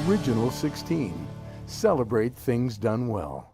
original 16. Celebrate things done well.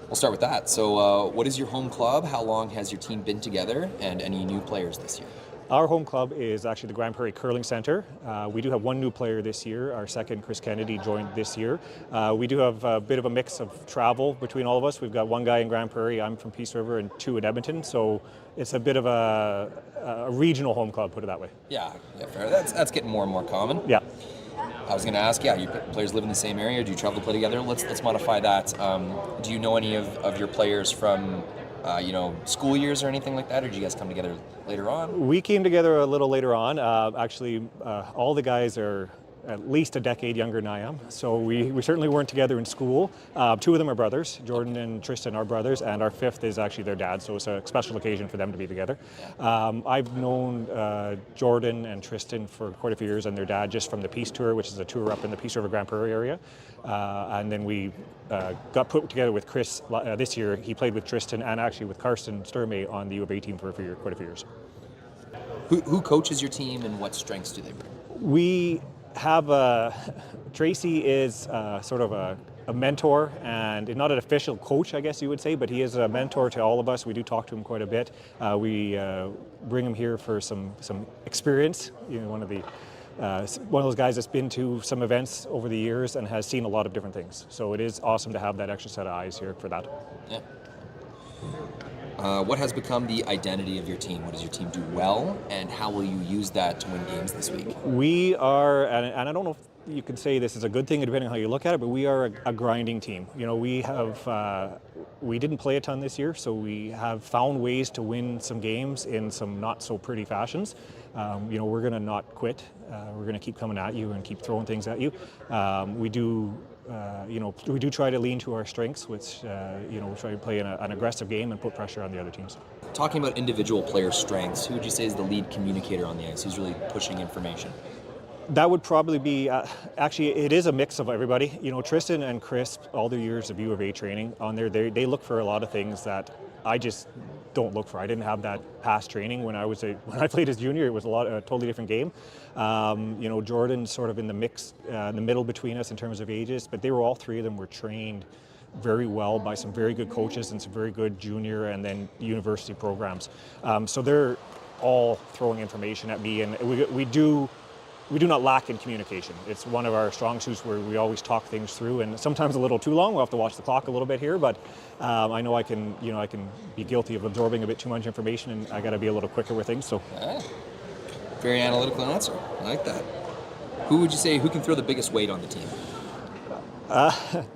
We'll start with that. So what is your home club? How long has your team been together? And any new players this year? Our home club is actually the Grande Prairie Curling Centre. We do have one new player this year. Our second, Chris Kennedy, joined this year. We do have a bit of a mix of travel between all of us. We've got one guy in Grande Prairie, I'm from Peace River, and two in Edmonton. So it's a bit of a regional home club, put it that way. Yeah, fair. That's getting more and more common. Yeah. I was going to ask, your players live in the same area? Do you travel to play together? Let's modify that. Do you know any of your players from, school years or anything like that, or did you guys come together later on? We came together a little later on. All the guys are at least a decade younger than I am, so we certainly weren't together in school. Two of them are brothers. Jordan and Tristan are brothers, and our fifth is actually their dad, so it's a special occasion for them to be together. I've known Jordan and Tristan for quite a few years, and their dad just from the Peace Tour, which is a tour up in the Peace River Grande Prairie area. And then we got put together with Chris this year. He played with Tristan and actually with Karsten Sturmey on the U of A team for quite a few years. Who coaches your team, and what strengths do they bring? We have Tracy is sort of a mentor, and not an official coach, I guess you would say, but he is a mentor to all of us. We do talk to him quite a bit. We bring him here for some experience. One of those guys that's been to some events over the years and has seen a lot of different things. So it is awesome to have that extra set of eyes here for that. Yeah. What has become the identity of your team? What does your team do well, and how will you use that to win games this week? We are, and I don't know if you can say this is a good thing depending on how you look at it, but we are a grinding team. We didn't play a ton this year, so we have found ways to win some games in some not so pretty fashions. We're going to not quit. We're going to keep coming at you and keep throwing things at you. We do try to lean to our strengths, which, we try to play an aggressive game and put pressure on the other teams. Talking about individual player strengths, who would you say is the lead communicator on the ice? Who's really pushing information? That would probably be, actually, it is a mix of everybody. Tristan and Chris, all their years of U of A training on there, they look for a lot of things that I just don't look for. I didn't have that past training when I played as junior. It was a totally different game. Jordan's sort of in the mix, in the middle between us in terms of ages, but all three of them were trained very well by some very good coaches and some very good junior and then university programs. So they're all throwing information at me, and we do not lack in communication. It's one of our strong suits where we always talk things through, and sometimes a little too long. We'll have to watch the clock a little bit here, but I know I can be guilty of absorbing a bit too much information, and I got to be a little quicker with things. So, very analytical answer. I like that. Who would you say who can throw the biggest weight on the team?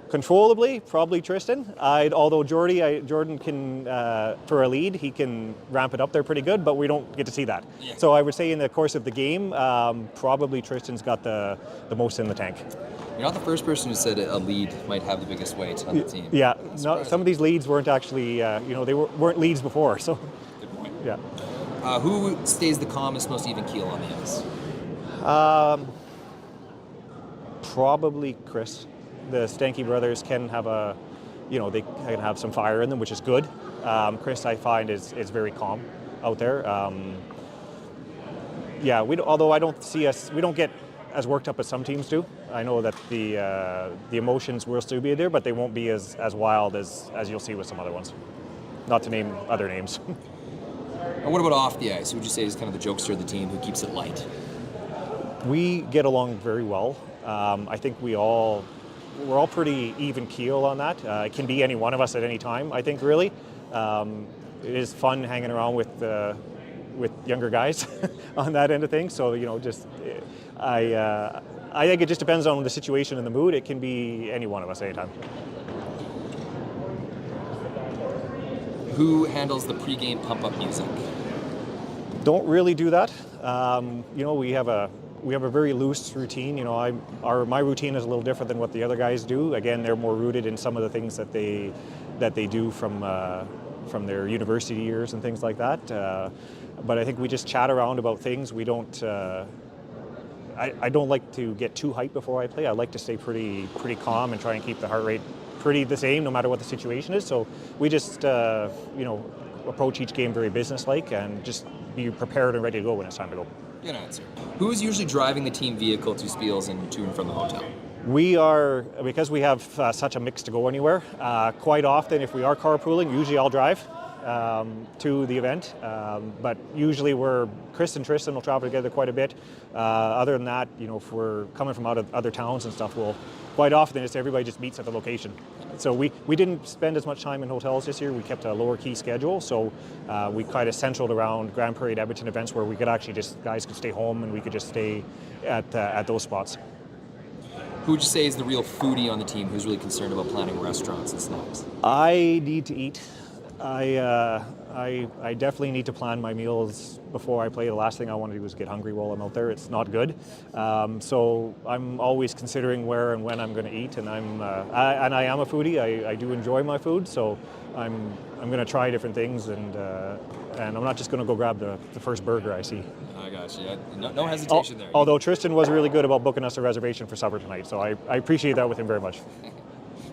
Controllably, probably Tristan. Although Jordan can, for a lead, he can ramp it up there pretty good, but we don't get to see that. Yeah. So I would say in the course of the game, probably Tristan's got the most in the tank. You're not the first person who said a lead might have the biggest weight on the team. Yeah, some of these leads weren't actually, they weren't leads before. So. Good point. Yeah. Who stays the calmest, most even keel on the ice? Probably Chris. The Stanky brothers can have they can have some fire in them, which is good. Chris, I find, is very calm out there. Although I don't see we don't get as worked up as some teams do. I know that the emotions will still be there, but they won't be as wild as you'll see with some other ones. not to name other names. And what about off the ice? Who would you say is kind of the jokester of the team who keeps it light? We get along very well. I think we're all pretty even keel on that. It can be any one of us at any time, I think, really. It is fun hanging around with younger guys on that end of things. So, I think it just depends on the situation and the mood. It can be any one of us anytime. Who handles the pregame pump-up music? Don't really do that. We have a very loose routine. My routine is a little different than what the other guys do. Again, they're more rooted in some of the things that they do from their university years and things like that. But I think we just chat around about things. We don't. I don't like to get too hyped before I play. I like to stay pretty calm and try and keep the heart rate pretty the same no matter what the situation is. So we just approach each game very businesslike and just be prepared and ready to go when it's time to go. Good answer. Who is usually driving the team vehicle to Spiels and to and from the hotel? We are, because we have such a mix to go anywhere, quite often if we are carpooling, usually I'll drive to the event. But usually Chris and Tristan will travel together quite a bit. Other than that, if we're coming from out of other towns and stuff, quite often everybody just meets at the location. So we didn't spend as much time in hotels this year. We kept a lower key schedule, so we kind of centraled around Grand Prairie, Edmonton events where we could actually guys could stay home and we could just stay at those spots. Who would you say is the real foodie on the team who's really concerned about planning restaurants and snacks? I need to eat. I definitely need to plan my meals before I play. The last thing I want to do is get hungry while I'm out there. It's not good. So I'm always considering where and when I'm going to eat, and I am a foodie. I do enjoy my food, so I'm going to try different things, and I'm not just going to go grab the first burger I see. I got you. No hesitation there. Although Tristan was really good about booking us a reservation for supper tonight, so I appreciate that with him very much.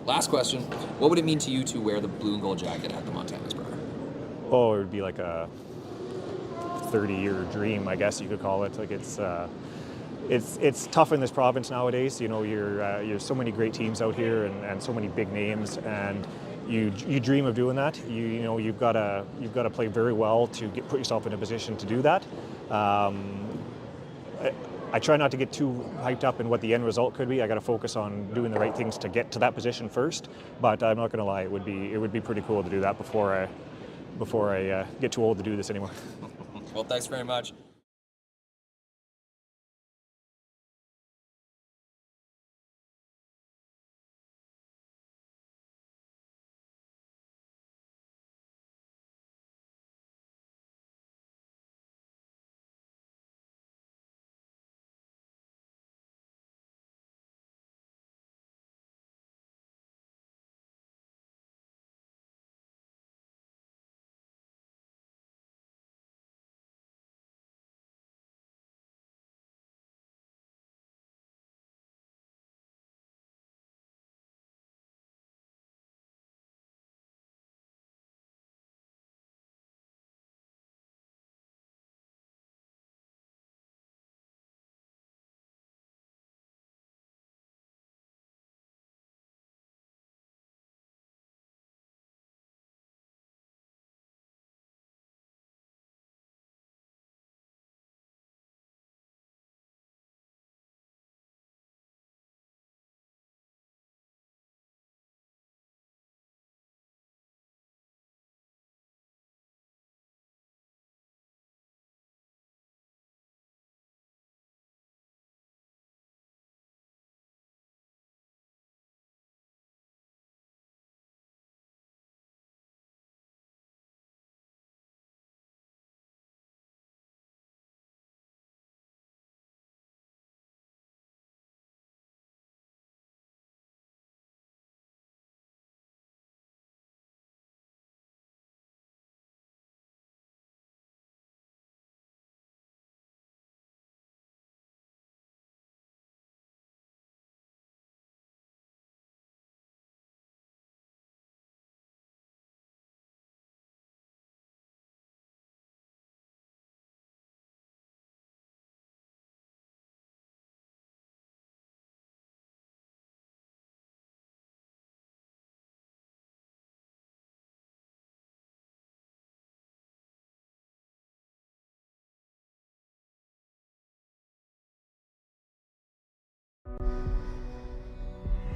Last question. What would it mean to you to wear the blue and gold jacket at the Montana's Prairie? Oh, it would be like a 30-year dream, I guess you could call it. Like it's tough in this province nowadays. You're so many great teams out here and so many big names, and you dream of doing that. You've got to play very well to put yourself in a position to do that. I try not to get too hyped up in what the end result could be. I got to focus on doing the right things to get to that position first. But I'm not going to lie, it would be pretty cool to do that before I get too old to do this anymore. Well, thanks very much.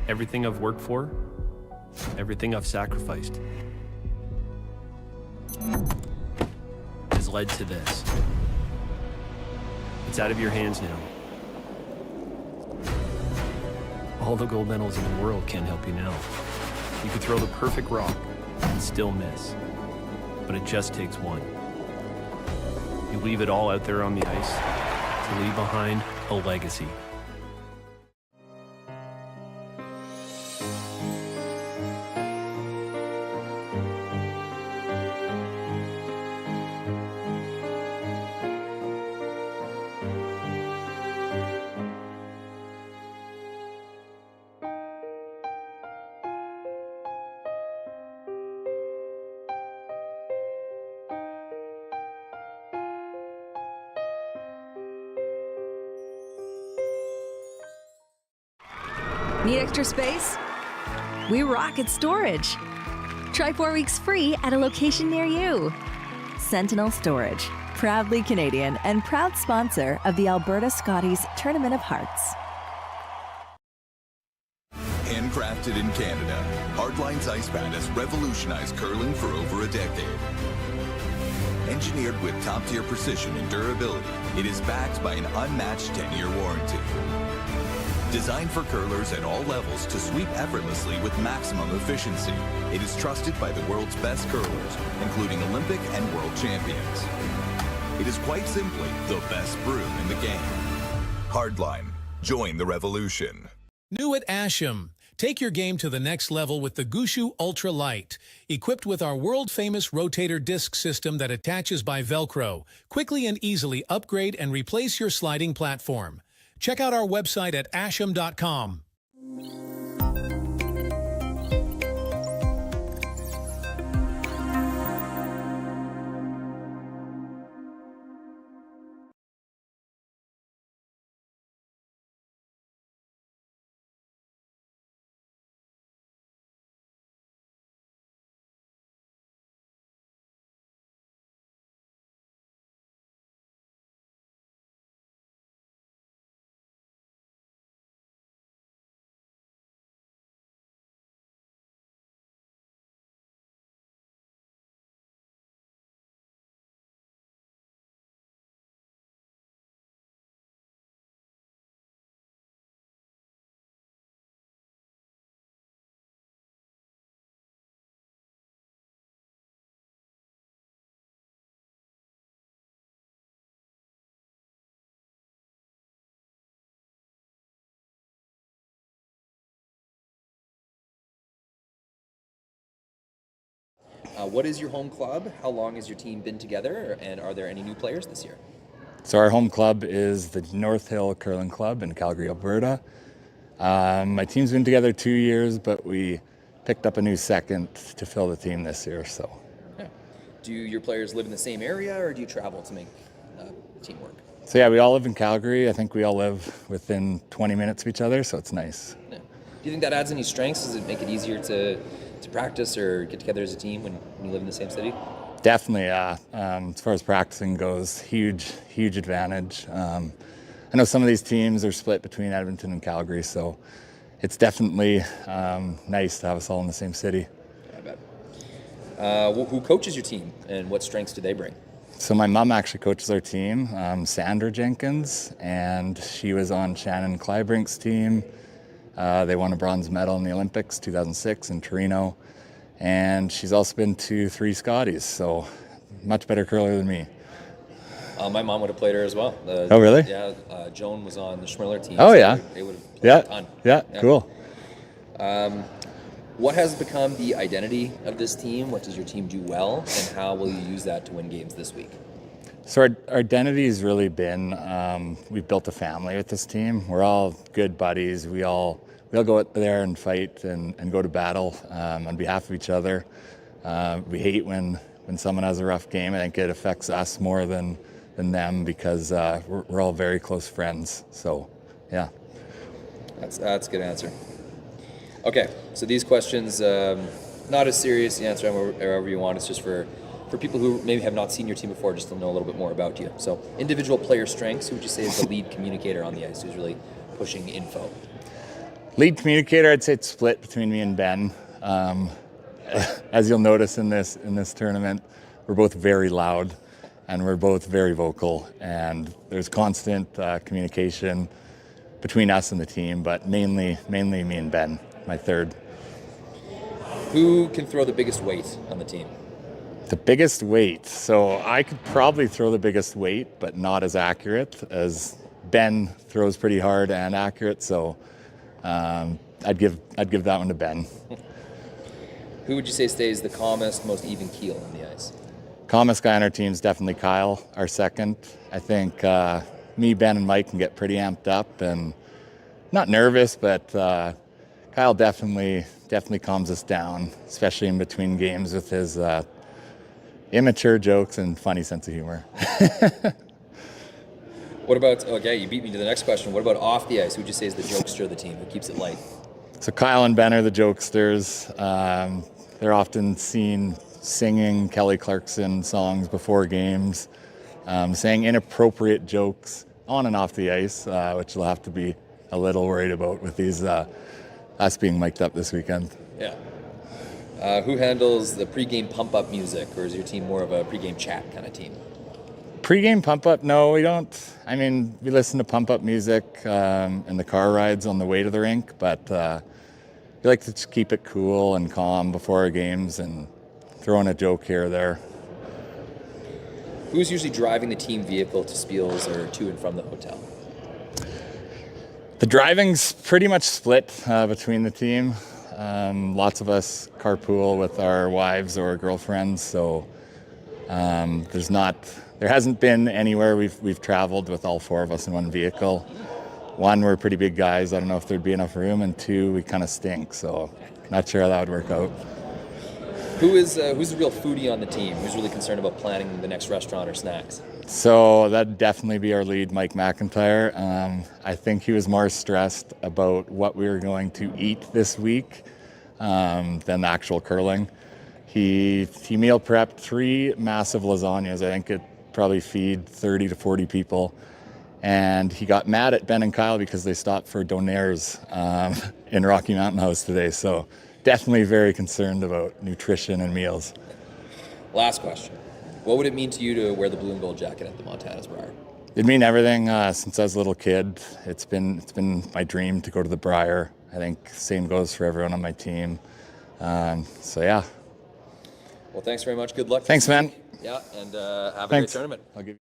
Everything I've worked for, everything I've sacrificed, has led to this. It's out of your hands now. All the gold medals in the world can't help you now. You could throw the perfect rock and still miss, but it just takes one. You leave it all out there on the ice to leave behind a legacy. Need extra space? We rock at storage. Try 4 weeks free at a location near you. Sentinel Storage, proudly Canadian and proud sponsor of the Alberta Scotties Tournament of Hearts. Handcrafted in Canada, Hardline's Ice Pad has revolutionized curling for over a decade. Engineered with top-tier precision and durability, it is backed by an unmatched 10-year warranty. Designed for curlers at all levels to sweep effortlessly with maximum efficiency, it is trusted by the world's best curlers, including Olympic and world champions. It is quite simply the best broom in the game. Hardline. Join the revolution. New at Asham. Take your game to the next level with the Gushu Ultra Light. Equipped with our world-famous rotator disc system that attaches by Velcro, quickly and easily upgrade and replace your sliding platform. Check out our website at asham.com. What is your home club? How long has your team been together? And are there any new players this year? So our home club is the North Hill Curling Club in Calgary, Alberta. My team's been together 2 years, but we picked up a new second to fill the team this year. So, Yeah. Do your players live in the same area, or do you travel to make the team work? So yeah, we all live in Calgary. I think we all live within 20 minutes of each other, so it's nice. Yeah. Do you think that adds any strengths? Does it make it easier to practice or get together as a team when you live in the same city? Definitely, yeah. As far as practicing goes, huge advantage. I know some of these teams are split between Edmonton and Calgary, so it's definitely nice to have us all in the same city. I bet. Who coaches your team, and what strengths do they bring? So my mom actually coaches our team, Sandra Jenkins, and she was on Shannon Clybrink's team. They won a bronze medal in the Olympics 2006 in Torino, and she's also been to 3 Scotties, so much better curler than me. My mom would have played her as well. Oh, really? Yeah, Joan was on the Schmiller team. Oh, so yeah. They would have played a ton. Yeah, cool. What has become the identity of this team? What does your team do well, and how will you use that to win games this week? So our identity has really been, we've built a family with this team. We're all good buddies. We all go out there and fight and go to battle on behalf of each other. We hate when someone has a rough game. I think it affects us more than them because we're all very close friends. So, yeah. That's a good answer. Okay, so these questions, not as serious. You answer them however you want. It's just for people who maybe have not seen your team before, just to know a little bit more about you. So, individual player strengths, who would you say is the lead communicator on the ice, who's really pushing info? Lead communicator, I'd say it's split between me and Ben. As you'll notice in this tournament, we're both very loud and we're both very vocal, and there's constant communication between us and the team, but mainly me and Ben, my third. Who can throw the biggest weight on the team? The biggest weight. So I could probably throw the biggest weight, but not as accurate, as Ben throws pretty hard and accurate. So I'd give that one to Ben. Who would you say stays the calmest, most even keel on the ice? Calmest guy on our team is definitely Kyle, our second. I think me, Ben, and Mike can get pretty amped up and not nervous, but Kyle definitely calms us down, especially in between games with his immature jokes and funny sense of humor. What about, okay, you beat me to the next question. What about off the ice? Who would you say is the jokester of the team? Who keeps it light? So Kyle and Ben are the jokesters. They're often seen singing Kelly Clarkson songs before games, saying inappropriate jokes on and off the ice, which we'll have to be a little worried about with these us being mic'd up this weekend. Yeah. Who handles the pregame pump-up music, or is your team more of a pregame chat kind of team? Pre-game pump-up, no, we don't. I mean, we listen to pump-up music in the car rides on the way to the rink, but we like to just keep it cool and calm before our games and throw in a joke here or there. Who's usually driving the team vehicle to Spiels or to and from the hotel? The driving's pretty much split between the team. Lots of us carpool with our wives or girlfriends, so there hasn't been anywhere we've traveled with all four of us in one vehicle. One, we're pretty big guys. I don't know if there'd be enough room, and two, we kind of stink, so not sure how that would work out. Who's the real foodie on the team? Who's really concerned about planning the next restaurant or snacks? So that'd definitely be our lead, Mike McIntyre. I think he was more stressed about what we were going to eat this week than the actual curling. He meal prepped 3 massive lasagnas. I think it probably feed 30 to 40 people. And he got mad at Ben and Kyle because they stopped for donaires in Rocky Mountain House today. So definitely very concerned about nutrition and meals. Last question. What would it mean to you to wear the blue and gold jacket at the Montana's Briar? It'd mean everything since I was a little kid. It's been my dream to go to the Briar. I think same goes for everyone on my team. So yeah. Well, thanks very much. Good luck. Thanks, man. Yeah, and have a great tournament. I'll give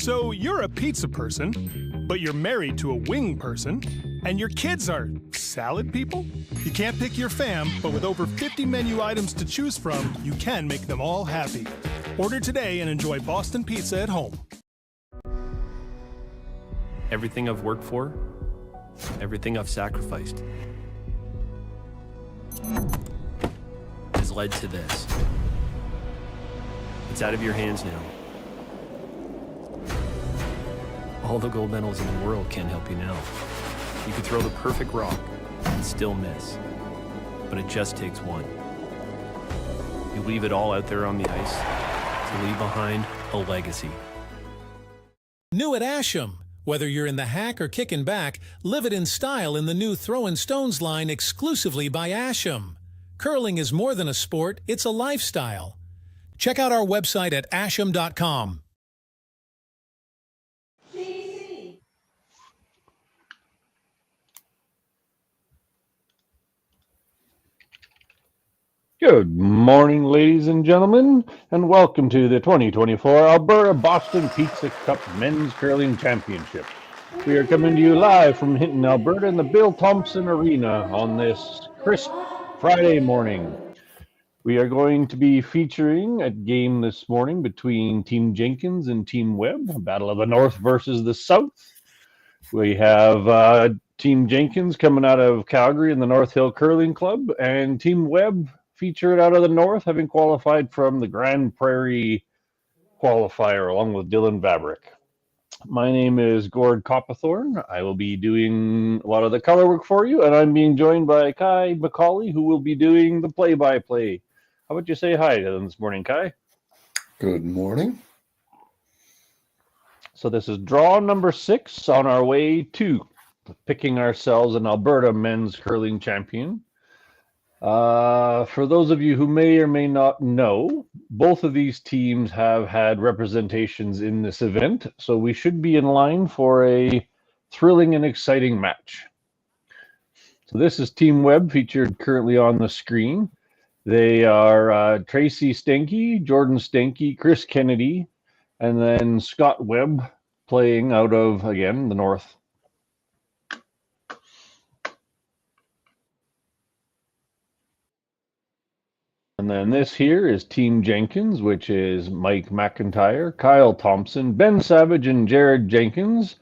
So you're a pizza person, but you're married to a wing person, and your kids are salad people? You can't pick your fam, but with over 50 menu items to choose from, you can make them all happy. Order today and enjoy Boston Pizza at home. Everything I've worked for, everything I've sacrificed, has led to this. It's out of your hands now. All the gold medals in the world can't help you now. You could throw the perfect rock and still miss, but it just takes one. You leave it all out there on the ice to leave behind a legacy. New at Asham. Whether you're in the hack or kicking back, live it in style in the new Throwin' Stones line exclusively by Asham. Curling is more than a sport, it's a lifestyle. Check out our website at asham.com. Good morning, ladies and gentlemen, and welcome to the 2024 Alberta Boston Pizza Cup Men's Curling Championship. We are coming to you live from Hinton, Alberta in the Bill Thomson Arena on this crisp Friday morning. We are going to be featuring a game this morning between Team Jenkins and Team Webb, a battle of the North versus the South. We have Team Jenkins coming out of Calgary in the North Hill Curling Club, and Team Webb featured out of the North, having qualified from the Grande Prairie qualifier along with Dylan Vavrick. My name is Gord Coppathorne. I will be doing a lot of the color work for you, and I'm being joined by Kai McCauley, who will be doing the play-by-play. How about you say hi to them this morning, Kai? Good morning. So this is draw number 6 on our way to picking ourselves an Alberta men's curling champion. For those of you who may or may not know, both of these teams have had representations in this event, so we should be in line for a thrilling and exciting match. So this is Team Webb, featured currently on the screen. They are Tracy Stenke, Jordan Stenke, Chris Kennedy, and then Scott Webb playing out of, again, the North. And then this here is Team Jenkins, which is Mike McIntyre, Kyle Thomson, Ben Savage, and Jared Jenkins,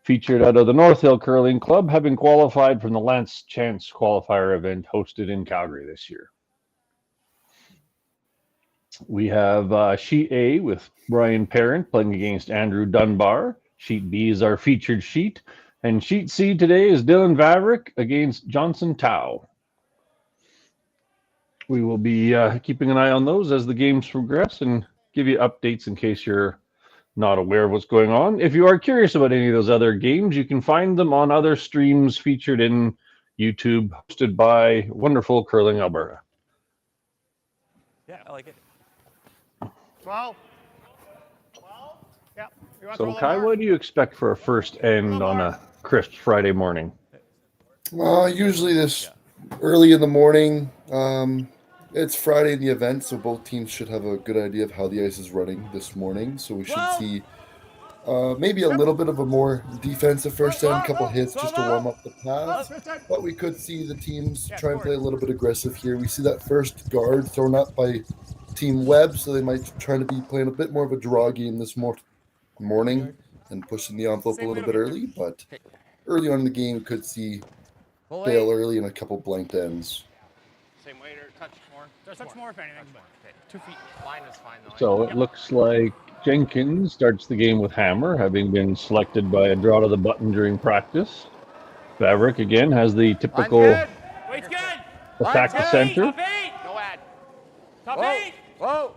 featured out of the North Hill Curling Club, having qualified from the Lance Chance qualifier event hosted in Calgary this year. We have Sheet A with Brian Parent playing against Andrew Dunbar. Sheet B is our featured sheet. And Sheet C today is Dylan Vavrick against Johnson Tao. We will be keeping an eye on those as the games progress and give you updates in case you're not aware of what's going on. If you are curious about any of those other games, you can find them on other streams featured in YouTube, hosted by wonderful Curling Alberta. Yeah, I like it. 12. 12? Yeah. So, Kai, what do you expect for a first end on a crisp Friday morning? Usually this early in the morning. It's Friday in the event, so both teams should have a good idea of how the ice is running this morning. So we should see maybe a little bit of a more defensive first end, couple hits just to warm up the pads. But we could see the teams try and play a little bit aggressive here. We see that first guard thrown up by Team Webb, so they might try to be playing a bit more of a draw game this morning and pushing the envelope a little bit early. But early on in the game, we could see bail early and a couple blanked ends. Same way to touch more. Touch more if anything, but 2 feet. Line is fine though. So it looks like Jenkins starts the game with hammer, having been selected by a draw to the button during practice. Vavrick again has the typical attack the center. Top 8. No ad. Top 8. Whoa.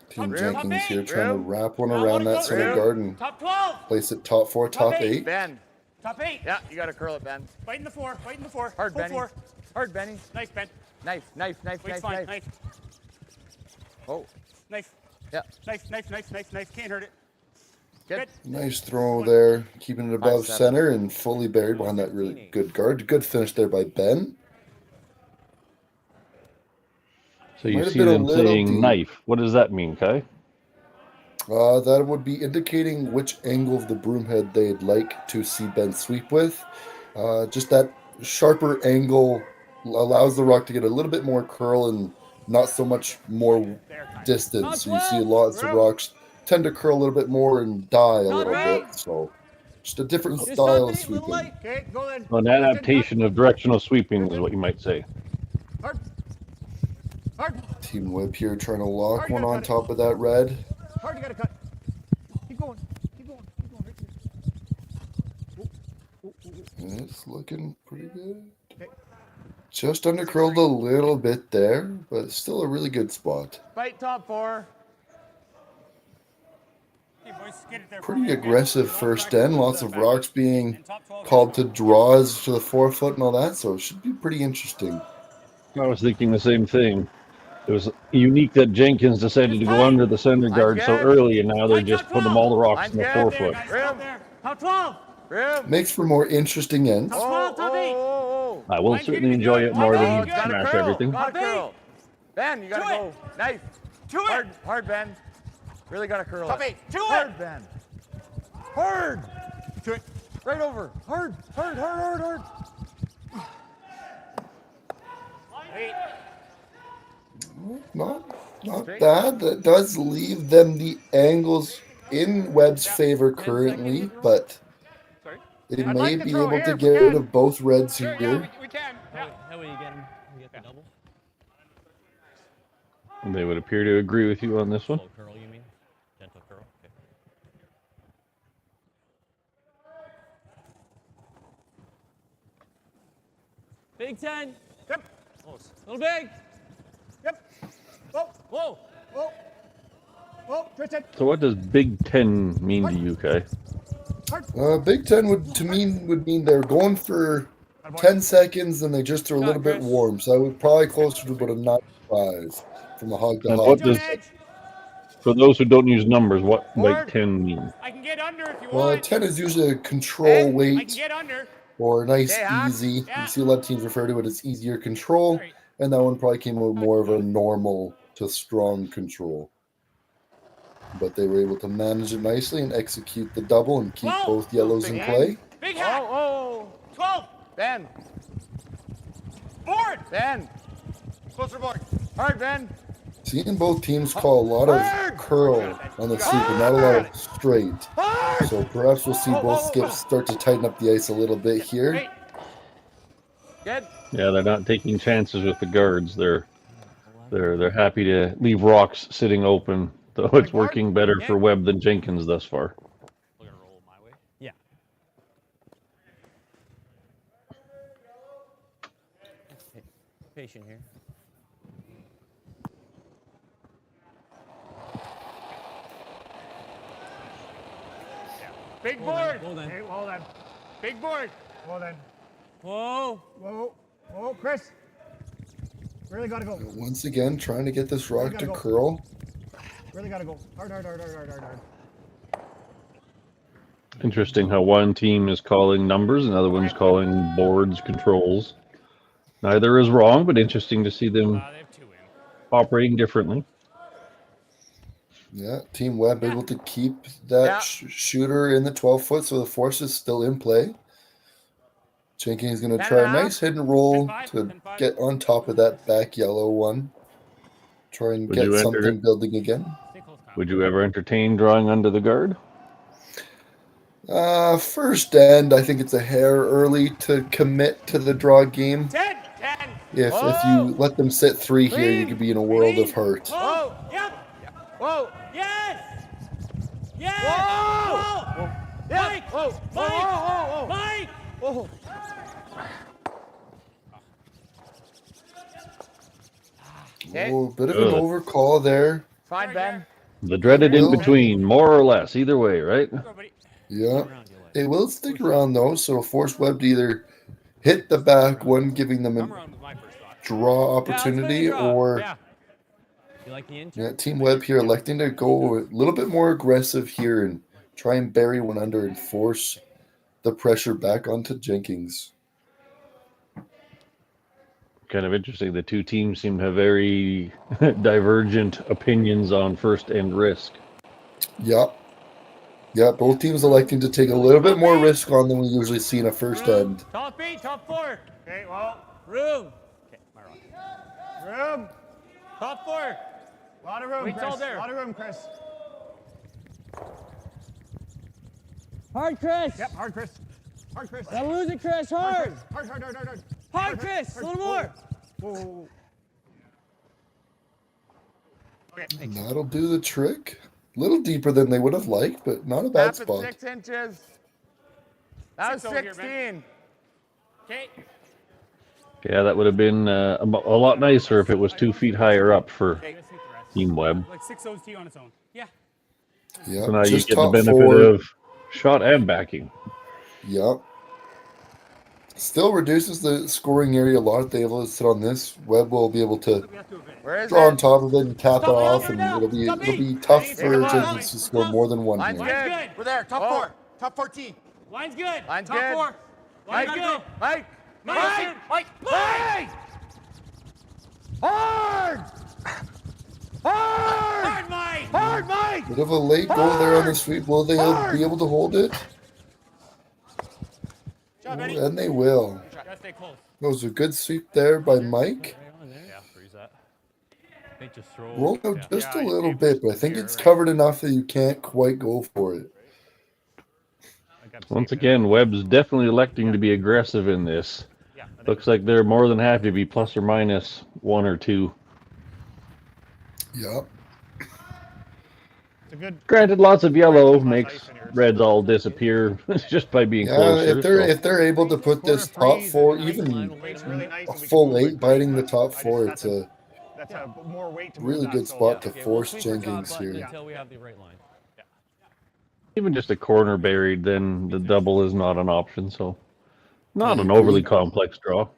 Team Jenkins here trying to wrap one around that center guard and place it top 4, top 8. Ben. Top 8. Yeah, you got to curl it, Ben. Fight in the 4. Fight in the 4. Hard, Benny. Hard, Benny. Knife, Ben. Knife. Oh. Knife. Yeah. Knife. Can't hurt it. Good. Nice throw there, keeping it above center and fully buried behind that really good guard. Good finish there by Ben. So you see them saying knife. What does that mean, Kai? That would be indicating which angle of the broom head they'd like to see Ben sweep with. Just that sharper angle allows the rock to get a little bit more curl and not so much more distance. So you see lots of rocks tend to curl a little bit more and die a little bit. So just a different style of sweeping. Okay, go then. An adaptation of directional sweeping is what you might say. Hard. Hard. Team Webb here trying to lock one on top of that red. Hard, you gotta cut. Keep going. Keep going. Keep going. Right here. It's looking pretty good. Just under curled a little bit there, but still a really good spot. Fight top 4. Pretty aggressive first end. Lots of rocks being called to draws to the 4-foot and all that, so it should be pretty interesting. I was thinking the same thing. It was unique that Jenkins decided to go under the center guard so early, and now they're just putting all the rocks in the 4-foot. Top 12. Makes for more interesting ends. I will certainly enjoy it more than smash everything. Ben, you gotta go. Knife. Hard, hard, Ben. Really gotta curl it. Hard, Ben. Hard. Right over. Hard, hard, hard, hard, hard. Not bad. That does leave them the angles in Webb's favor currently, but they may be able to get rid of both reds here. We can. How will you get the double? They would appear to agree with you on this one. Slow curl, you mean? Gentle curl? Okay. Big 10. Yep. Close. Little big. Yep. Whoa. Whoa. Whoa. Whoa. Tristan. So what does Big 10 mean to you, Kai? Big 10 would mean they're going for 10 seconds and they just throw a little bit warm. So I would probably closer to about a 9.5 from a hog to And hog. what does, for those who don't use numbers, what might 10 mean? I can get under if you Well, want. 10 is usually a control I can weight get under. or a nice Yeah. easy. Yeah. You see a lot of teams refer to it as easier control, and that one probably came out more of a normal to strong control. But they were able to manage it nicely and execute the double and keep both yellows in play. Big hat. Oh. 12. Ben. Board. Ben. Closer board. Hard, Ben. Seeing both teams call a lot of curl on the sweep and not a lot of straight. So perhaps we'll see both skips start to tighten up the ice a little bit here. Good. Yeah, they're not taking chances with the guards. They're happy to leave rocks sitting open, though it's working better for Webb than Jenkins thus far. We're gonna roll my way. Yeah. Patient here. Big board. Hey, well then. Big board. Well then. Whoa. Whoa. Whoa, Chris. Really gotta go. Once again, trying to get this rock to curl. Really gotta go. Hard, hard, hard, hard, hard, hard, hard. Interesting how one team is calling numbers, another one's calling boards, controls. Neither is wrong, but interesting to see them operating differently. Yeah, Team Webb able to keep that shooter in the 12-foot, so the force is still in play. Jenkins is going to try a nice hit and roll to get on top of that back yellow one. Try and get something building again. Would you ever entertain drawing under the guard? First end, I think it's a hair early to commit to the draw game. 10. If you let them sit 3 here, you could be in a world of hurt. Whoa. Yep. Whoa. Yes. Yes. Whoa. Whoa. Mike. Whoa. Mike. Whoa. Mike. Whoa. Oh, bit of an overcall there. Fine, Ben. The dreaded in between, more or less, either way, right? Yeah. It will stick around though, so force Webb to either hit the back one, giving them a draw opportunity, or Team Webb here electing to go a little bit more aggressive here and try and bury one under and force the pressure back onto Jenkins. Kind of interesting. The two teams seem to have very divergent opinions on first end risk. Yep. Yeah, both teams electing to take a little bit more risk on than we usually see in a first end. Top 8, top 4. Okay, well, Room. okay, my rock. Room. Top 4. A lot of room, Wait's Chris. all there. A lot of room, Chris. Hard, Chris. Yep, hard, Chris. Hard, Chris. Don't lose it, Chris. Hard. Hard, hard, hard, hard, hard. Hard, Chris. A little more. Whoa, whoa, whoa. Okay, And that'll do the trick. A little deeper than they would have liked, but not a bad tap at spot. 6 inches. That was 16. Okay. Yeah, that would have been a lot nicer if it was 2 feet higher up for Team Webb. Like 6 OT on its own. Yeah. Yeah, So now you just get the top benefit 4. of shot and backing. Yep. Still reduces the scoring area a lot if they're able to sit on this. Webb will be able to Where is draw on it? top of it and tap it Stop off, it and now. it'll be Stop tough Take for him out. Jenkins to score more than one Line's here. good. good. We're there. Top 4. Top 14. Line's good. Line's top good. 4. Line's Mike, good. Mike, Mike. Mike, Mike. Hard. Hard. Hard, Mike. Hard, Mike. Bit of a late goal there on the sweep. Will they be able to hold it? Job, Eddie. And they will. Gotta stay close. That was a good sweep there by Mike. Yeah, freeze that. They just throw. Rolled out just a little bit, but I think it's covered enough that you can't quite go for it. Once again, Webb's definitely electing to be aggressive in this. Looks like they're more than happy to be plus or minus 1 or 2. Yep. It's a good. Granted, lots of yellow makes reds all disappear just by being Yeah, closer. if they're able to put this top 4, even a full 8 biting the top 4, it's a That's a more weight to really move good that, so, spot to Okay, we'll force sweep our top Jenkins button here. until we have the right line. Even just a corner buried, then the double is not an option. So, not I an agree. overly complex draw.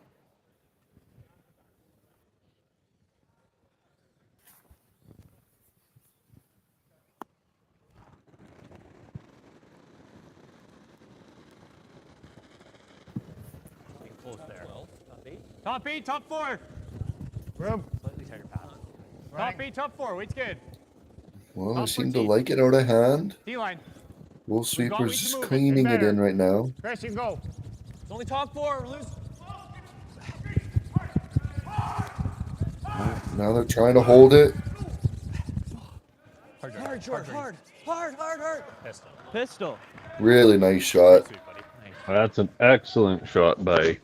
Close there. Top 8, top 4. Room. Slightly tighter pass. Top 8, top 4. Weight's good. Well, they seem to like it out of hand. D-line. Both sweepers weight to just move it. cleaning it Better. in right now. Chris, you can go. It's only top 4. Lose. Now they're trying to hold it. Hard, George. Hard. Pistol. Really nice shot. That's an excellent shot by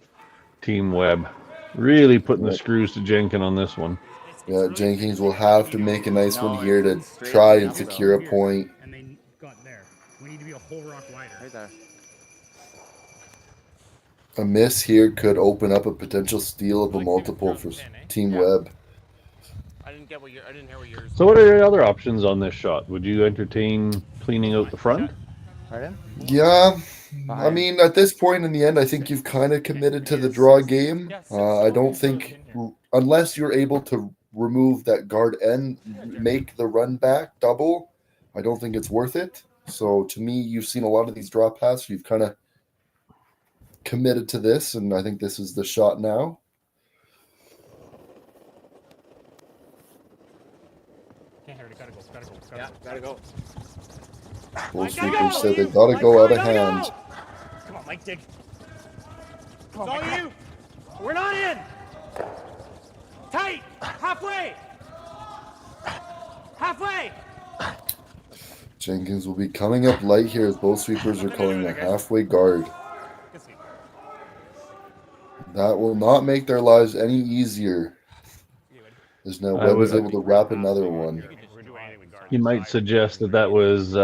Team Webb. Really putting the screws to Jenkins on this one. Yeah, Jenkins will have to make a nice one here to try and secure a point. And they got there. We need to be a whole rock wider. Right there. A miss here could open up a potential steal of a multiple for Team Webb. I didn't hear what yours. So, what are your other options on this shot? Would you entertain cleaning out the front? Right in. Yeah, I mean, at this point in the end, I think you've kind of committed to the draw game. I don't think, unless you're able to remove that guard and make the run back double, I don't think it's worth it. So to me, you've seen a lot of these draw passes. You've kind of committed to this, and I think this is the shot now. Can't hurt it. Gotta go. Yeah, gotta go. Both sweepers said they got to go out of hand. Come on, Mike, dig. It's all you. We're not in. Tight. Halfway. Halfway. Jenkins will be coming up light here as both sweepers are calling a halfway guard. That will not make their lives any easier. As now Webb is able to wrap another one. You might suggest that that was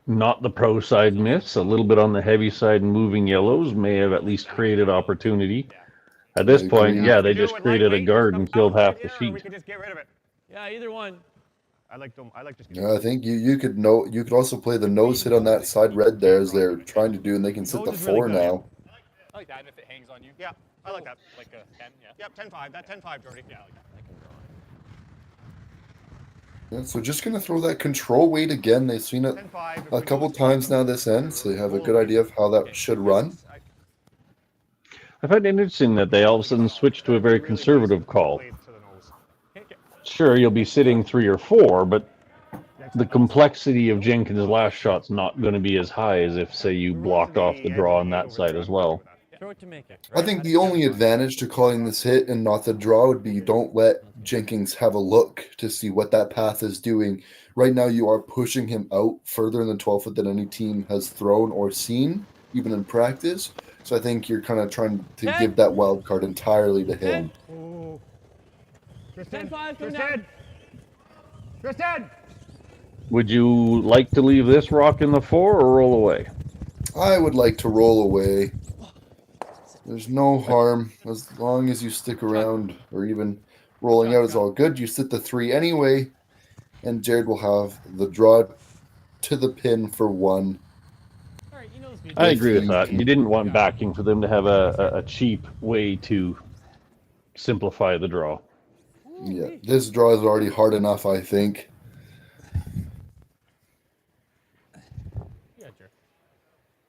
not the pro side miss. A little bit on the heavy side, moving yellows may have at least created opportunity. At this point, yeah, they just created a guard and killed half the sheet. We could just get rid of it. Yeah, either one. I like them. I like just. Yeah, I think you could also play the nose hit on that side red there as they're trying to do, and they can sit the 4 now. I like that. And if it hangs on you. Yeah, I like that. Like a 10. Yeah. Yep, 10-5. That 10-5, Jordy. Yeah, I like that. Yeah, so just going to throw that control weight again. They've seen it a couple times now this end, so they have a good idea of how that should run. I find it interesting that they all of a sudden switched to a very conservative call. Sure, you'll be sitting 3 or 4, but the complexity of Jenkins' last shot's not going to be as high as if, say, you blocked off the draw on that side as well. Throw it to make it. I think the only advantage to calling this hit and not the draw would be don't let Jenkins have a look to see what that path is doing. Right now, you are pushing him out further in the 12 foot than any team has thrown or seen, even in practice. So I think you're kind of trying to give that wild card entirely to him. Tristan! Would you like to leave this rock in the 4 or roll away? I would like to roll away. There's no harm as long as you stick around, or even rolling out is all good. You sit the 3 anyway, and Jared will have the draw to the pin for 1. I agree with that. You didn't want backing for them to have a cheap way to simplify the draw. Yeah, this draw is already hard enough, I think.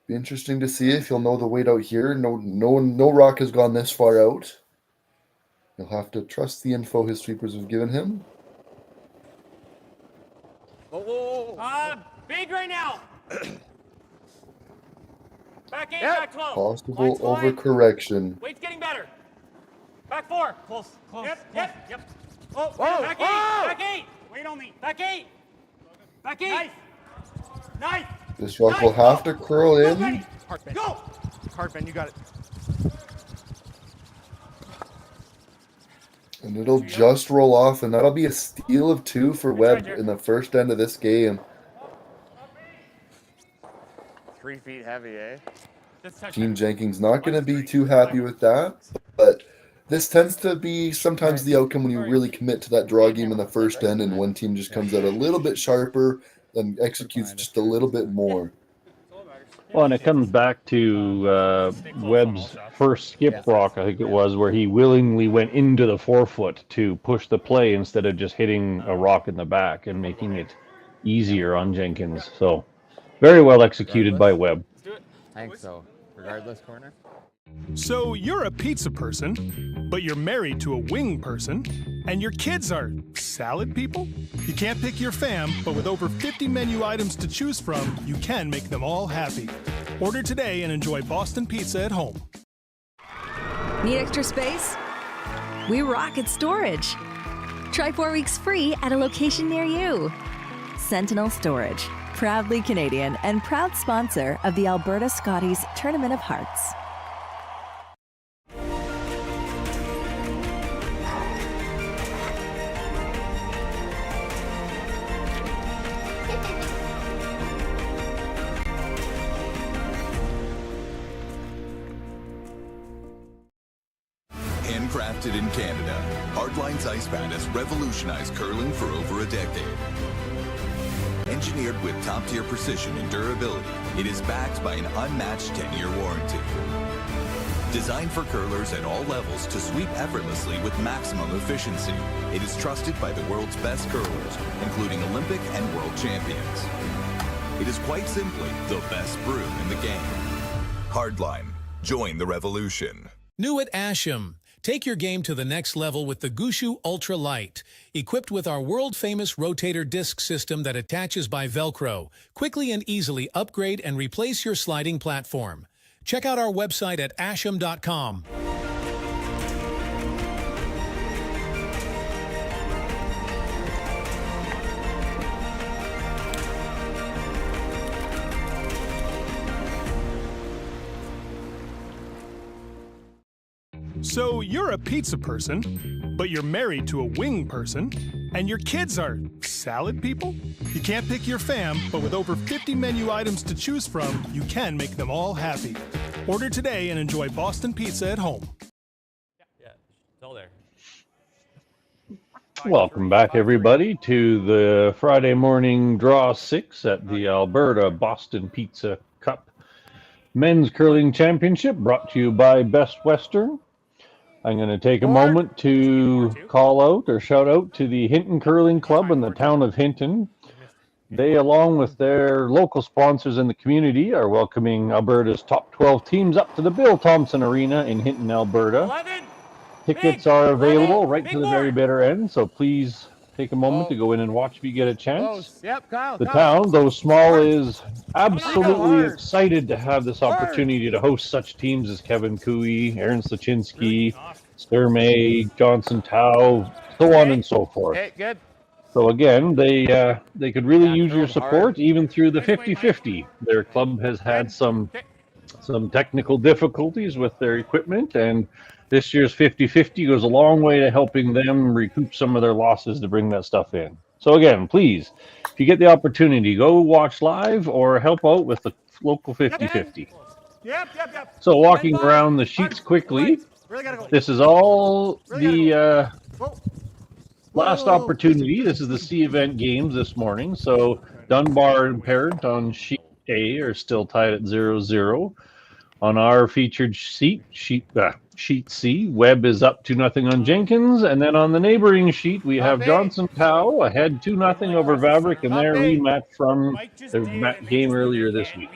Be interesting to see if he'll know the weight out here. No rock has gone this far out. He'll have to trust the info his sweepers have given him. Big right now. Back 8, back 12. Possible overcorrection. Weight's getting better. Back 4. Close. Yep. Oh, back 8. Back 8. Wait on me. Back 8. Back 8. Nice. This rock will have to curl in. Go. Hard bend, you got it. And it'll just roll off, and that'll be a steal of 2 for Webb in the first end of this game. 3 feet heavy, eh? Team Jenkins not going to be too happy with that, but this tends to be sometimes the outcome when you really commit to that draw game in the first end, and one team just comes out a little bit sharper and executes just a little bit more. Well, and it comes back to Webb's first skip rock, I think it was, where he willingly went into the 4 foot to push the play instead of just hitting a rock in the back and making it easier on Jenkins. So very well executed by Webb. I think so. Regardless, corner. So you're a pizza person, but you're married to a wing person, and your kids are salad people? You can't pick your fam, but with over 50 menu items to choose from, you can make them all happy. Order today and enjoy Boston Pizza at home. Need extra space? We rock at storage. Try 4 weeks free at a location near you. Sentinel Storage, proudly Canadian and proud sponsor of the Alberta Scotties Tournament of Hearts. Handcrafted in Canada, Hardline's Ice Pad has revolutionized curling for over a decade. Engineered with top-tier precision and durability, it is backed by an unmatched 10-year warranty. Designed for curlers at all levels to sweep effortlessly with maximum efficiency, it is trusted by the world's best curlers, including Olympic and world champions. It is quite simply the best broom in the game. Hardline. Join the revolution. New at Asham. Take your game to the next level with the Gushu Ultra Light. Equipped with our world-famous rotator disc system that attaches by Velcro, quickly and easily upgrade and replace your sliding platform. Check out our website at asham.com. So you're a pizza person, but you're married to a wing person, and your kids are salad people? You can't pick your fam, but with over 50 menu items to choose from, you can make them all happy. Order today and enjoy Boston Pizza at home. Yeah, it's all there. Welcome back, everybody, to the Friday morning draw 6 at the Alberta Boston Pizza Cup Men's Curling Championship, brought to you by Best Western. I'm going to take a moment to call out or shout out to the Hinton Curling Club in the town of Hinton. They, along with their local sponsors in the community, are welcoming Alberta's top 12 teams up to the Bill Thomson Arena in Hinton, Alberta. Tickets are available right to the very bitter end, so please take a moment to go in and watch if you get a chance. Close. Yep, Kyle. The Kyle. town, though small, is absolutely excited to have this opportunity to host such teams as Kevin Cooey, Aaron Slachinsky, Sturmay, Johnson Tao, so on and so forth. Okay, good. So again, they could really use your support even through the 50-50. Their club has had some technical difficulties with their equipment, and this year's 50-50 goes a long way to helping them recoup some of their losses to bring that stuff in. So again, please, if you get the opportunity, go watch live or help out with the local 50-50. Yep. So walking around the sheets quickly, this is all the last opportunity. This is the C event games this morning. So Dunbar and Parent on sheet A are still tied at 0-0. On our featured sheet C, Webb is up 2-0 on Jenkins, and then on the neighboring sheet we have Johnson Tao ahead 2-0 over Vavrick in their rematch from the game earlier this week.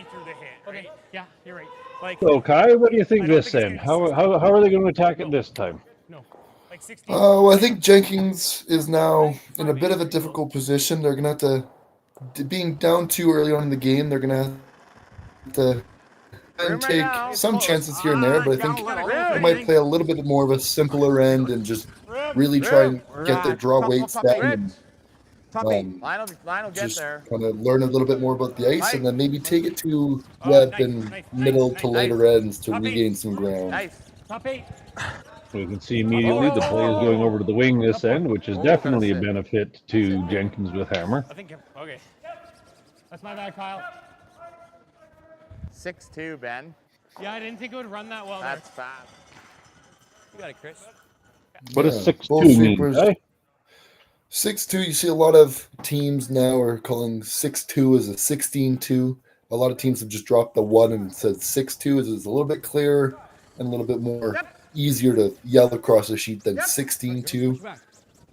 Okay, yeah, you're right. So Kai, what do you think this then? How are they going to attack it this time? Well, I think Jenkins is now in a bit of a difficult position. They're going to have to, being down too early on in the game, they're going to have to take some chances here and there, but I think they might play a little bit more of a simpler end and just really try and get their draw weights down and just kind of learn a little bit more about the ice and then maybe take it to Webb and middle to later ends to regain some ground. We can see immediately the play is going over to the wing this end, which is definitely a benefit to Jenkins with Hammer. Okay. That's my bad, Kyle. 6-2, Ben. Yeah, I didn't think it would run that well. That's fast. You got it, Chris. What does 6-2 mean? Eh? 6-2, you see a lot of teams now are calling 6-2 as a 16-2. A lot of teams have just dropped the 1 and said 6-2 is a little bit clearer and a little bit more easier to yell across the sheet than 16-2.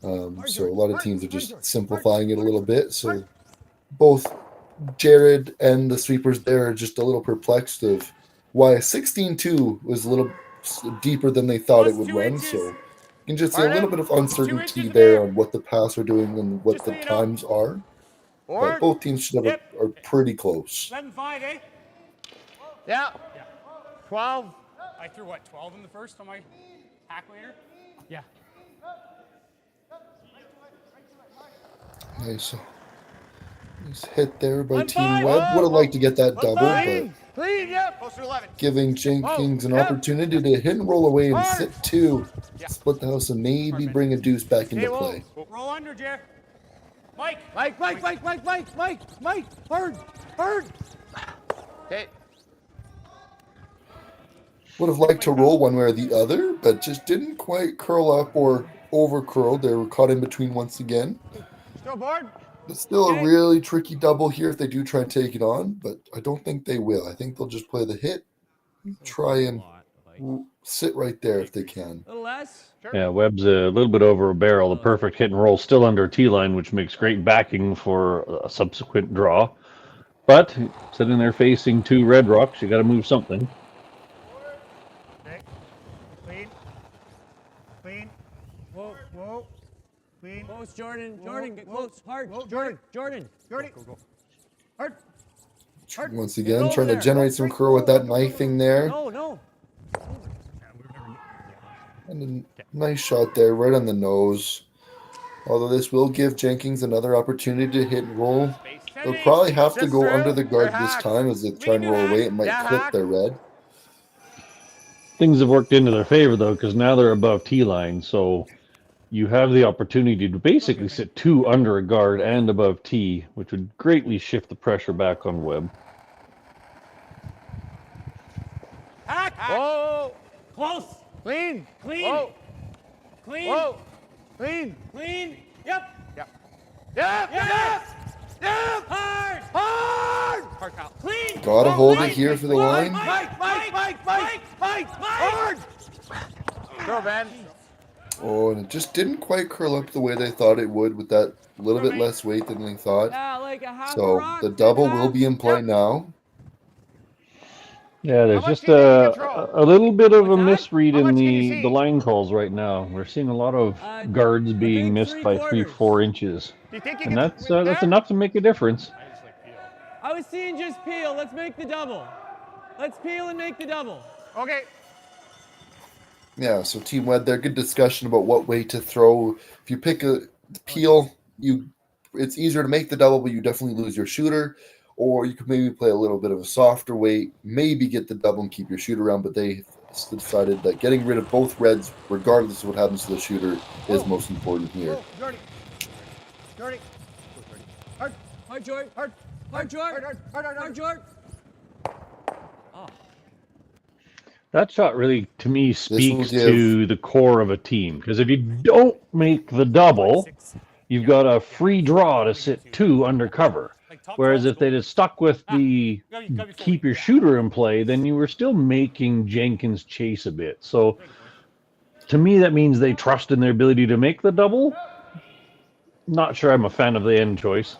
So a lot of teams are just simplifying it a little bit. So both Jared and the sweepers there are just a little perplexed of why 16-2 was a little deeper than they thought it would run. So you can just see a little bit of uncertainty there on what the pass are doing and what the times are. But both teams should have are pretty close. 11-5, eh? Yeah. 12. I threw 12 in the first on my calculator? Yeah. Nice. Nice hit there by Team Webb. Would have liked to get that double, but giving Jenkins an opportunity to hit and roll away and sit 2, split the house, and maybe bring a deuce back into play. Roll under, Jer. Mike. Hard. Okay. Would have liked to roll one way or the other, but just didn't quite curl up or over curled. They were caught in between once again. Still board. It's still a really tricky double here if they do try and take it on, but I don't think they will. I think they'll just play the hit, try and sit right there if they can. A little less. Yeah, Webb's a little bit over a barrel. The perfect hit and roll still under T-line, which makes great backing for a subsequent draw. But sitting there facing 2 Red Rocks, you got to move something. Okay. Clean. Whoa. Clean. Close, Jordan. Jordan, get close. Hard. Jordan. Hard. Once again, trying to generate some curl with that knifing there. No. And a nice shot there, right on the nose. Although this will give Jenkins another opportunity to hit and roll. They'll probably have to go under the guard this time as they try and roll away. It might clip their red. Things have worked into their favor, though, because now they're above T-line, so you have the opportunity to basically sit 2 under a guard and above T, which would greatly shift the pressure back on Webb. Hack. Whoa. Close. Clean. Whoa. Clean. Yep. Hard, Kyle. Clean. Gotta hold it here for the line. Mike. Hard. Throw, Ben. Oh, and it just didn't quite curl up the way they thought it would with that little bit less weight than they thought. Yeah, like a half So rock, the double will be in play now. Yeah, there's just a little bit of a misread in the line calls right now. We're seeing a lot of guards being missed by 3-4 inches, and that's enough to make a difference. I was seeing just peel. Let's make the double. Let's peel and make the double. Okay. Yeah, so Team Webb, there, good discussion about what way to throw. If you pick a peel, it's easier to make the double, but you definitely lose your shooter. Or you could maybe play a little bit of a softer weight, maybe get the double and keep your shooter around, but they decided that getting rid of both reds, regardless of what happens to the shooter, is most important here. Jordy. Hard. Hard, Jordy. Hard. Hard, Jordy. Hard, Jordy. Oh. That shot really, to me, speaks to the core of a team. Because if you don't make the double, you've got a free draw to sit 2 under cover. Whereas if they'd have stuck with the keep your shooter in play, then you were still making Jenkins chase a bit. So to me, that means they trust in their ability to make the double. Not sure I'm a fan of the end choice.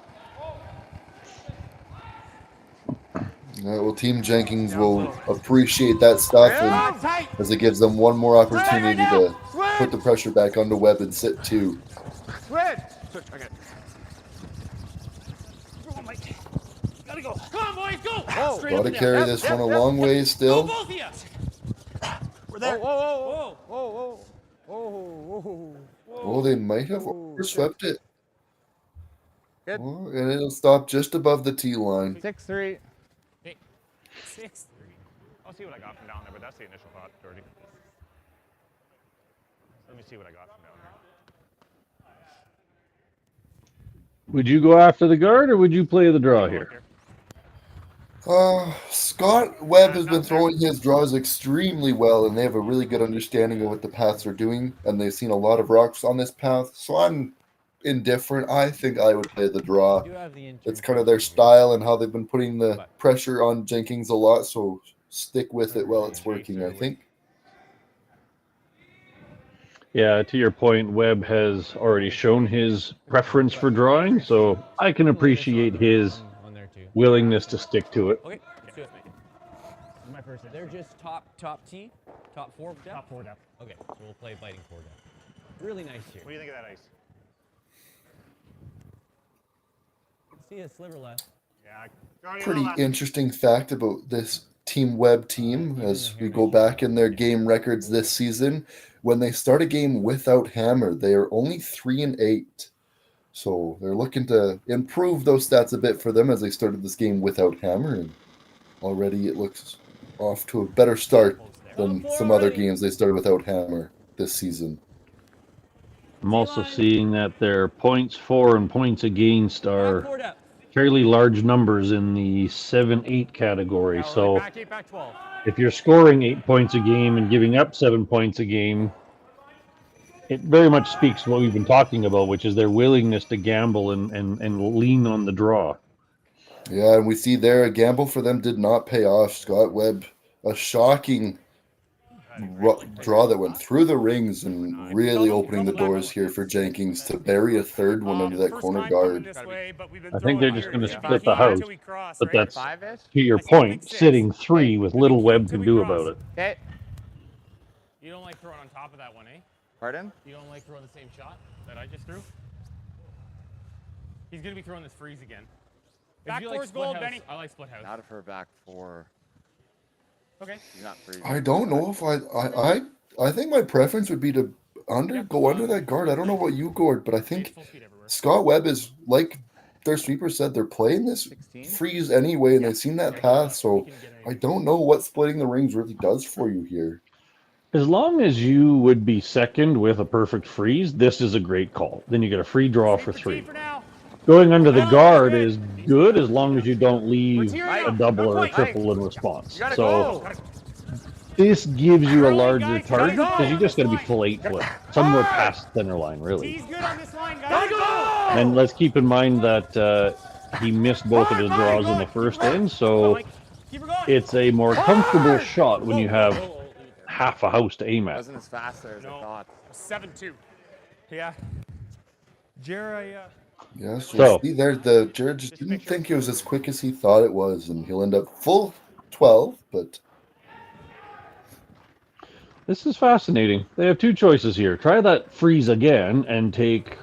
Well, Team Jenkins will appreciate that stuff, and as it gives them one more opportunity to put the pressure back onto Webb and sit 2. Switch. Okay. Gotta go. Come on, boys, go. Got to carry this one a long way still. Go, both of you. We're there. Whoa. Oh, they might have overswept it. Oh, and it'll stop just above the tee line. 6-3. 6-3. I'll see what I got from down there, but that's the initial thought, Jordy. Let me see what I got from down there. Would you go after the guard, or would you play the draw here? Scott Webb has been throwing his draws extremely well, and they have a really good understanding of what the paths are doing, and they've seen a lot of rocks on this path, so I'm indifferent. I think I would play the draw. It's kind of their style and how they've been putting the pressure on Jenkins a lot, so stick with it while it's working, I think. Yeah, to your point, Webb has already shown his preference for drawing, so I can appreciate his willingness to stick to it. Okay, let's do it, mate. My first, they're just top tee, top 4 depth? Top 4 depth. Okay, so we'll play biting 4 depth. Really nice here. What do you think of that ice? See a sliver left. Yeah. Pretty interesting fact about this Team Webb team as we go back in their game records this season. When they start a game without Hammer, they are only 3-8. So they're looking to improve those stats a bit for them as they started this game without Hammer. And already it looks off to a better start than some other games they started without Hammer this season. I'm also seeing that their points for and points against are fairly large numbers in the 7-8 category. So if you're scoring 8 points a game and giving up 7 points a game, it very much speaks to what we've been talking about, which is their willingness to gamble and lean on the draw. Yeah, and we see there a gamble for them did not pay off. Scott Webb, a shocking draw that went through the rings and really opening the doors here for Jenkins to bury a third one under that corner guard. I think they're just going to split the house, but that's, to your point, sitting 3 with little Webb can do about it. Okay. You don't like throwing on top of that one, eh? Pardon? You don't like throwing the same shot that I just threw? He's going to be throwing this freeze again. Back four's gold, Benny. I like split house. Not for back 4. Okay. He's not freezing. I don't know if I think my preference would be to go under that guard. I don't know about you, Gord, but I think Scott Webb is, like their sweeper said, they're playing this freeze anyway, and they've seen that path, so I don't know what splitting the rings really does for you here. As long as you would be second with a perfect freeze, this is a great call. Then you get a free draw for 3. Going under the guard is good as long as you don't leave a double or a triple in response. So this gives you a larger target because you just got to be full 8-foot, somewhere past center line, really. And let's keep in mind that he missed both of his draws in the first end, so it's a more comfortable shot when you have half a house to aim at. Wasn't as fast there as I thought. 7-2. Yeah. Jerry, Yeah, so see there, Jared just didn't think it was as quick as he thought it was, and he'll end up full 12, but This is fascinating. They have two choices here. Try that freeze again and take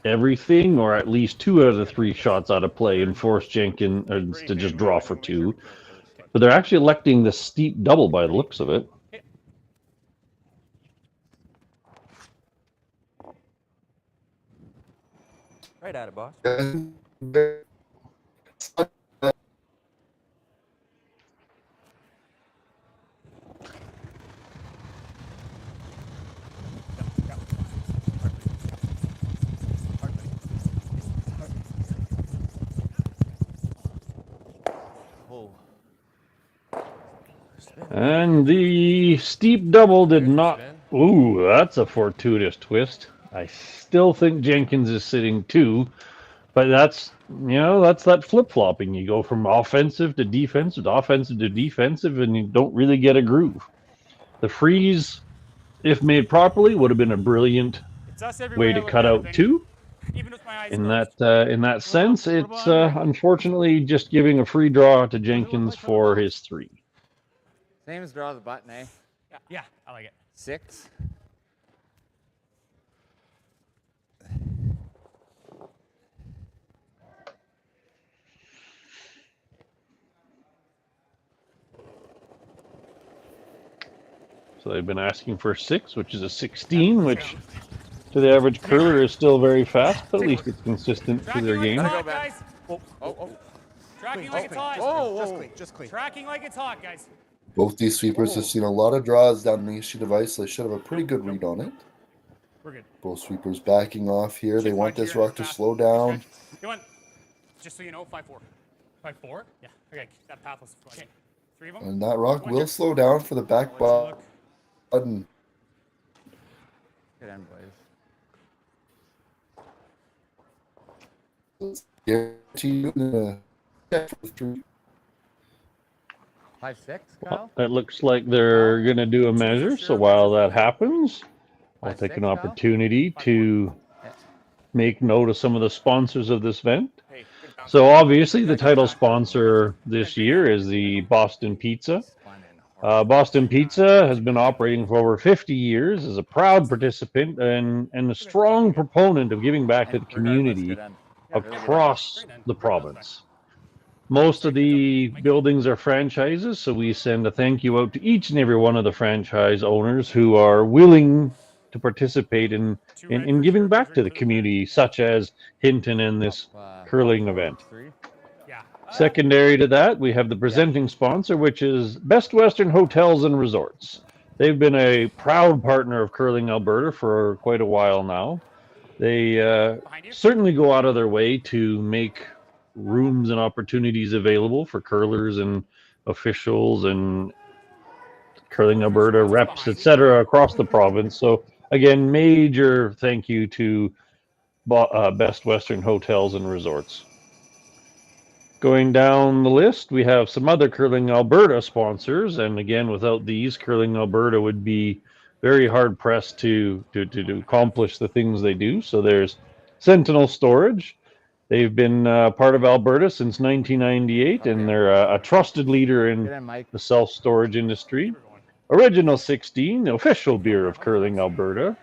everything, or at least 2 out of the 3 shots out of play, and force Jenkins to just draw for 2. But they're actually electing the steep double by the looks of it. Right at it, boss. And the steep double did not... Ooh, that's a fortuitous twist. I still think Jenkins is sitting 2, but that's that flip-flopping. You go from offensive to defensive to offensive to defensive, and you don't really get a groove. The freeze, if made properly, would have been a brilliant way to cut out 2. In that sense, it's unfortunately just giving a free draw to Jenkins for his 3. Same as draw the button, eh? Yeah, I like it. 6. So they've been asking for 6, which is a 16, which to the average curler is still very fast, but at least it's consistent to their game. Tracking like it's hot. Just clean. Tracking like it's hot, guys. Both these sweepers have seen a lot of draws down the sheet of ice. They should have a pretty good read on it. We're good. Both sweepers backing off here. They want this rock to slow down. You want, just so you know, 5-4. 5-4? Yeah. Okay, that path was okay. 3 of them. And that rock will slow down for the back button. Good end, boys. Guarantee you 5-6, Kyle? It looks like they're going to do a measure, so while that happens, I'll take an opportunity to make note of some of the sponsors of this event. So obviously the title sponsor this year is the Boston Pizza. Boston Pizza has been operating for over 50 years as a proud participant and a strong proponent of giving back to the community across the province. Most of the buildings are franchises, so we send a thank you out to each and every one of the franchise owners who are willing to participate in giving back to the community, such as Hinton and this curling event. Secondary to that, we have the presenting sponsor, which is Best Western Hotels and Resorts. They've been a proud partner of Curling Alberta for quite a while now. They certainly go out of their way to make rooms and opportunities available for curlers and officials and Curling Alberta reps, etc., across the province. So again, major thank you to Best Western Hotels and Resorts. Going down the list, we have some other Curling Alberta sponsors, and again, without these, Curling Alberta would be very hard pressed to accomplish the things they do. So there's Sentinel Storage. They've been part of Alberta since 1998, and they're a trusted leader in the self-storage industry. Original 16, the official beer of Curling Alberta.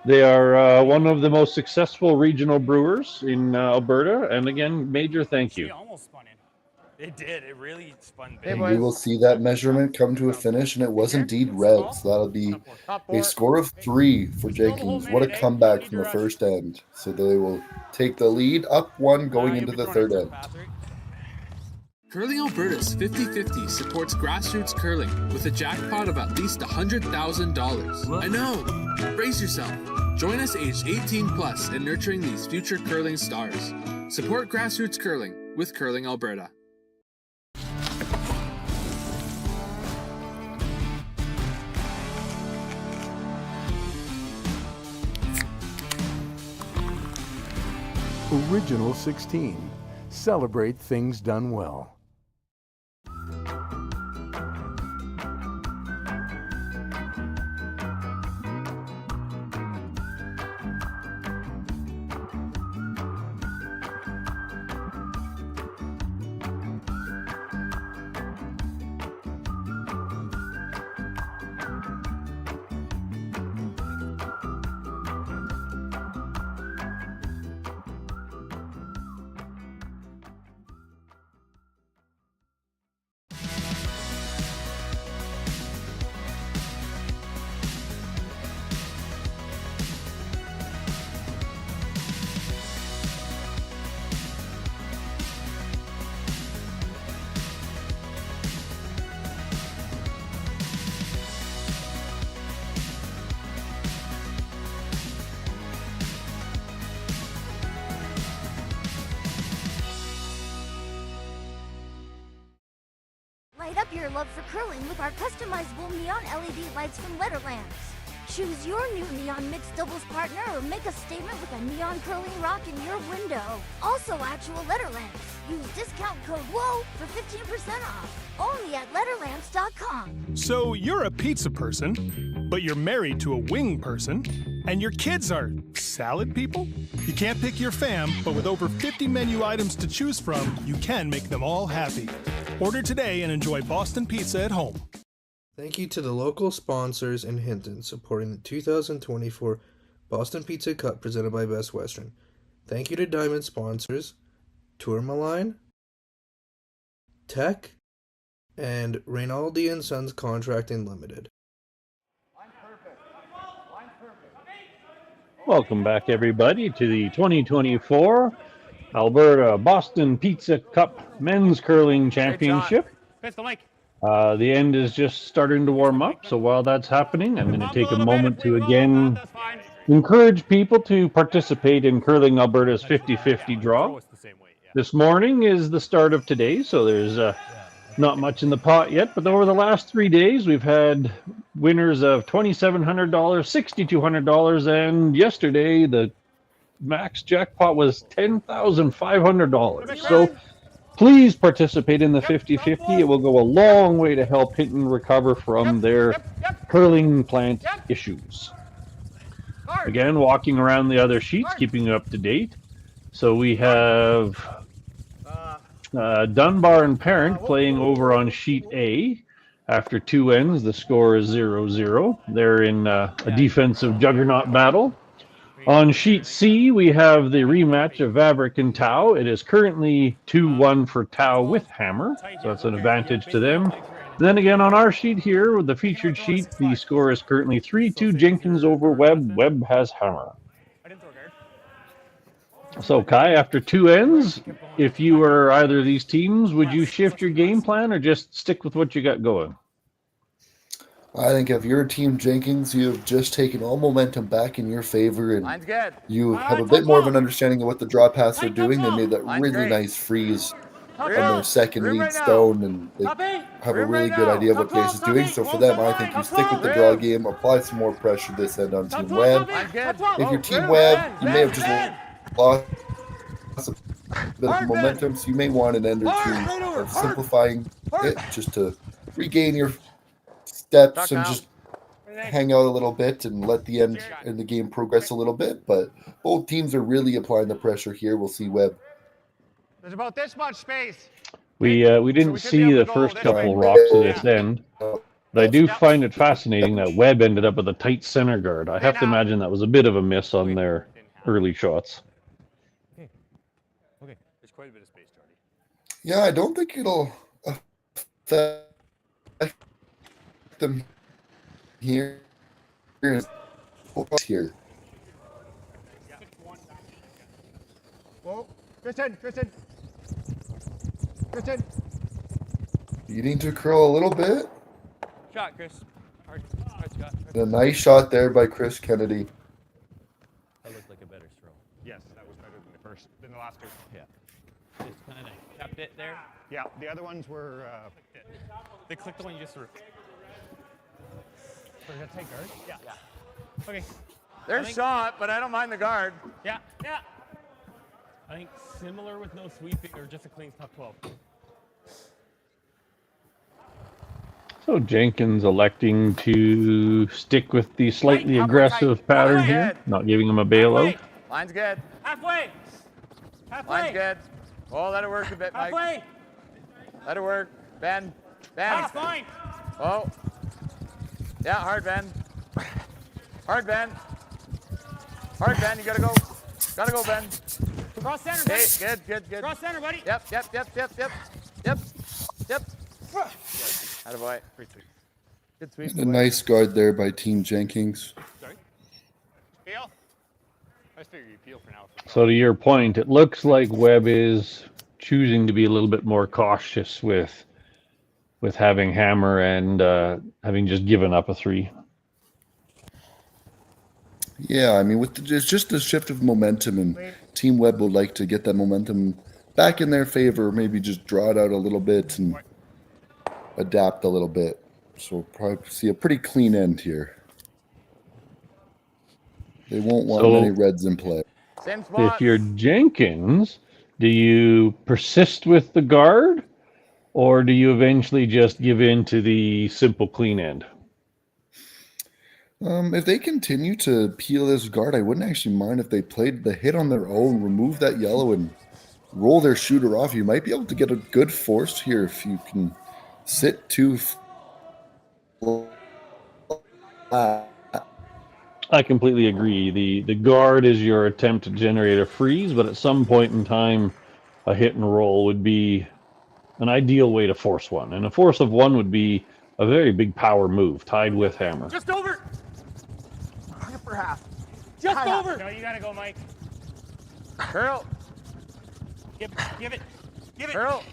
They are one of the most successful regional brewers in Alberta, and again, major thank you. It almost spun in. It did. It really spun big. And we will see that measurement come to a finish, and it was indeed red. So that'll be a score of 3 for Jenkins. What a comeback from the first end. So they will take the lead up 1 going into the third end. Curling Alberta's 50-50 supports grassroots curling with a jackpot of at least $100,000. I know! Brace yourself. Join us aged 18 plus in nurturing these future curling stars. Support grassroots curling with Curling Alberta. Original 16. Celebrate things done well. up your love for curling with our customizable neon LED lights from Letterlands. Choose your new neon mixed doubles partner or make a statement with a neon curling rock in your window. Also actual Letterlands. Use discount code WHOA for 15% off. Only at Letterlands.com. So you're a pizza person, but you're married to a wing person, and your kids are salad people? You can't pick your fam, but with over 50 menu items to choose from, you can make them all happy. Order today and enjoy Boston Pizza at home. Thank you to the local sponsors in Hinton supporting the 2024 Boston Pizza Cup presented by Best Western. Thank you to Diamond sponsors Tourmaline, Tech, and Reynaldi and Sons Contracting Limited. Welcome back, everybody, to the 2024 Alberta Boston Pizza Cup Men's Curling Championship. The end is just starting to warm up, so while that's happening, I'm going to take a moment to again encourage people to participate in Curling Alberta's 50-50 draw. This morning is the start of today, so there's not much in the pot yet, but over the last 3 days, we've had winners of $2,700, $6,200, and yesterday the max jackpot was $10,500. So please participate in the 50-50. It will go a long way to help Hinton recover from their curling plant issues. Again, walking around the other sheets, keeping you up to date. So we have Dunbar and Parent playing over on sheet A. After 2 ends, the score is 0-0. They're in a defensive juggernaut battle. On sheet C, we have the rematch of Vavrick and Tau. It is currently 2-1 for Tau with hammer, so that's an advantage to them. Then again, on our sheet here, with the featured sheet, the score is currently 3-2 Jenkins over Webb. Webb has hammer. So, Kai, after 2 ends, if you were either of these teams, would you shift your game plan or just stick with what you got going? I think if you're Team Jenkins, you have just taken all momentum back in your favor, and you have a bit more of an understanding of what the draw paths are doing. They made that really nice freeze on their second lead stone, and they have a really good idea of what Case is doing. So for them, I think you stick with the draw game, apply some more pressure this end on Team Webb. If you're Team Webb, you may have just lost a bit of momentum, so you may want an end or two of simplifying it just to regain your steps and just hang out a little bit and let the end in the game progress a little bit. But both teams are really applying the pressure here. We'll see Webb. There's about this much space. We didn't see the first couple rocks at this end, but I do find it fascinating that Webb ended up with a tight center guard. I have to imagine that was a bit of a miss on their early shots. Okay, there's quite a bit of space, Charlie. Yeah, I don't think it'll affect them here. Whoa, Kristen. You need to curl a little bit. Shot, Chris. Hard shot. A nice shot there by Chris Kennedy. That looked like a better throw. Yes, that was better than the last two. Yeah. Just kind of kept it there. Yeah, the other ones were. They clicked the one you just threw. We're gonna take guard. Yeah. Okay. There's shot, but I don't mind the guard. Yeah. I think similar with no sweeping or just a clean top 12. So Jenkins electing to stick with the slightly aggressive pattern here, not giving him a bailout. Line's good. Halfway. Line's good. Oh, let it work a bit, Mike. Halfway. Let it work. Ben. That's fine. Oh. Yeah, hard Ben. Hard Ben. You gotta go. Ben. Cross center, buddy. Hey, good. Cross center, buddy. Yep. Attaboy. Good sweep. A nice guard there by Team Jenkins. Sorry? Peel? I just figure you peel for now. So to your point, it looks like Webb is choosing to be a little bit more cautious with having hammer and having just given up a 3. Yeah, I mean, it's just a shift of momentum, and Team Webb would like to get that momentum back in their favor, maybe just draw it out a little bit and adapt a little bit. So we'll probably see a pretty clean end here. They won't want many reds in play. Same spot. If you're Jenkins, do you persist with the guard, or do you eventually just give in to the simple clean end? If they continue to peel this guard, I wouldn't actually mind if they played the hit on their own, remove that yellow, and roll their shooter off. You might be able to get a good force here if you can sit too flat. I completely agree. The guard is your attempt to generate a freeze, but at some point in time, a hit and roll would be an ideal way to force one. And a force of one would be a very big power move tied with hammer. Just over. For half. Just over. No, you gotta go, Mike. Curl. Give it. Curl.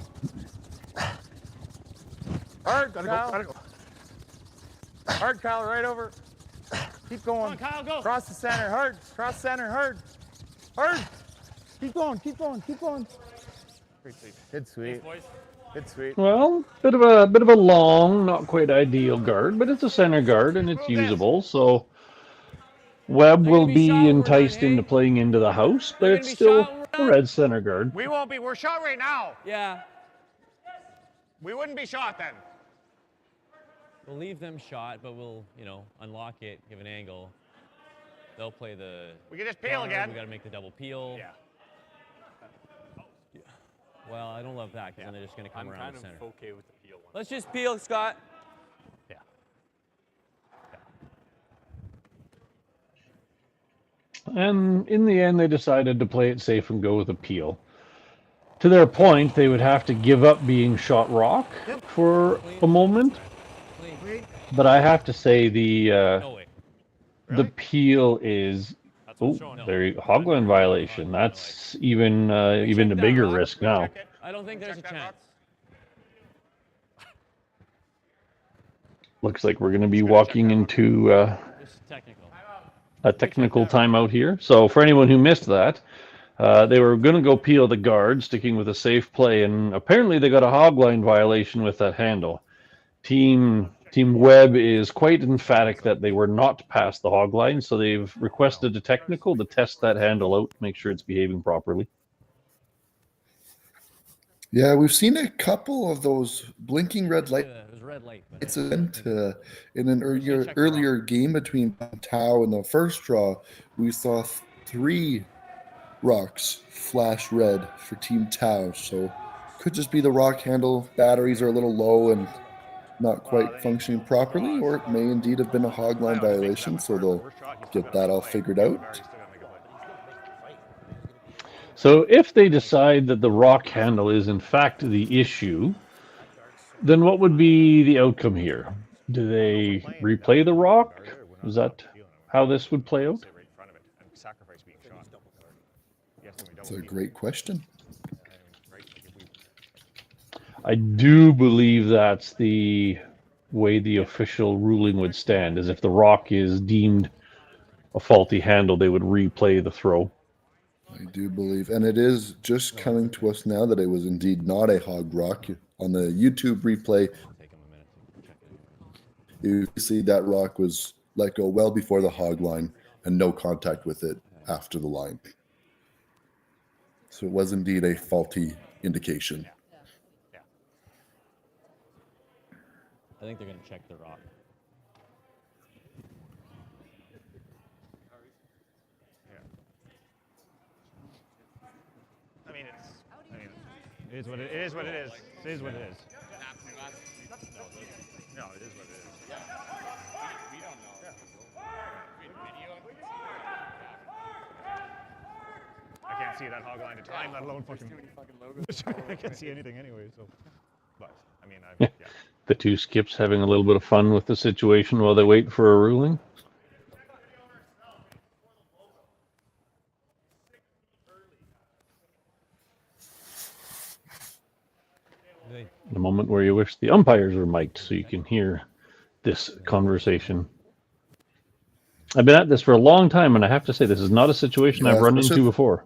Hard, Gotta Kyle. Hard, Kyle, right over. Keep going. Come on, Kyle, go. Cross the center, hard. Cross center, hard. Hard. Keep going. Good sweep. Good sweep. Well, bit of a long, not quite ideal guard, but it's a center guard and it's usable. So Webb will be enticed into playing into the house, but it's still a red center guard. We won't be. We're shot right now. Yeah. We wouldn't be shot then. We'll leave them shot, but we'll, unlock it, give an angle. They'll play the... We can just peel again. We got to make the double peel. Yeah. Well, I don't love that, because then they're just going to come around the center. I'm kind of okay with the peel one. Let's just peel, Scott. Yeah. And in the end, they decided to play it safe and go with a peel. To their point, they would have to give up being shot rock for a moment. But I have to say the peel is hogline violation. That's even a bigger risk now. I don't think there's a chance. Looks like we're going to be walking into a technical timeout here. So for anyone who missed that, they were going to go peel the guard, sticking with a safe play, and apparently they got a hogline violation with that handle. Team Webb is quite emphatic that they were not past the hogline, so they've requested a technical to test that handle out, make sure it's behaving properly. Yeah, we've seen a couple of those blinking red lights. It's in an earlier game between Tau and the first draw. We saw 3 rocks flash red for Team Tau, so could just be the rock handle batteries are a little low and not quite functioning properly, or it may indeed have been a hogline violation, so they'll get that all figured out. So if they decide that the rock handle is in fact the issue, then what would be the outcome here? Do they replay the rock? Is that how this would play out? That's a great question. I do believe that's the way the official ruling would stand, is if the rock is deemed a faulty handle, they would replay the throw. I do believe, and it is just coming to us now that it was indeed not a hog rock. On the YouTube replay, you see that rock was let go well before the hog line and no contact with it after the line. So it was indeed a faulty indication. I think they're going to check the rock. It is what it is. What it is. It is what it is. No, it is what it is. We don't know. I can't see that hog line to time, let alone fucking I can't see anything anyway. So, but I mean, yeah. The two skips having a little bit of fun with the situation while they wait for a ruling. The moment where you wish the umpires were mic'd so you can hear this conversation. I've been at this for a long time, and I have to say this is not a situation I've run into before.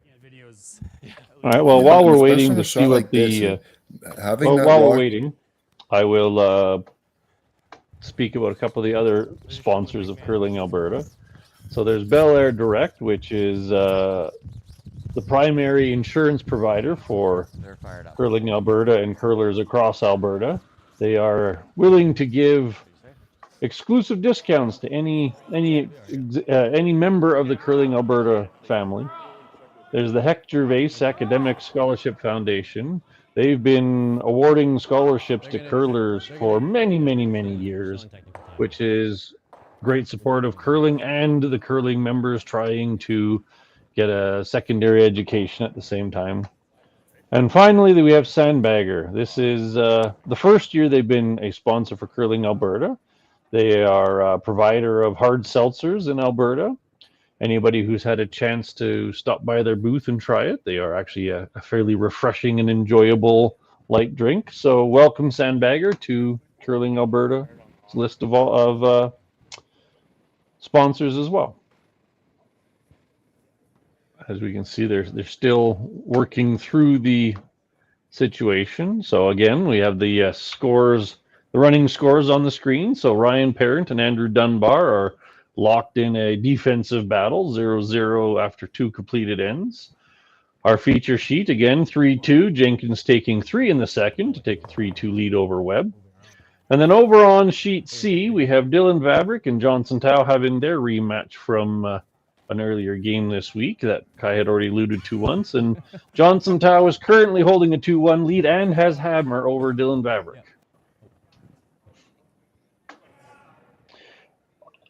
Yeah, videos. Yeah, All right. Well, Yeah, while and we're especially waiting on to a see shot what like this, the having well, that while rock. we're waiting, I will speak about a couple of the other sponsors of Curling Alberta. So there's Bel Air Direct, which is the primary insurance provider for Curling Alberta and curlers across Alberta. They are willing to give exclusive discounts to any member of the Curling Alberta family. There's the Heck Gervais Academic Scholarship Foundation. They've been awarding scholarships to curlers for many, many, many years, which is great support of curling and the curling members trying to get a secondary education at the same time. And finally, we have Sandbagger. This is the first year they've been a sponsor for Curling Alberta. They are a provider of hard seltzers in Alberta. Anybody who's had a chance to stop by their booth and try it, they are actually a fairly refreshing and enjoyable light drink. So welcome, Sandbagger, to Curling Alberta's list of sponsors as well. As we can see, they're still working through the situation. So again, we have the scores, the running scores on the screen. So Ryan Parent and Andrew Dunbar are locked in a defensive battle, 0-0 after 2 completed ends. Our feature sheet, again, 3-2, Jenkins taking 3 in the second to take a 3-2 lead over Webb. And then over on sheet C, we have Dylan Vavrick and Johnson Tao having their rematch from an earlier game this week that Kai had already alluded to once. And Johnson Tao is currently holding a 2-1 lead and has hammer over Dylan Vavrick.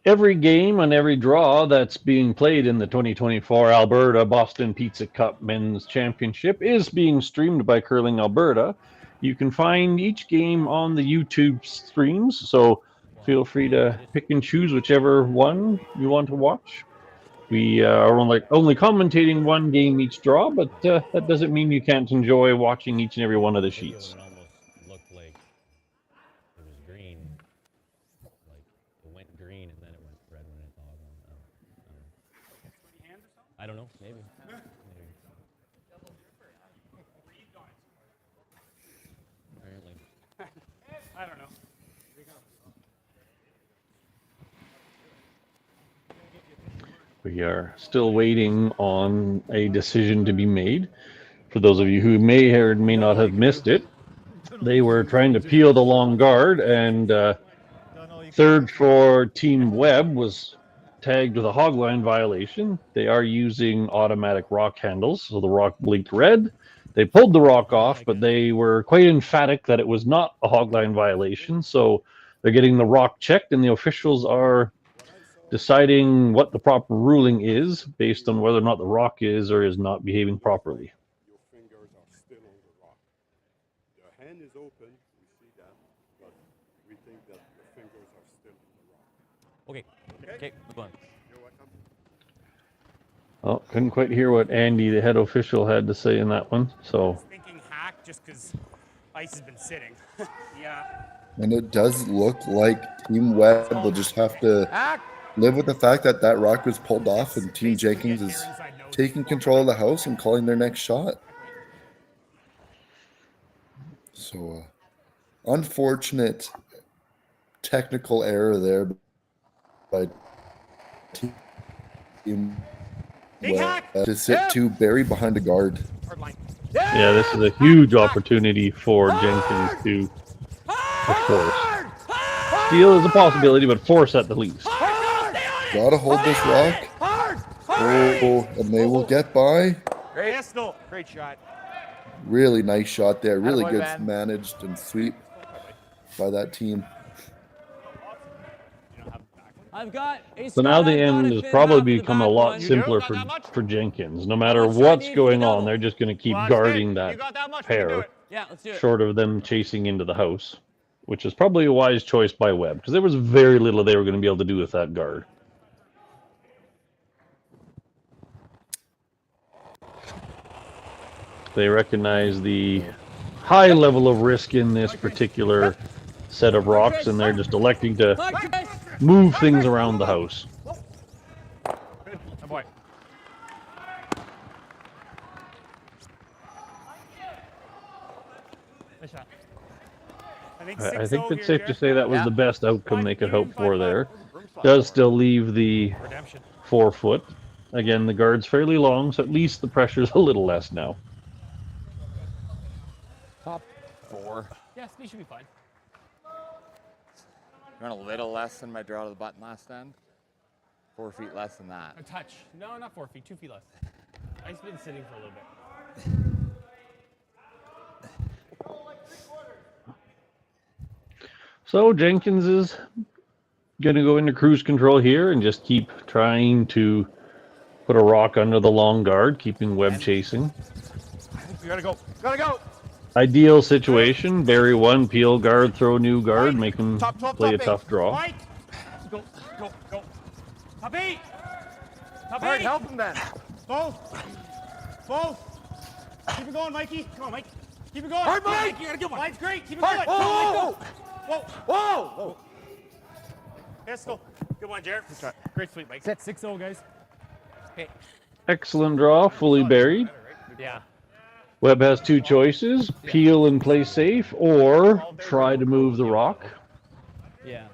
Every game and every draw that's being played in the 2024 Alberta Boston Pizza Cup Men's Championship is being streamed by Curling Alberta. You can find each game on the YouTube streams, so feel free to pick and choose whichever one you want to watch. We are only commentating one game each draw, but that doesn't mean you can't enjoy watching each and every one of the sheets. I don't know, maybe. Apparently. I don't know. We are still waiting on a decision to be made. For those of you who may or may not have missed it, they were trying to peel the long guard, and third for Team Webb was tagged with a hogline violation. They are using automatic rock handles, so the rock blinked red. They pulled the rock off, but they were quite emphatic that it was not a hogline violation, so they're getting the rock checked, and the officials are deciding what the proper ruling is based on whether or not the rock is or is not behaving properly. Your fingers are still on the rock. The hand is open, we see that, but we think that the fingers are still on the rock. Okay, okay, move on. You're welcome. Well, couldn't quite hear what Andy, the head official, had to say in that one. So Thinking hack just because ice has been sitting. Yeah. And it does look like Team Webb will just have to live with the fact that that rock was pulled off and Team Jenkins is taking control of the house and calling their next shot. So, unfortunate technical error there by Team Webb to sit too buried behind a guard. yeah, this is a huge opportunity for Jenkins to force. Steal is a possibility, but force at the least. Gotta hold this rock. Oh, and they will get by. Great shot. Really nice shot there. Really Attaboy, good man. managed and sweep by that team. I've got a So now the spot I've end gotta has fit probably off the become a back lot one. simpler for Jenkins. No matter what's going on, they're just going to keep guarding that pair, Yeah, let's do it. short of them chasing into the house, which is probably a wise choice by Webb, because there was very little they were going to be able to do with that guard. They recognize the high level of risk in this particular set of rocks, and they're just electing to move things around the house. Oh boy. I think it's safe to say that was the best outcome they could hope for there. Does still leave the 4 foot. Again, the guard's fairly long, so at least the pressure's a little less now. Top 4. Yeah, speed should be fine. Run a little less than my draw to the button last end. 4 feet less than that. A touch. No, not 4 feet. 2 feet less. I've been sitting for a little bit. So Jenkins is going to go into cruise control here and just keep trying to put a rock under the long guard, keeping Webb chasing. You gotta go. Gotta go. Ideal situation, bury one, peel guard, throw new guard, make him play a tough draw. Mike! Go. Top 8! Top 8! All right, help him then. Both! Keep it going, Mikey. Come on, Mike. Keep it going. All right, Mike. You got a good one. Mine's great. Keep it All right. going. Whoa. Whoa. Pistol. Good one, Jared. Great sweep, Mike. Set 6-0, guys. Okay. Excellent draw, fully buried. Yeah. Webb has 2 choices, peel and play safe, or try to move the rock. Yeah.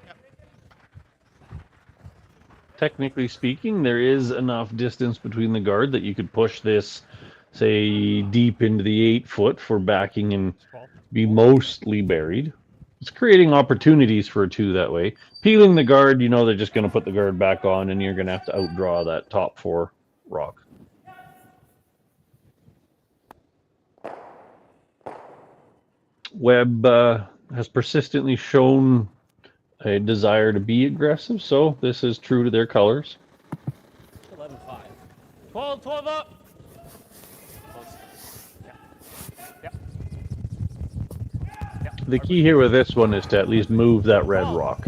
Technically speaking, there is enough distance between the guard that you could push this, say, deep into the 8 foot for backing and be mostly buried. It's creating opportunities for a 2 that way. Peeling the guard, you know they're just going to put the guard back on and you're going to have to outdraw that top 4 rock. Webb has persistently shown a desire to be aggressive, so this is true to their colors. 11-5. 12 up. The key here with this one is to at least move that red rock.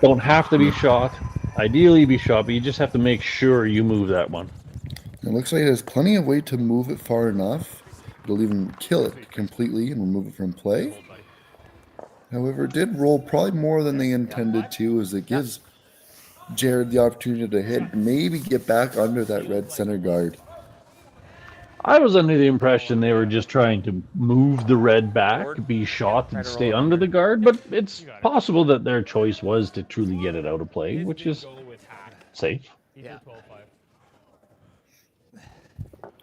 Don't have to be shot. Ideally be shot, but you just have to make sure you move that one. It looks like there's plenty of way to move it far enough. It'll even kill it completely and remove it from play. However, it did roll probably more than they intended to, as it gives Jared the opportunity to hit, maybe get back under that red center guard. I was under the impression they were just trying to move the red back, be shot, and stay under the guard, but it's possible that their choice was to truly get it out of play, which is safe. Yeah.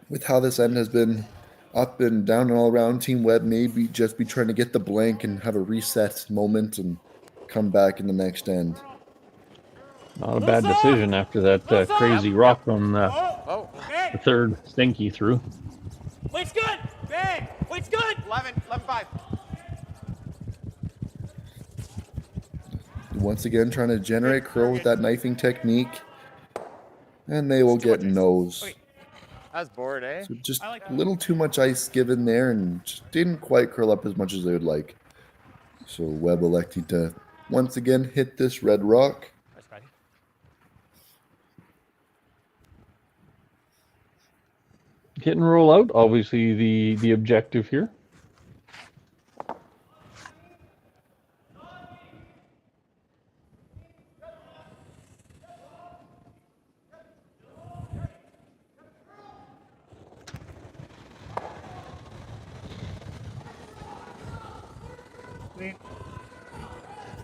With how this end has been up and down and all around, Team Webb may just be trying to get the blank and have a reset moment and come back in the next end. Not a bad decision after that crazy rock on the 3rd stinky through. Weight's good. Bang. Weight's good. 11-5. Once again, trying to generate curl with that knifing technique. And they will get nose. That's bored, eh? So just a little too much ice given there and just didn't quite curl up as much as they would like. So Webb electing to once again hit this red rock. Hit and roll out, obviously the objective here.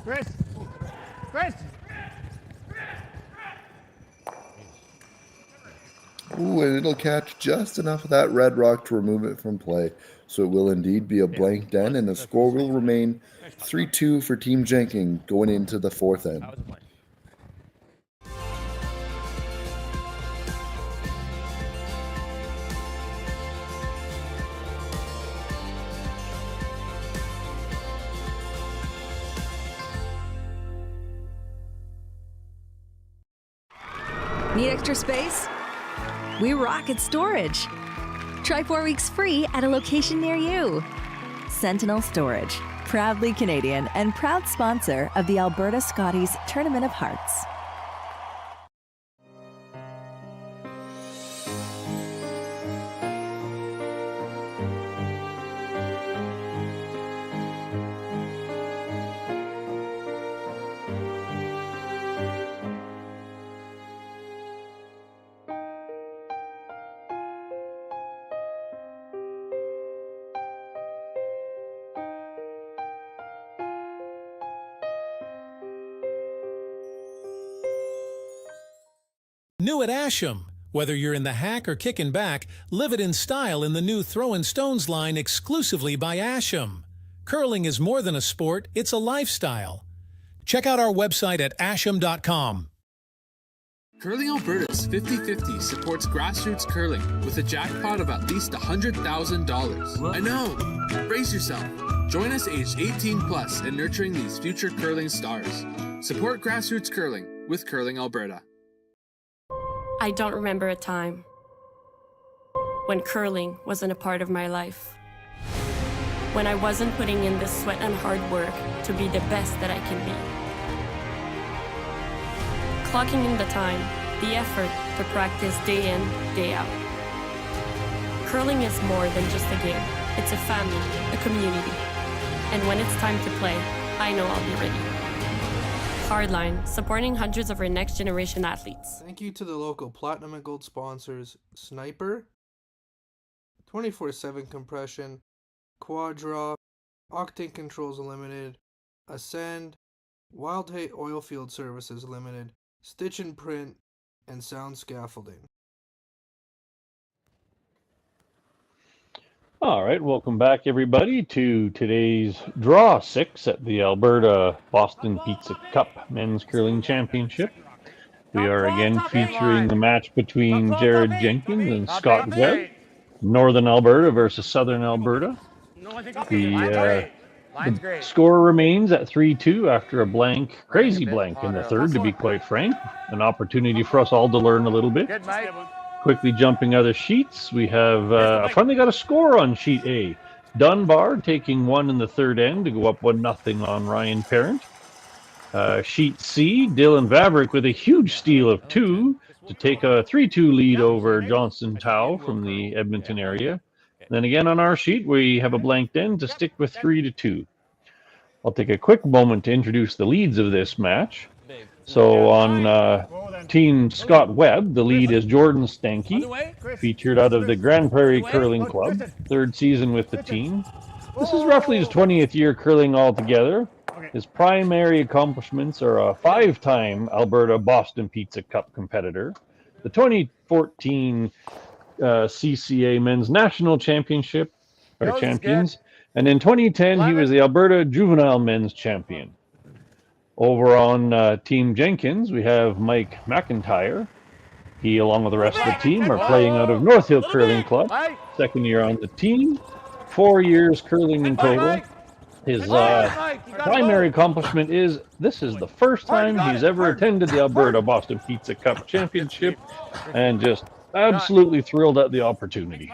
Chris. Ooh, and it'll catch just enough of that red rock to remove it from play. So it will indeed be a blank den, and the score will remain 3-2 for Team Jenkins going into the 4th end. Need extra space? We rocket storage. Try 4 weeks free at a location near you. Sentinel Storage, proudly Canadian and proud sponsor of the Alberta Scotties Tournament of Hearts. New at Asham. Whether you're in the hack or kicking back, live it in style in the new Throwin' Stones line exclusively by Asham. Curling is more than a sport, it's a lifestyle. Check out our website at asham.com. Curling Alberta's 50-50 supports grassroots curling with a jackpot of at least $100,000. I know! Brace yourself. Join us aged 18 plus in nurturing these future curling stars. Support grassroots curling with Curling Alberta. I don't remember a time when curling wasn't a part of my life. When I wasn't putting in the sweat and hard work to be the best that I can be. Clocking in the time, the effort to practice day in, day out. Curling is more than just a game. It's a family, a community. And when it's time to play, I know I'll be ready. Hardline, supporting hundreds of our next generation athletes. Thank you to the local Platinum and Gold sponsors, Sniper, 24/7 Compression, Quadra, Octane Controls Limited, Ascend, Wild Hate Oilfield Services Limited, Stitch and Print, and Sound Scaffolding. All right, welcome back, everybody, to today's Draw 6 at the Alberta Boston Pizza Cup Men's Curling Championship. We are again featuring the match between Jared Jenkins and Scott Webb, Northern Alberta versus Southern Alberta. The score remains at 3-2 after a blank, crazy blank in the third, to be quite frank. An opportunity for us all to learn a little bit. Quickly jumping other sheets, we have finally got a score on sheet A. Dunbar taking one in the third end to go up 1-0 on Ryan Parent. Sheet C, Dylan Vavrick with a huge steal of 2 to take a 3-2 lead over Johnson Tao from the Edmonton area. Then again on our sheet, we have a blanked end to stick with 3-2. I'll take a quick moment to introduce the leads of this match. So on Team Scott Webb, the lead is Jordan Stanky, featured out of the Grande Prairie Curling Club, third season with the team. This is roughly his 20th year curling altogether. His primary accomplishments are a 5-time Alberta Boston Pizza Cup competitor, the 2014 CCA Men's National Championship, or champions, and in 2010 he was the Alberta Juvenile Men's Champion. Over on Team Jenkins, we have Mike McIntyre. He, along with the rest of the team, are playing out of North Hill Curling Club. Second year on the team, 4 years curling in total. His primary accomplishment is this is the first time he's ever attended the Alberta Boston Pizza Cup Championship, and just absolutely thrilled at the opportunity.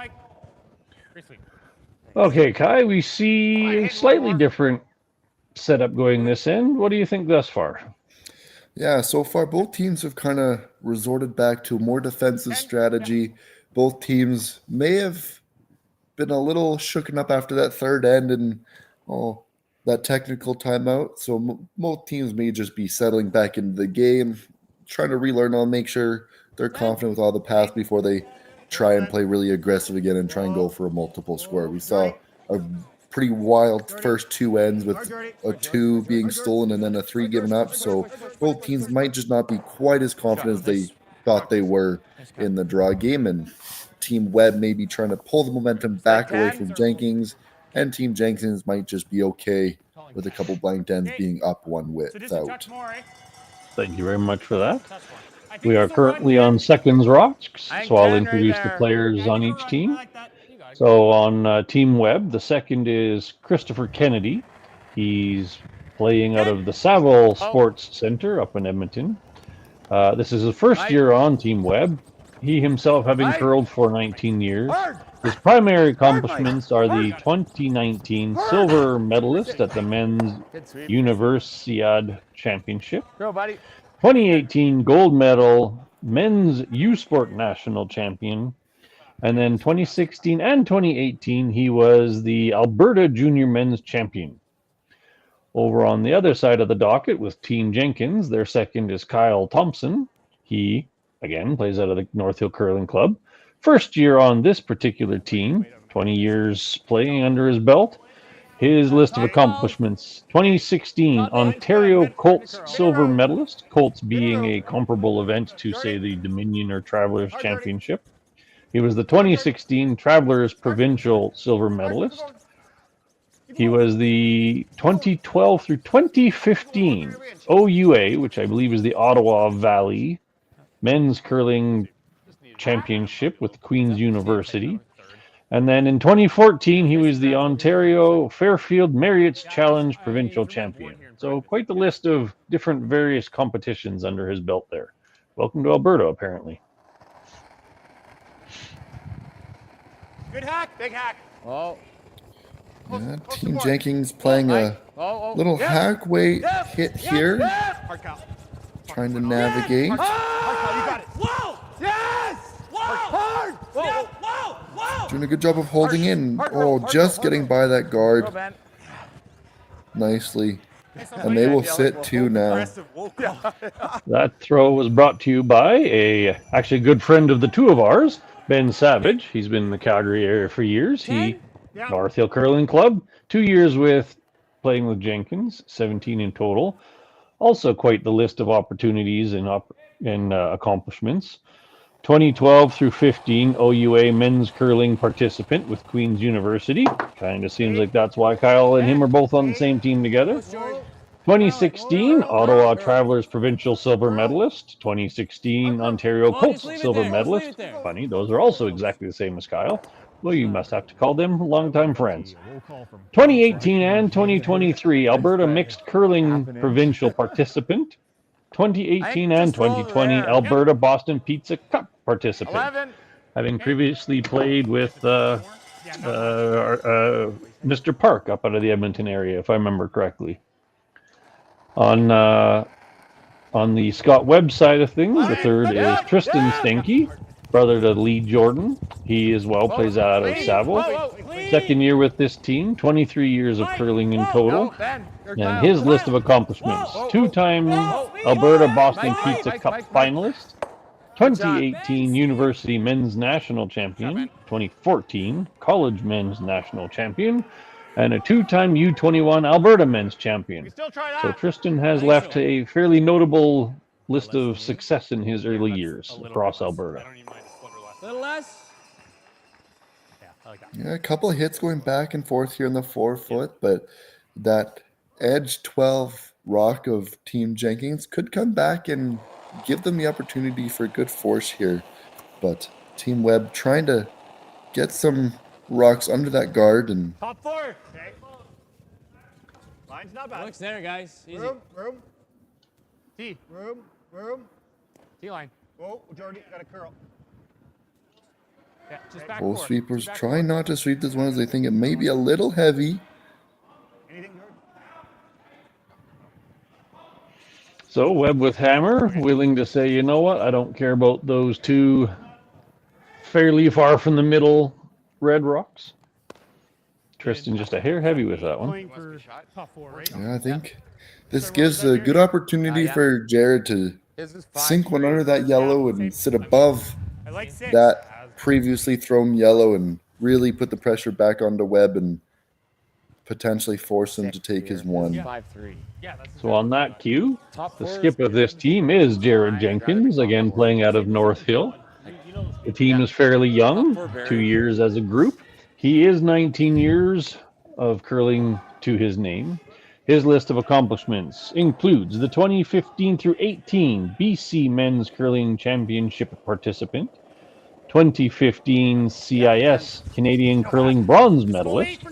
Okay, Kai, we see a slightly different setup going this end. What do you think thus far? Yeah, so far both teams have kind of resorted back to a more defensive strategy. Both teams may have been a little shooken up after that third end and that technical timeout. So both teams may just be settling back into the game, trying to relearn on, make sure they're confident with all the pass before they try and play really aggressive again and try and go for a multiple score. We saw a pretty wild first two ends with a 2 being stolen and then a 3 given up. So both teams might just not be quite as confident as they thought they were in the draw game. And Team Webb may be trying to pull the momentum back away from Jenkins, and Team Jenkins might just be okay with a couple blank ends being up 1 without. Thank you very much for that. We are currently on seconds rocks, so I'll introduce the players on each team. So on Team Webb, the second is Christopher Kennedy. He's playing out of the Saville Sports Center up in Edmonton. This is his first year on Team Webb. He himself having curled for 19 years. His primary accomplishments are the 2019 silver medalist at the Men's Universiade Championship, 2018 gold medal Men's U-Sport National Champion, and then 2016 and 2018 he was the Alberta Junior Men's Champion. Over on the other side of the docket with Team Jenkins, their second is Kyle Thomson. He, again, plays out of the North Hill Curling Club. First year on this particular team, 20 years playing under his belt. His list of accomplishments: 2016 Ontario Colts silver medalist, Colts being a comparable event to, say, the Dominion or Travelers Championship. He was the 2016 Travelers Provincial silver medalist. He was the 2012 through 2015 OUA, which I believe is the Ottawa Valley Men's Curling Championship with Queen's University. And then in 2014, he was the Ontario Fairfield Marriott's Challenge Provincial Champion. So quite the list of different various competitions under his belt there. Welcome to Alberta, apparently. Good hack, big hack. Oh. Yeah, Team Jenkins playing a little hack weight hit here. Trying to navigate. You got it. Whoa! Yes! Whoa! Hard! Whoa! Whoa! Whoa! Doing a good job of holding in. Oh, just getting by that guard nicely. And they will sit too now. That throw was brought to you by actually a good friend of the two of ours, Ben Savage. He's been in the Calgary area for years. North Hill Curling Club, 2 years playing with Jenkins, 17 in total. Also quite the list of opportunities and accomplishments. 2012 through 15 OUA men's curling participant with Queen's University. Kind of seems like that's why Kyle and him are both on the same team together. 2016 Ottawa Travelers Provincial silver medalist. 2016 Ontario Colts silver medalist. Funny, those are also exactly the same as Kyle. Well, you must have to call them longtime friends. 2018 and 2023 Alberta Mixed Curling Provincial participant. 2018 and 2020 Alberta Boston Pizza Cup participant. Having previously played with Mr. Park up out of the Edmonton area, if I remember correctly. On the Scott Webb side of things, the third is Tristan Stenke, brother to Lee Jordan. He as well plays out of Saville. Second year with this team, 23 years of curling in total. And his list of accomplishments: two-time Alberta Boston Pizza Cup finalist, 2018 University Men's National Champion, 2014 College Men's National Champion, and a two-time U21 Alberta Men's Champion. So Tristan has left a fairly notable list of success in his early years across Alberta. A little less. Yeah, a couple of hits going back and forth here in the forefoot, but that edge 12 rock of Team Jenkins could come back and give them the opportunity for good force here. But Team Webb trying to get some rocks under that guard and Top four. Okay. Line's not bad. Look center, guys. Easy. Room. T. Room. T line. Oh, Jordy, got a curl. Yeah, just back both forward. sweepers Back trying not to sweep this one as they think it may be a little heavy. Anything, Jordy? So Webb with hammer, willing to say, you know what, I don't care about those two fairly far from the middle red rocks. Tristan just a hair heavy with that one. Yeah, I think this gives a good opportunity for Jared to sink one under that yellow and sit above that previously thrown yellow and really put the pressure back onto Webb and potentially force him to take his one. So on that cue, the skip of this team is Jared Jenkins, again playing out of North Hill. The team is fairly young, 2 years as a group. He is 19 years of curling to his name. His list of accomplishments includes the 2015 through 18 BC Men's Curling Championship participant, 2015 CIS Canadian Curling Bronze medalist,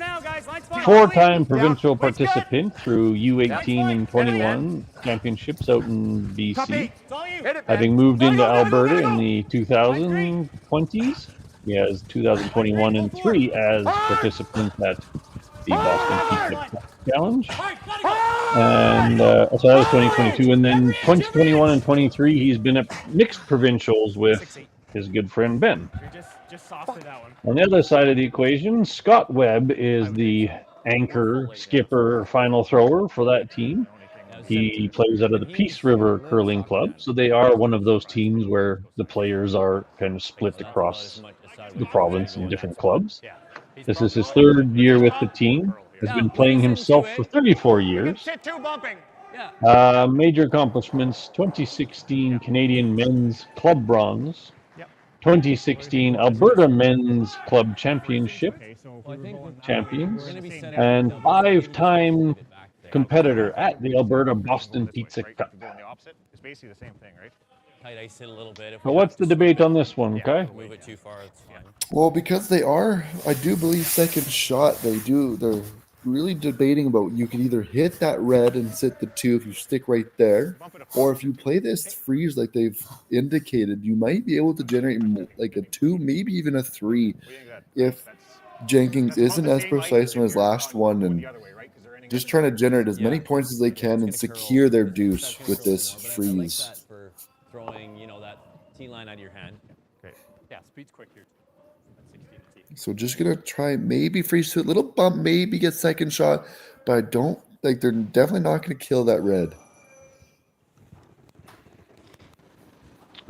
four-time provincial participant through U18 and 21 championships out in BC. Having moved into Alberta in the 2020s, he has 2021 and 3 as participant at the Boston Pizza Challenge. And so that was 2022. And then 2021 and 23, he's been at mixed provincials with his good friend Ben. Just soft that one. On the other side of the equation, Scott Webb is the anchor, skipper, final thrower for that team. He plays out of the Peace River Curling Club, so they are one of those teams where the players are kind of split across the province in different clubs. This is his third year with the team. has been playing himself for 34 years. Sit two bumping. Major accomplishments: 2016 Canadian Men's Club Bronze, 2016 Alberta Men's Club Championship champions, and 5-time competitor at the Alberta Boston Pizza Cup. It's basically the same thing, right? Tight ice it a little bit. But what's the debate on this one, Kai? Move it too far, it's fine. Well, because they are, I do believe, second shot, they're really debating about you can either hit that red and sit the 2 if you stick right there, or if you play this freeze like they've indicated, you might be able to generate like a 2, maybe even a 3 if Jenkins isn't as precise on his last one and just trying to generate as many points as they can and secure their deuce with this freeze. For throwing, that tee line out of your hand. Okay. Yeah, speed's quick here. So just gonna try maybe freeze to a little bump, maybe get second shot, but I don't like they're definitely not gonna kill that red.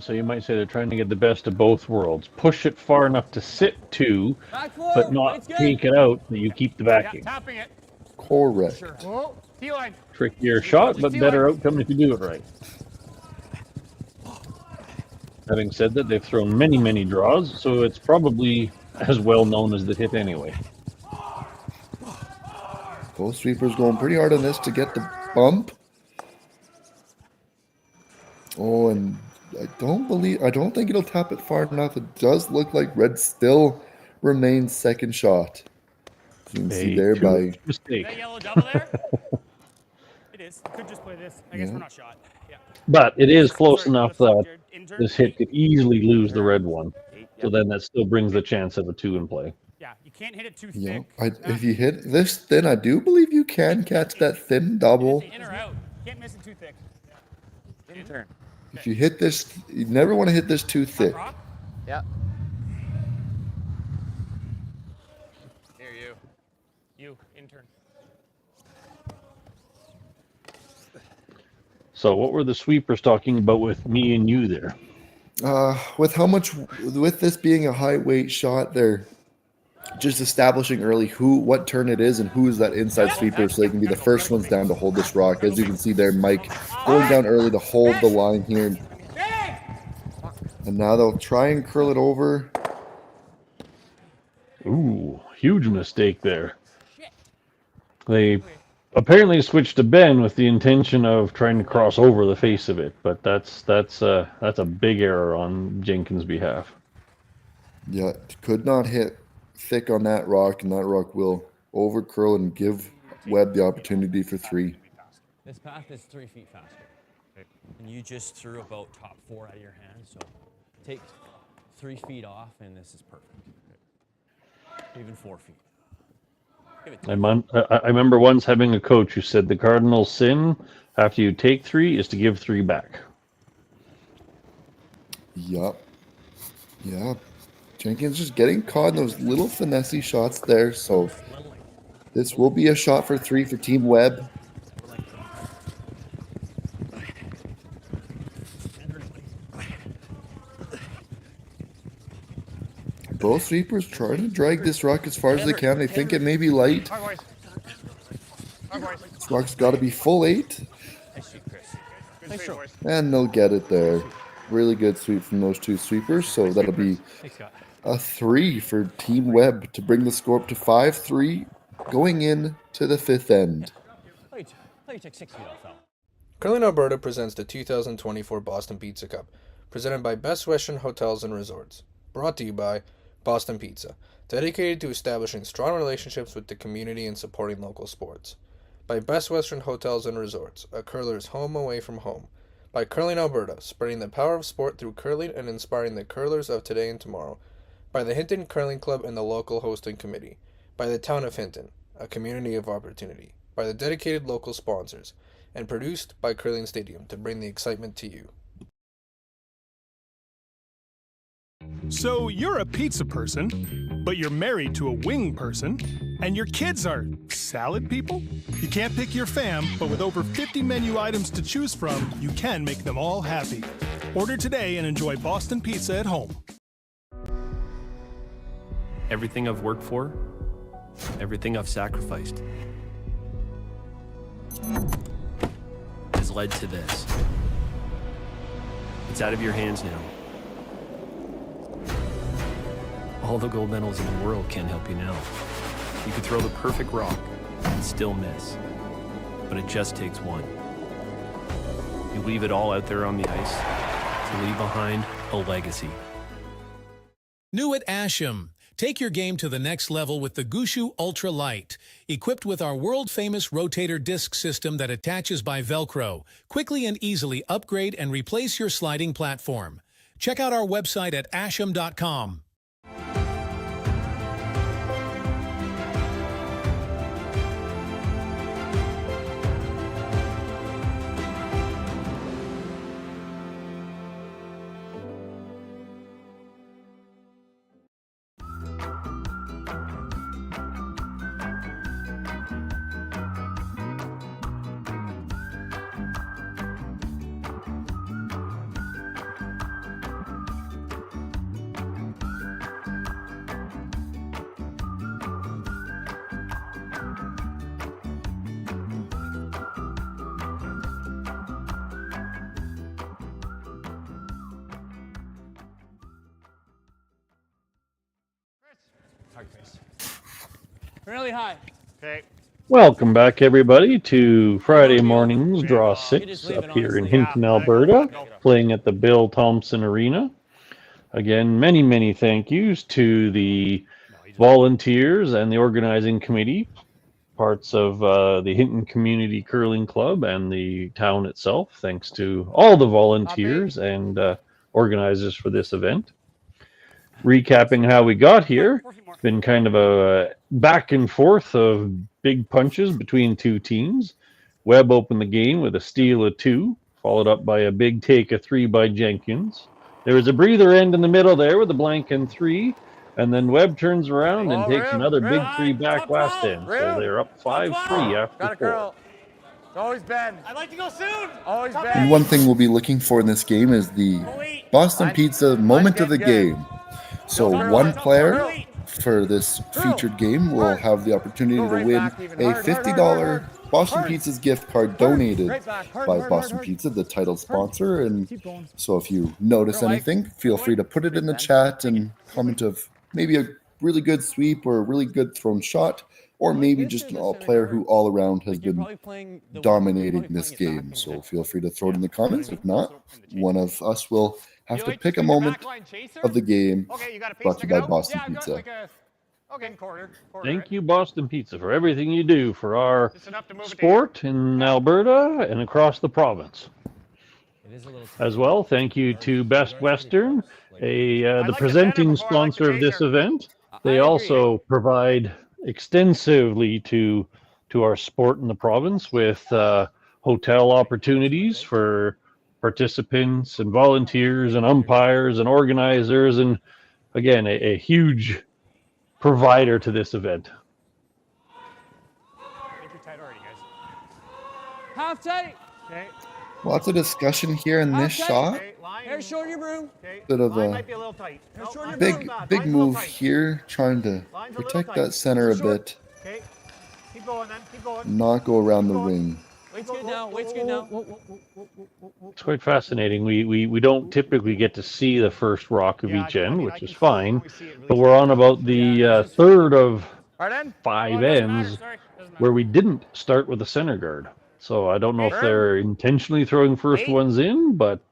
So you might say they're trying to get the best of both worlds. Push it far enough to sit 2, but not take it out that you keep the backing. Tapping it. Correct. Oh, T-line. Trickier shot, but better outcome if you do it right. Having said that, they've thrown many, many draws, so it's probably as well known as the hit anyway. Both sweepers going pretty hard on this to get the bump. Oh, and I don't think it'll tap it far enough. It does look like red still remains second shot. You can see there by mistake. That yellow double there? It is. Could just play this. I guess we're not shot. Yeah. But it is close enough that this hit could easily lose the red one. So then that still brings the chance of a 2 in play. Yeah, you can't hit it too Yeah, thick. if you hit this thin, I do believe you can catch that thin double. In or out. Can't miss it too thick. In turn. If you hit this, you never want to hit this too thick. Yeah. Here, you. You, intern. So what were the sweepers talking about with me and you there? With this being a high weight shot, they're just establishing early what turn it is and who is that inside sweeper, so they can be the first ones down to hold this rock. As you can see there, Mike going down early to hold the line here. And now they'll try and curl it over. Ooh, huge mistake there. They apparently switched to Ben with the intention of trying to cross over the face of it, but that's a big error on Jenkins' behalf. Yeah, could not hit thick on that rock, and that rock will over curl and give Webb the opportunity for 3. This path is 3 feet faster. And you just threw about top 4 out of your hand, so take 3 feet off, and this is perfect. Even 4 feet. I remember once having a coach who said the cardinal sin after you take 3 is to give 3 back. Yup. Yeah. Jenkins just getting caught in those little finessey shots there, so this will be a shot for 3 for Team Webb. Both sweepers trying to drag this rock as far as they can. They think it may be light. This rock's got to be full 8. And they'll get it there. Really good sweep from those 2 sweepers. So that'll be a 3 for Team Webb to bring the score up to 5-3 going in to the 5th end. Curling Alberta presents the 2024 Boston Pizza Cup, presented by Best Western Hotels and Resorts. Brought to you by Boston Pizza, dedicated to establishing strong relationships with the community and supporting local sports. By Best Western Hotels and Resorts, a curler's home away from home. By Curling Alberta, spreading the power of sport through curling and inspiring the curlers of today and tomorrow. By the Hinton Curling Club and the local hosting committee. By the town of Hinton, a community of opportunity. By the dedicated local sponsors. And produced by Curling Stadium to bring the excitement to you. So you're a pizza person, but you're married to a wing person, and your kids are salad people? You can't pick your fam, but with over 50 menu items to choose from, you can make them all happy. Order today and enjoy Boston Pizza at home. Everything I've worked for Everything I've sacrificed has led to this. It's out of your hands now. All the gold medals in the world can't help you now. You could throw the perfect rock and still miss, but it just takes one. You leave it all out there on the ice to leave behind a legacy. New at Asham. Take your game to the next level with the Gushu Ultra Light. Equipped with our world-famous rotator disc system that attaches by Velcro, quickly and easily upgrade and replace your sliding platform. Check out our website at asham.com. Really high. Okay. Welcome back, everybody, to Friday morning's Draw 6 up here in Hinton, Alberta, playing at the Bill Thomson Arena. Again, many, many thank yous to the volunteers and the organizing committee, parts of the Hinton Community Curling Club and the town itself. Thanks to all the volunteers and organizers for this event. Recapping how we got here, it's been kind of a back and forth of big punches between two teams. Webb opened the game with a steal of 2, followed up by a big take of 3 by Jenkins. There was a breather end in the middle there with a blank and 3, and then Webb turns around and takes another big 3 back last end. So they're up 5-3 after 4. Always Ben. I'd like to go soon. Always Ben. And one thing we'll be looking for in this game is the Boston Pizza moment of the game. So one player for this featured game will have the opportunity to win a $50 Boston Pizza's gift card donated by Boston Pizza, the title sponsor. And so if you notice anything, feel free to put it in the chat and comment of maybe a really good sweep or a really good thrown shot, or maybe just a player who all around has been dominating this game. So feel free to throw it in the comments. If not, one of us will have to pick a moment of the game brought to you by Boston Pizza. Thank you, Boston Pizza, for everything you do for our sport in Alberta and across the province. As well, thank you to Best Western, the presenting sponsor of this event. They also provide extensively to our sport in the province with hotel opportunities for participants and volunteers and umpires and organizers, and again, a huge provider to this event. Half tight. Okay. Lots of discussion here in this shot. Hair short your broom. Bit of a big move here, trying to protect that center a bit. Okay. Keep going then. Keep going. Not go around the ring. Weight's good now. Weight's good now. It's quite fascinating. We don't typically get to see the first rock of each end, which is fine, but we're on about the third of 5 ends where we didn't start with a center guard. So I don't know if they're intentionally throwing first ones in, but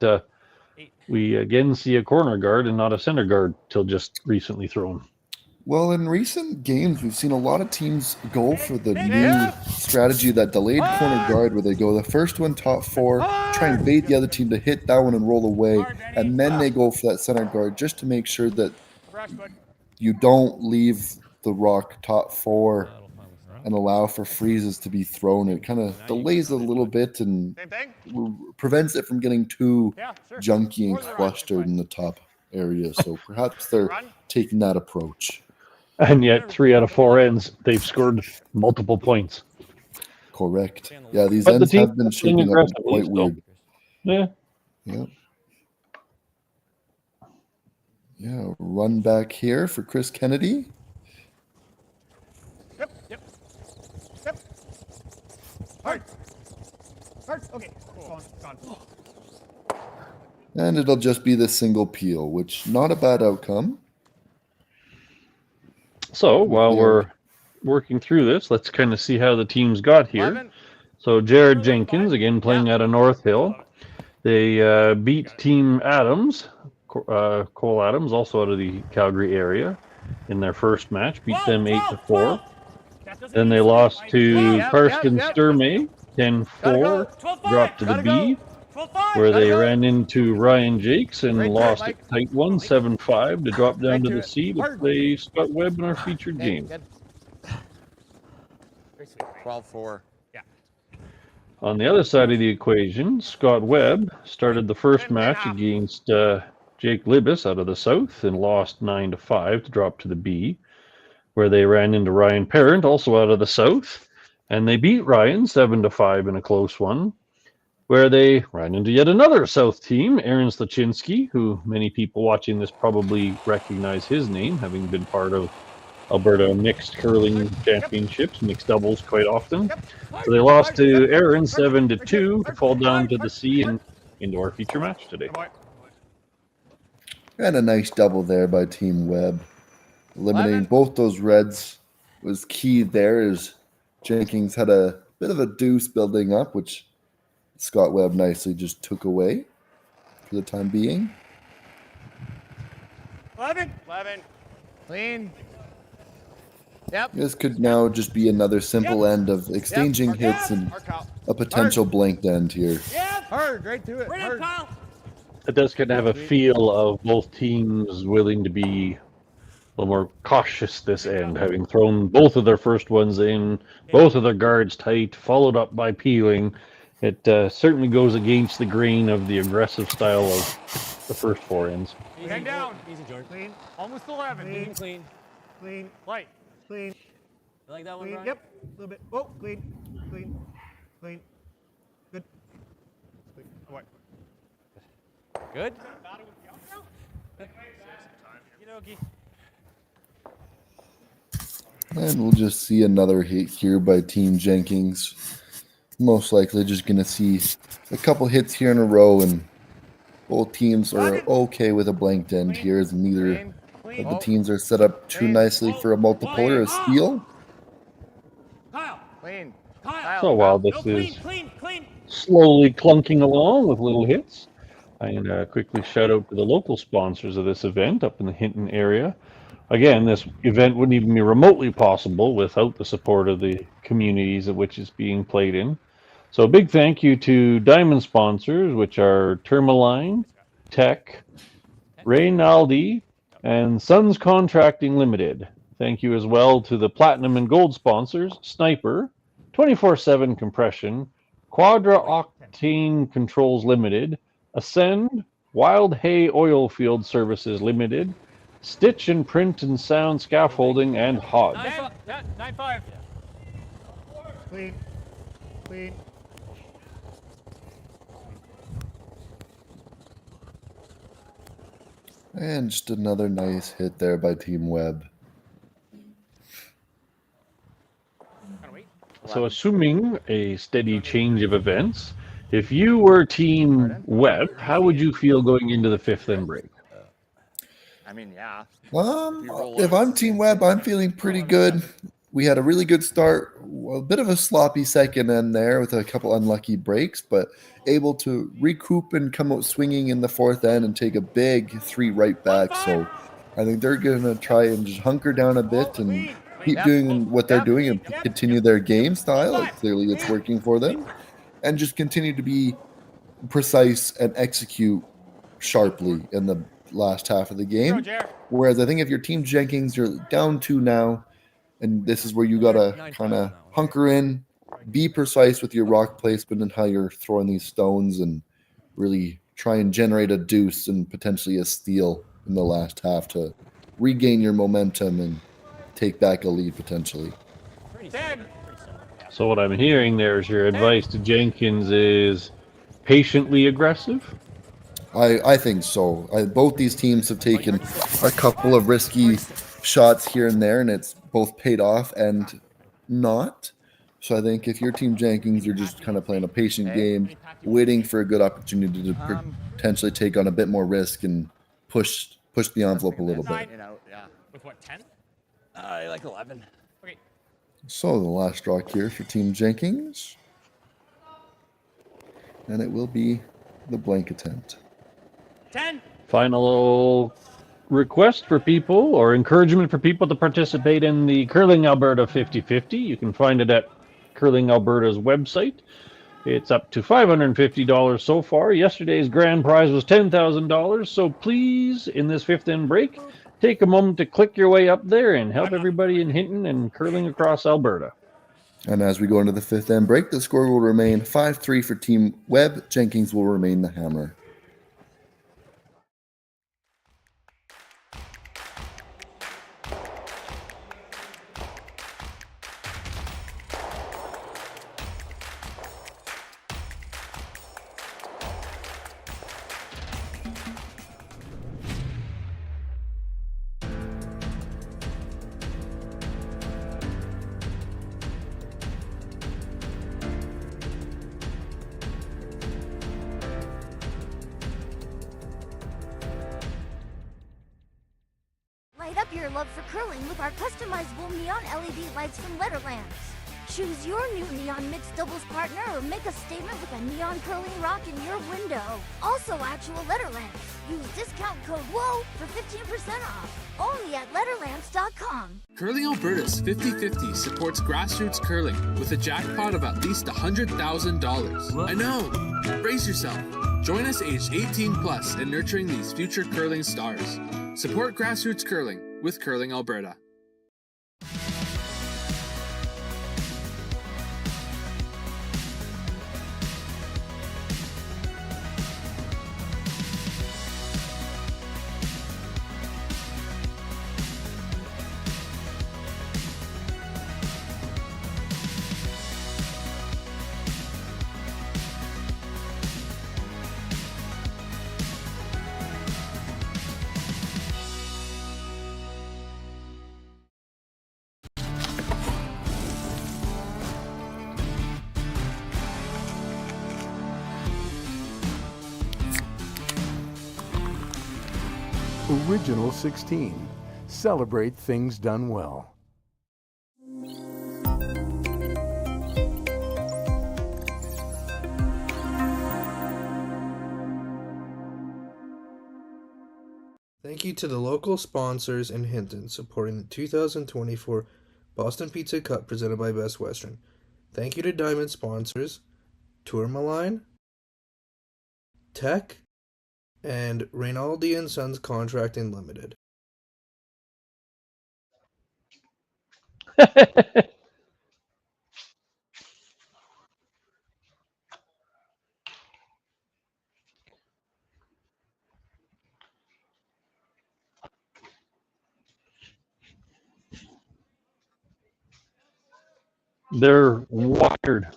we again see a corner guard and not a center guard till just recently thrown. Well, in recent games, we've seen a lot of teams go for the new strategy, that delayed corner guard, where they go the first one top 4, try and bait the other team to hit that one and roll away, and then they go for that center guard just to make sure that you don't leave the rock top 4 and allow for freezes to be thrown. It kind of delays it a little bit and prevents it from getting too junky and clustered in the top area. So perhaps they're taking that approach. And yet 3 out of 4 ends, they've scored multiple points. Correct. Yeah, these ends have been shaping up quite weird. Yeah. Yeah, run back here for Chris Kennedy. And it'll just be the single peel, which not a bad outcome. So while we're working through this, let's kind of see how the teams got here. So Jared Jenkins, again playing out of North Hill. They beat Team Adams, Cole Adams, also out of the Calgary area, in their first match. Beat them 8-4. Then they lost to Karsten Sturmay, 10-4, dropped to the B, where they ran into Ryan Jakes and lost a tight one, 7-5, to drop down to the C to play Scott Webb in our featured game. 12-4. Yeah. On the other side of the equation, Scott Webb started the first match against Jake Libis out of the South and lost 9-5 to drop to the B, where they ran into Ryan Parent, also out of the South, and they beat Ryan 7-5 in a close one, where they ran into yet another South team, Aaron Slachinsky, who many people watching this probably recognize his name, having been part of Alberta mixed curling championships, mixed doubles quite often. So they lost to Aaron 7-2 to fall down to the C and into our feature match today. And a nice double there by Team Webb. Eliminating both those reds was key there, as Jenkins had a bit of a deuce building up, which Scott Webb nicely just took away for the time being. 11. Clean. Yep. This could now just be another simple end of exchanging hits and a potential blanked end here. Hard, right to it. Hard. It does kind of have a feel of both teams willing to be a little more cautious this end, having thrown both of their first ones in, both of their guards tight, followed up by peeling. It certainly goes against the grain of the aggressive style of the first four ends. Hang down. Easy, George. Clean. Almost 11. Clean. Clean. Light. Clean. You like that one, Brian? Yep. A little bit. Oh, clean. Good. Clean. Good? And we'll just see another hit here by Team Jenkins. Most likely just going to see a couple hits here in a row, and both teams are okay with a blanked end here, as neither of the teams are set up too nicely for a multiple or a steal. Clean. So while this is slowly clunking along with little hits, I'm going to quickly shout out to the local sponsors of this event up in the Hinton area. Again, this event wouldn't even be remotely possible without the support of the communities at which it's being played in. So a big thank you to diamond sponsors, which are Tourmaline, Tech, Reynaldi, and Sons Contracting Limited. Thank you as well to the platinum and gold sponsors, Sniper, 24/7 Compression, Quadra Octane Controls Limited, Ascend, Wild Hay Oil Field Services Limited, Stitch and Print and Sound Scaffolding, and Hodge. 9-5. Clean. And just another nice hit there by Team Webb. So assuming a steady change of events, if you were Team Webb, how would you feel going into the fifth end break? I mean, yeah. If I'm Team Webb, I'm feeling pretty good. We had a really good start, a bit of a sloppy second end there with a couple unlucky breaks, but able to recoup and come out swinging in the fourth end and take a big 3 right back. So I think they're going to try and just hunker down a bit and keep doing what they're doing and continue their game style. Clearly it's working for them. And just continue to be precise and execute sharply in the last half of the game. Whereas I think if you're Team Jenkins, you're down 2 now, and this is where you got to kind of hunker in, be precise with your rock placement and how you're throwing these stones, and really try and generate a deuce and potentially a steal in the last half to regain your momentum and take back a lead potentially. So what I'm hearing there is your advice to Jenkins is patiently aggressive? I think so. Both these teams have taken a couple of risky shots here and there, and it's both paid off and not. So I think if you're Team Jenkins, you're just kind of playing a patient game, waiting for a good opportunity to potentially take on a bit more risk and push the envelope a little bit. With what, 10? I like 11. Okay. So the last draw here for Team Jenkins. And it will be the blank attempt. 10. Final request for people or encouragement for people to participate in the Curling Alberta 50-50. You can find it at Curling Alberta's website. It's up to $550 so far. Yesterday's grand prize was $10,000. So please, in this fifth end break, take a moment to click your way up there and help everybody in Hinton and curling across Alberta. And as we go into the fifth end break, the score will remain 5-3 for Team Webb. Jenkins will remain the hammer. Light up your love for curling with our customizable neon LED lights from Letterlands. Choose your new neon mixed doubles partner or make a statement with a neon curling rock in your window. Also actual Letterlands. Use discount code WHOA for 15% off. Only at Letterlands.com. Curling Alberta's 50-50 supports grassroots curling with a jackpot of at least $100,000. I know! Brace yourself. Join us aged 18 plus in nurturing these future curling stars. Support grassroots curling with Curling Alberta. Original 16. Celebrate things done well. Thank you to the local sponsors in Hinton supporting the 2024 Boston Pizza Cup presented by Best Western. Thank you to Diamond sponsors Tourmaline, Tech, and Rinaldi & Sons Contracting Limited. They're wired.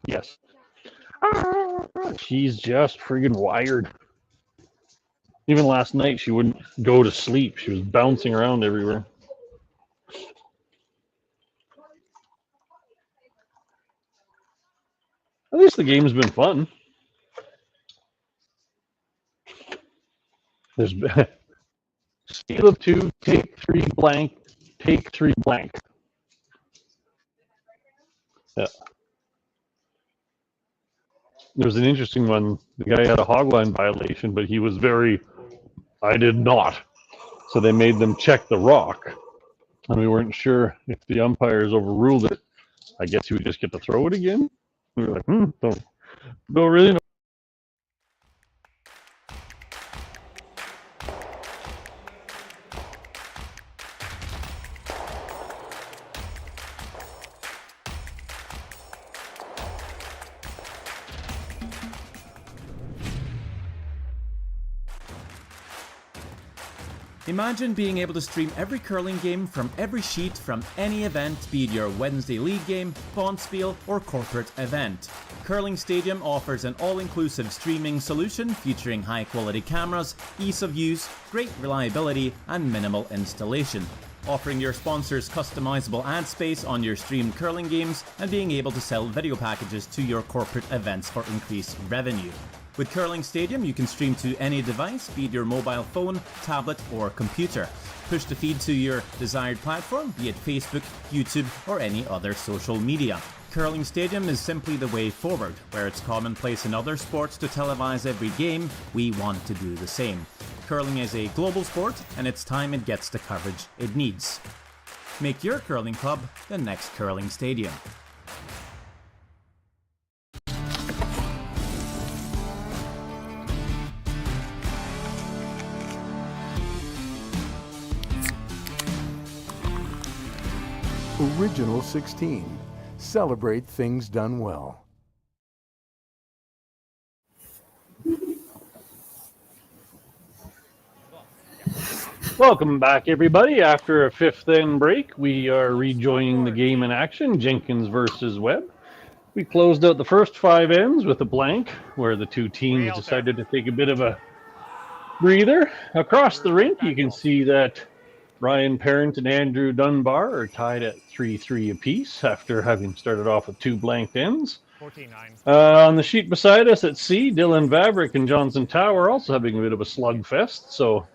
Yes. She's just friggin' wired. Even last night, she wouldn't go to sleep. She was bouncing around everywhere. At least the game's been fun. There's been scale of 2, take 3 blank, take 3 blank. Yeah. There was an interesting one. The guy had a hogline violation, but he was I did not. So they made them check the rock. And we weren't sure if the umpires overruled it. I guess he would just get to throw it again. We were like, don't really know. Imagine being able to stream every curling game from every sheet from any event, be it your Wednesday league game, bonspiel, or corporate event. Curling Stadium offers an all-inclusive streaming solution featuring high-quality cameras, ease of use, great reliability, and minimal installation. Offering your sponsors customizable ad space on your streamed curling games and being able to sell video packages to your corporate events for increased revenue. With Curling Stadium, you can stream to any device, be it your mobile phone, tablet, or computer. Push the feed to your desired platform, be it Facebook, YouTube, or any other social media. Curling Stadium is simply the way forward. Where it's commonplace in other sports to televise every game, we want to do the same. Curling is a global sport, and it's time it gets the coverage it needs. Make your curling club the next Curling Stadium. Original 16. Celebrate things done well. Welcome back, everybody. After a fifth end break, we are rejoining the game in action, Jenkins versus Webb. We closed out the first 5 ends with a blank, where the two teams decided to take a bit of a breather. Across the rink, you can see that Ryan Parent and Andrew Dunbar are tied at 3-3 apiece after having started off with 2 blank ends. 14-9. On the sheet beside us at C, Dylan Vavrick and Johnson Tow are also having a bit of a slugfest, so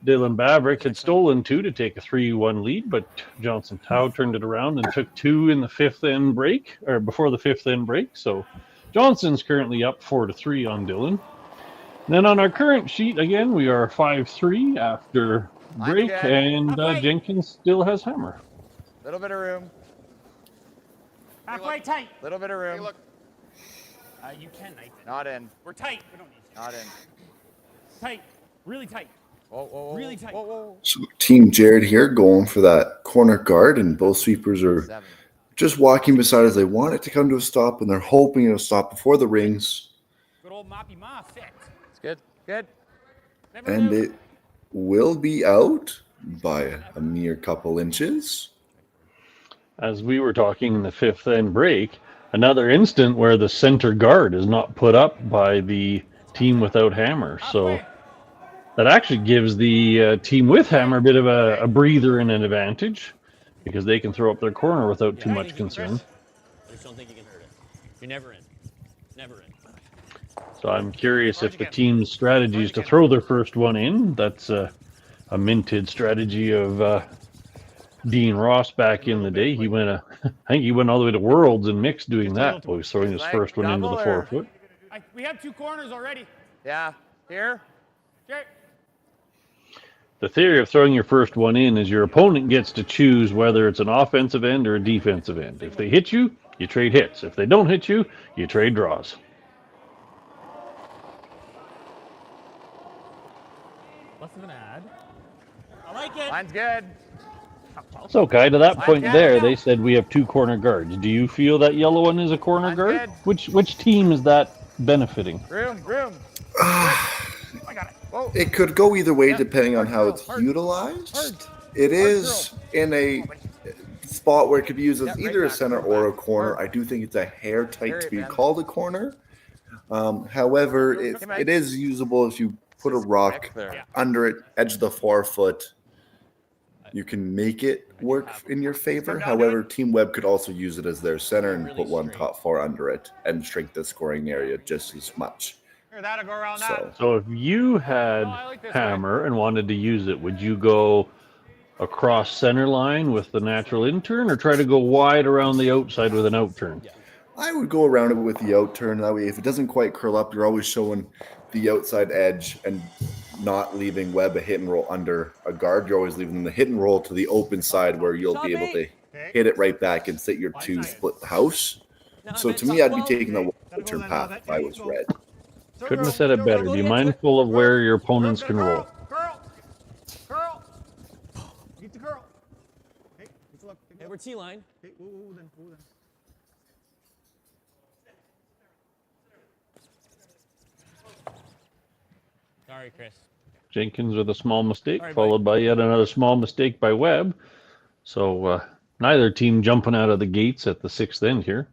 Dylan Vavrick had stolen 2 to take a 3-1 lead, but Johnson Tow turned it around and took 2 in the fifth end break, or before the fifth end break. So Johnson's currently up 4-3 on Dylan. And then on our current sheet, again, we are 5-3 after break, and Jenkins still has hammer. Little bit of room. Halfway tight. Little bit of room. Hey, look. You can knife it. Not in. We're tight. We don't need to. Not in. Tight. Really tight. Whoa, whoa, whoa. Really tight. Whoa, whoa. So Team Jared here going for that corner guard, and both sweepers are just walking beside as they want it to come to a stop, and they're hoping it'll stop before the rings. Good old Moppy Ma fit. It's good. Good. And it will be out by a mere couple inches. As we were talking in the fifth end break, another instant where the center guard is not put up by the team without hammer. So that actually gives the team with hammer a bit of a breather and an advantage, because they can throw up their corner without too much concern. I just don't think you can hurt it. You're never in. Never in. So I'm curious if the team's strategy is to throw their first one in. That's a minted strategy of Dean Ross back in the day. He went, I think he went all the way to Worlds and mixed doing that. He was throwing his first one into the 4-foot. We have 2 corners already. Yeah. Here. Sure. The theory of throwing your first one in is your opponent gets to choose whether it's an offensive end or a defensive end. If they hit you, you trade hits. If they don't hit you, you trade draws. Less of an ad. I like it. Mine's good. So, Kai, to that point there, they said we have 2 corner guards. Do you feel that yellow one is a corner guard? Which team is that benefiting? Room. I got it. Whoa. It could go either way depending on how it's utilized. It is in a spot where it could be used as either a center or a corner. I do think it's a hair tight to be called a corner. However, it is usable if you put a rock under it, edge of the 4-foot. You can make it work in your favor. However, Team Webb could also use it as their center and put one top 4 under it and shrink the scoring area just as much. That'll go around So if you had hammer and wanted to use it, would you go across center line with the natural in-turn or try to go wide around the outside with an out-turn? I would go around it with the out-turn. That way, if it doesn't quite curl up, you're always showing the outside edge and not leaving Webb a hit and roll under a guard. You're always leaving them the hit and roll to the open side where you'll be able to hit it right back and sit your 2 split the house. So to me, I'd be taking the out-turn path if I was red. Couldn't have said it better. Be mindful of where your opponents can roll. Curl. Get the curl. Hey, look. Hey, we're T-line. Hey, whoa, then. Sorry, Chris. Jenkins with a small mistake, followed by yet another small mistake by Webb. So neither team jumping out of the gates at the 6th end here.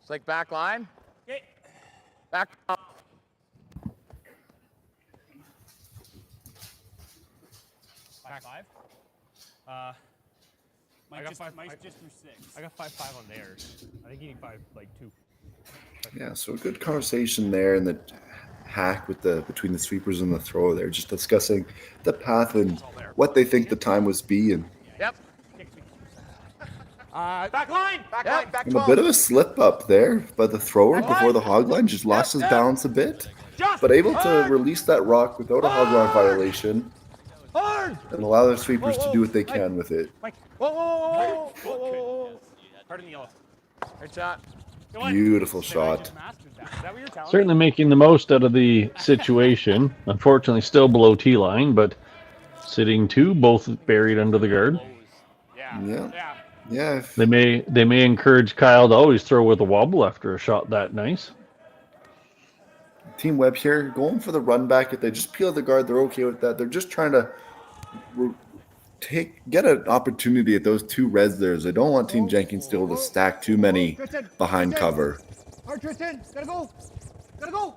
It's like back line. Okay. Back up. Back 5. Mike just threw 6. I got 5-5 on theirs. I think he need 5, like 2. Yeah, so a good conversation there in the hack with between the sweepers and the thrower there, just discussing the path and what they think the time was be, and Yep. Back line. Back line. Back and a bit of a slip up there by the thrower Back before the line. hog line, just lost his Yep. balance a bit, Just but able to hard. release that rock without a hog line violation Hard. and allow their sweepers Whoa, to whoa, do what they Mike. can with it. Mike. Whoa, whoa, whoa, whoa, whoa, whoa. Hard in the yellow. Good shot. Go on. Beautiful I shot. just mastered that. Is that what you're telling Certainly me? making the most out of the situation. Unfortunately, still below T line, but sitting 2, both buried under the guard. Yeah. They may encourage Kyle to always throw with a wobble after a shot that nice. Team Webb here going for the run back. If they just peel the guard, they're okay with that. They're just trying to get an opportunity at those 2 reds there. They don't want Team Jenkins to be able to stack too many behind cover. Hard, Tristan. Gotta go. Gotta go.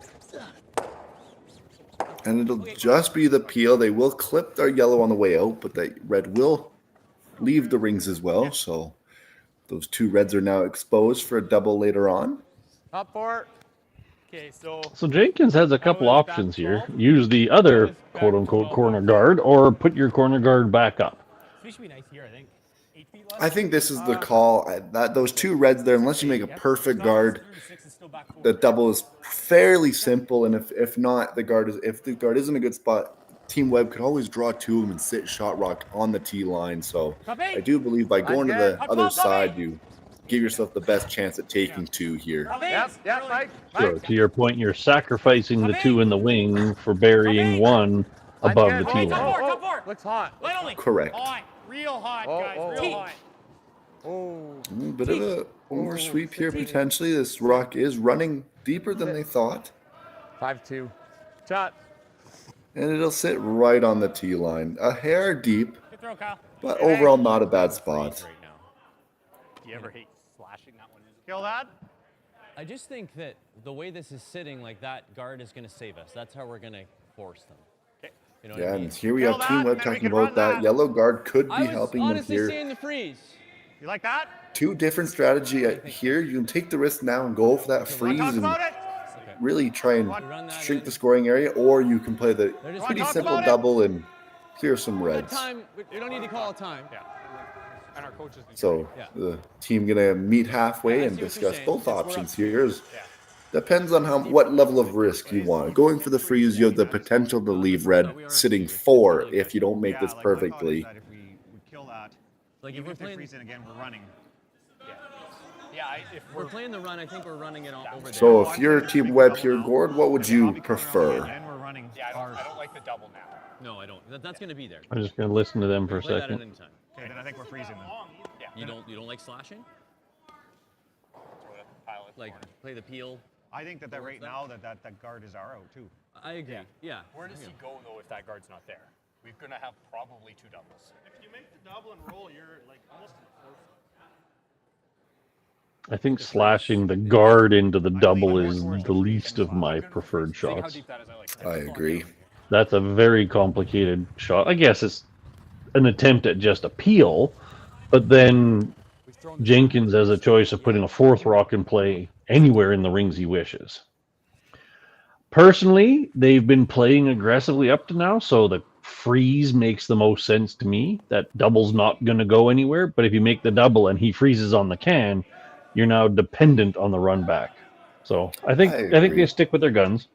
And it'll just be the peel. They will clip their yellow on the way out, but the red will leave the rings as well. So those 2 reds are now exposed for a double later on. Up for it. Okay, so Jenkins has a couple options here. Use the other quote-unquote corner guard, or put your corner guard back up. this should be nice here, I think. 8 feet left. I think this is the call. That those 2 reds there, unless you make a perfect guard, the double is fairly simple. And if not, if the guard isn't a good spot, Team Webb could always draw 2 of them and sit shot rock on the T line. So I do believe by going to the other side, you give yourself the best chance at taking 2 here. Yes, Mike. So to your point, you're sacrificing the 2 in the wing for burying 1 above the T line. Come forward. Looks hot. Light only. Correct. Hot. Real hot, guys. Real hot. A bit of a oversweep here potentially. This rock is running deeper than they thought. 5-2. Shot. And it'll sit right on the T line. A hair deep, Good throw, Kyle. but overall not a bad spot. Right now. Do you ever hate slashing that one? Kill that. I just think that the way this is sitting, like that guard is going to save us. That's how we're going to force them. Okay. You know what Yeah, I mean? and here we have Team Webb talking about that. Yellow guard could be helping them honestly here. seeing the freeze. You like that? 2 different strategy here. You can take the risk now and go for that freeze and really try and shrink the scoring area, or you can play the pretty simple double and clear some reds. Time. We don't need to call a time. Yeah. And our coaches. So the team gonna meet halfway and discuss both options here. Depends on what level of risk you want. Going for the freeze, you have the potential to leave red sitting 4 if you don't make this perfectly. If we kill that, Like even if we're if they playing, freeze it again, we're running. if we're playing the run, I think we're running it over there. So if you're Team Webb here, Gord, what would you prefer? And we're running. Yeah, I don't like the double now. No, I don't. That's going to be there. I'm just going to listen to them for a Play that at second. any time. Okay, then I think we're freezing them. Yeah. You don't like slashing? Like play the peel. I think that right now that guard is our out too. I agree. Yeah. Where does he go, though, if that guard's not there? We're going to have probably 2 doubles. If you make the double and roll, you're like almost in the fourth. I think slashing the guard into the double is the least of my preferred shots. I agree. That's a very complicated shot. I guess it's an attempt at just a peel, but then Jenkins has a choice of putting a 4th rock in play anywhere in the rings he wishes. Personally, they've been playing aggressively up to now, so the freeze makes the most sense to me. That double's not going to go anywhere, but if you make the double and he freezes on the can, you're now dependent on the run back. So I think they stick with their guns.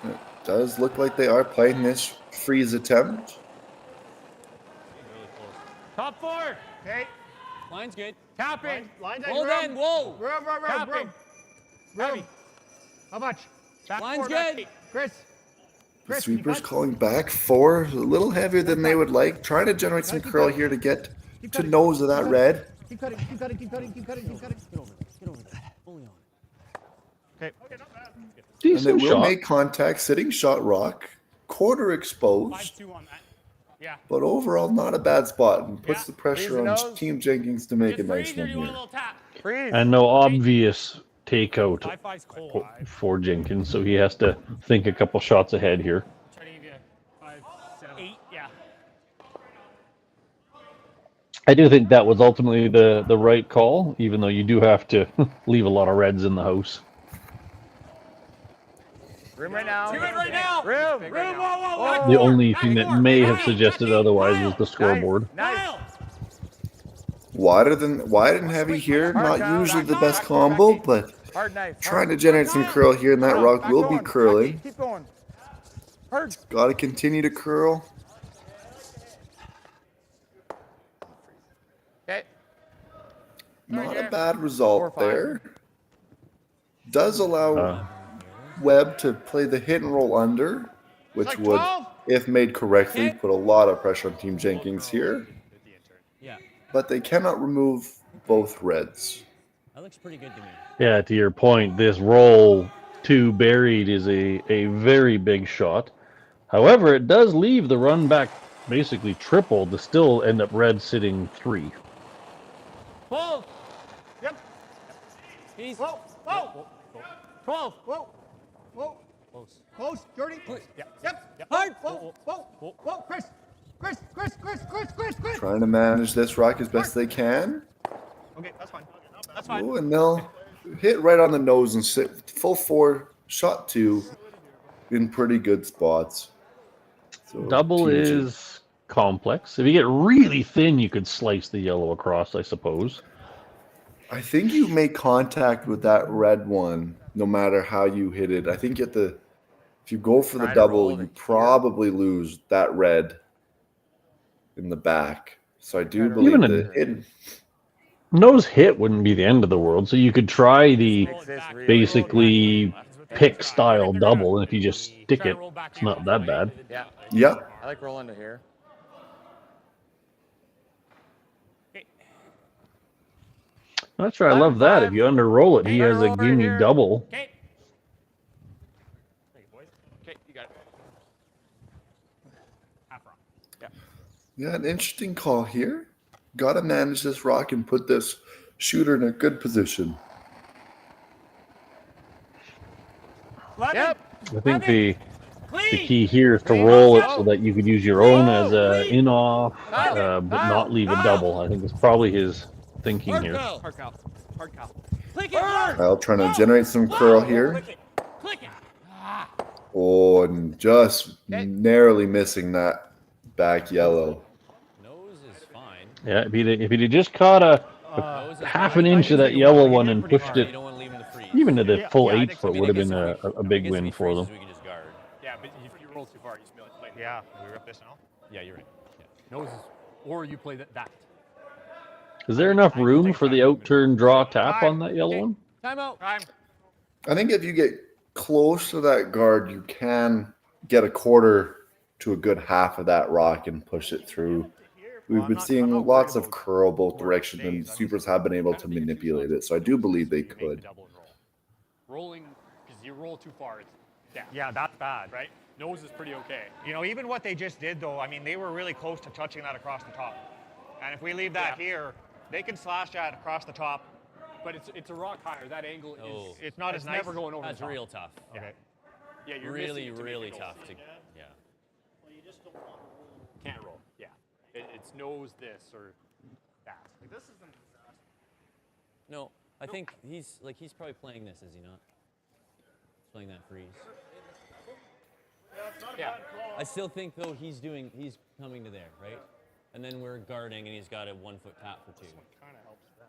It does look like they are playing this freeze attempt. Top 4. Okay. Line's good. Tapping. Line's Hold in. Whoa. Room. Heavy. How much? Line's good. Chris. The sweepers calling back 4, a little heavier than they would like. Trying to generate some curl here to get to nose of that red. Keep cutting. Get over there. Fully on. Okay. And it will make contact, sitting shot rock, quarter exposed. 5-2 on that. Yeah. But overall, not a bad spot, and puts the pressure on Team Jenkins to make a nice one here. And no obvious takeout for Jenkins, so he has to think a couple shots ahead here. Try to give you 5, 7, 8. Yeah. I do think that was ultimately the right call, even though you do have to leave a lot of reds in the house. Room right now. Room right now. Room. Whoa. The only thing that may have suggested otherwise was the scoreboard. Nice. Wide and heavy here, not usually the best combo, but Hard knife. trying to generate some curl here, and that rock will be curling. Keep going. Hard. Got to continue to curl. Okay. Not a bad result there. Does allow Webb to play the hit and roll under, which would, if made correctly, put a lot of pressure on Team Jenkins here. But they cannot remove both reds. That looks pretty good to me. Yeah, to your point, this roll 2 buried is a very big shot. However, it does leave the run back basically triple to still end up red sitting 3. Pull. Yep. He's. Whoa. 12. Whoa. Close. Jordy. Yep. Hard. Whoa. Chris. Trying to manage this rock as best they can. Okay, that's fine. Ooh, and they'll hit right on the nose and sit full 4, shot 2 in pretty good spots. So Double is complex. If you get really thin, you could slice the yellow across, I suppose. I think you make contact with that red one no matter how you hit it. I think if you go for the double, you probably lose that red in the back. So I do believe the hidden nose hit wouldn't be the end of the world. So you could try the basically pick style double, and if you just stick it, it's not that bad. Yeah. I like rolling to here. That's right. I love that. If you under roll it, he has a gimme double. Okay, you got it. Half rock. Yeah, an interesting call here. Got to manage this rock and put this shooter in a good position. Yep. I think the key here is to roll it so that you could use your own as a in-off, but not leave a double. I think that's probably his thinking here. Hard cow. Kyle trying to generate some curl here. Oh, and just narrowly missing that back yellow. Yeah, if he'd just caught a half an inch of that yellow one and pushed it even to the full 8 foot, would have been a big win for them. Yeah, but if you roll too far, you smell it. Yeah, we rip this now. Yeah, you're right. Yeah. Noses, or you play that. Is there enough room for the outturn draw tap on that yellow one? Time. I think if you get close to that guard, you can get a quarter to a good half of that rock and push it through. We've been seeing lots of curl both directions, and supers have been able to manipulate it, so I do believe they could. Rolling, because you roll too far, it's down. Yeah, that's bad, right? Nose is pretty okay. You know, even what they just did, though, I mean, they were really close to touching that across the top. And if we leave that here, they can slash that across the top. But it's a rock higher. That angle is it's not as nice. Never going over. That's the top. real tough. Okay. Yeah, you're really tough to. Yeah. Well, you just don't want to roll. Can't roll. Yeah. It's nose this or that. Like this isn't a disaster. No, I think he's probably playing this, is he not? He's playing that freeze. Yeah. I still think though he's coming to there, right? And then we're guarding, and he's got a 1 foot tap for 2. Kind of helps them.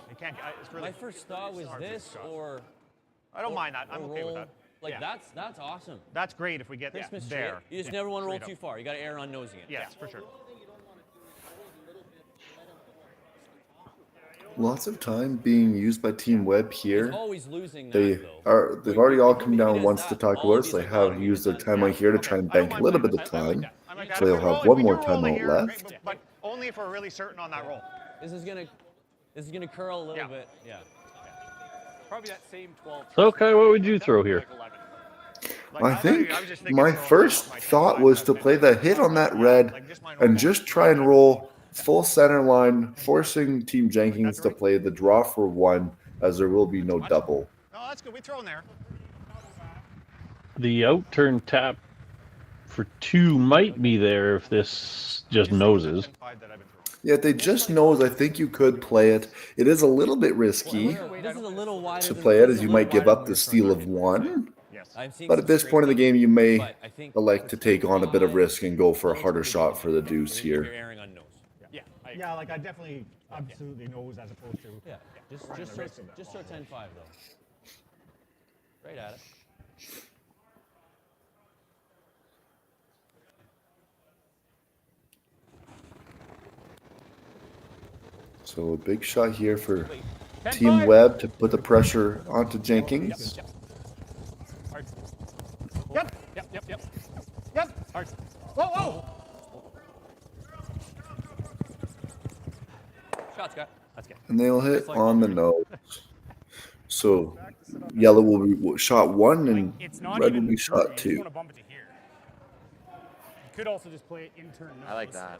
They can't. It's really, my first thought was this, or I don't mind that. I'm okay with that. Like that's awesome. That's great if we get there. You just never want to roll too far. You got to err on nosing it. Yes, for sure. Lots of time being used by Team Webb here. He's always losing They've already all come down once to talk about it, so they have used their time on here to try and bank a little bit of time. So they'll have one more timeout left. But only if we're really certain on that roll. This is gonna curl a little bit. Yeah. Probably that same 12. So, okay, what would you throw here? I think my first thought was to play the hit on that red and just try and roll full center line, forcing Team Jenkins to play the draw for 1, as there will be no double. No, that's good. We throw in there. The out-turn tap for 2 might be there if this just noses. Yeah, if they just nose, I think you could play it. It is a little bit risky This is a little wider to than play it, as you a might little give wider up than the steal of 1. I've seen But some at this straight point in the game, you may but I think elect to take on a bit of risk and go for a harder shot for the deuce you're here. erring on nose. Yeah, like I definitely absolutely nose as opposed to. Yeah, just throw 10-5 though. Right at it. So a big shot here for Team Webb to put the pressure onto Jenkins. Yep. Hard. Whoa. Shot, Scott. That's good. And they'll hit on the nose. So yellow will be shot 1 and red will be shot 2. You could also just play it intern nose. I like that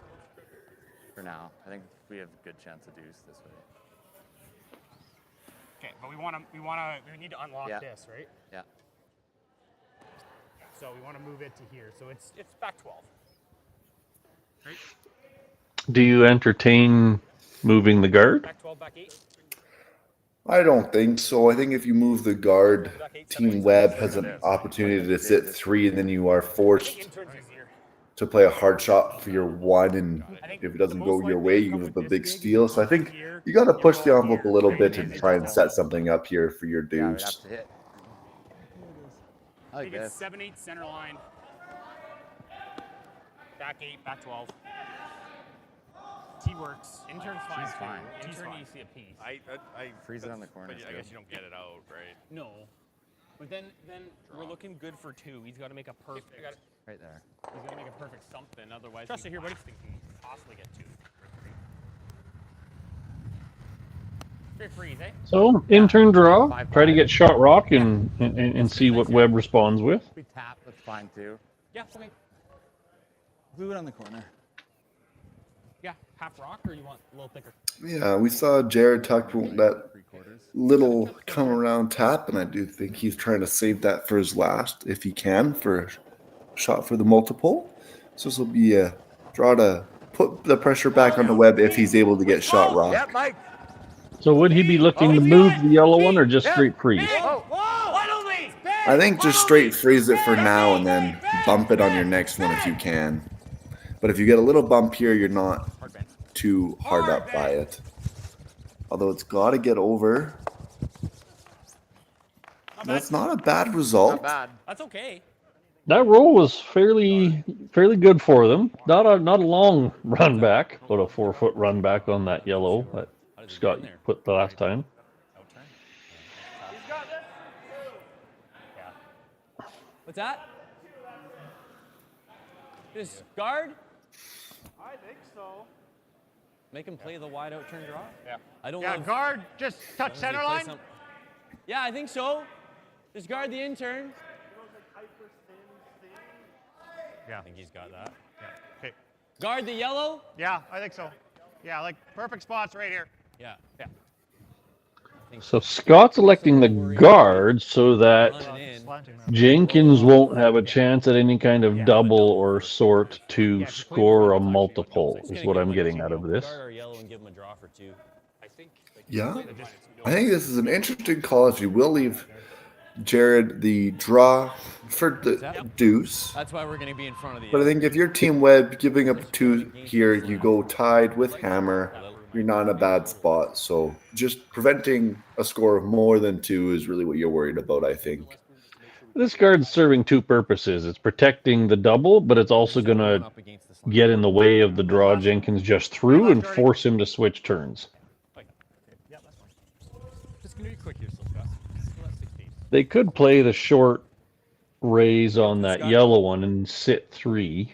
for now. I think we have a good chance to deuce this way. Okay, but we need to unlock this, right? Yeah. So we want to move it to here. So it's back 12. Right? Do you entertain moving the guard? Back 12, back 8. I don't think so. I think if you move the guard, Team Webb has an opportunity to sit 3, and then you are forced to play a hard shot for your 1, and if it doesn't go your way, you have a big steal. So I think you got to push the envelope a little bit and try and set something up here for your deuce. I think it's 7-8 center line. Back 8, back 12. T works. Intern's fine. She's fine. Intern you see a piece. I freeze it on the corner. But I guess you don't get it out, right? No. But then we're looking good for 2. He's got to make a perfect. Right there. He's got to make a perfect something. Otherwise, trust it here, buddy. He can possibly get 2. Straight freeze, eh? So, intern draw. Try to get shot rock and see what Webb responds with. We tap. That's fine too. Yeah, okay. Glue it on the corner. Yeah, half rock, or you want a little thicker? Yeah, we saw Jared tuck that little come around tap, and I do think he's trying to save that for his last, if he can, for a shot for the multiple. So this will be a draw to put the pressure back on the Webb if he's able to get shot rock. Yep, Mike. So would he be looking to move the yellow one or just straight freeze? I think just straight freeze it for now and then bump it on your next one if you can. But if you get a little bump here, you're not too hard up by it. Although it's got to get over. That's not a bad result. Not bad. That's okay. That roll was fairly good for them. Not a long run back, but a 4-foot run back on that yellow that Scott put the last time. What's that? Just guard? I think so. Make him play the wide out turn draw? Yeah. I don't Yeah, love, guard, just touch Does he center play line. Yeah, I think so. Just guard the intern. Yeah. I think he's got that. Yeah. Okay. Guard the yellow? Yeah, I think so. Yeah, like perfect spots right here. Yeah. Yeah. So Scott's electing the guard so that Jenkins won't have a chance at any kind of double or sort to score a multiple, is what I'm getting out of this. Guard our yellow and give him a draw for 2. I think. Yeah. I think this is an interesting call if you will leave Jared the draw for the deuce. That's why we're going to be in front of the But I think if you're Team Webb giving up 2 here, you go tied with hammer. You're not in a bad spot. So just preventing a score of more than 2 is really what you're worried about, I think. This guard's serving 2 purposes. It's protecting the double, but it's also going to get in the way of the draw Jenkins just threw and force him to switch turns. Just gonna be quick here, Scott. They could play the short raise on that yellow one and sit 3,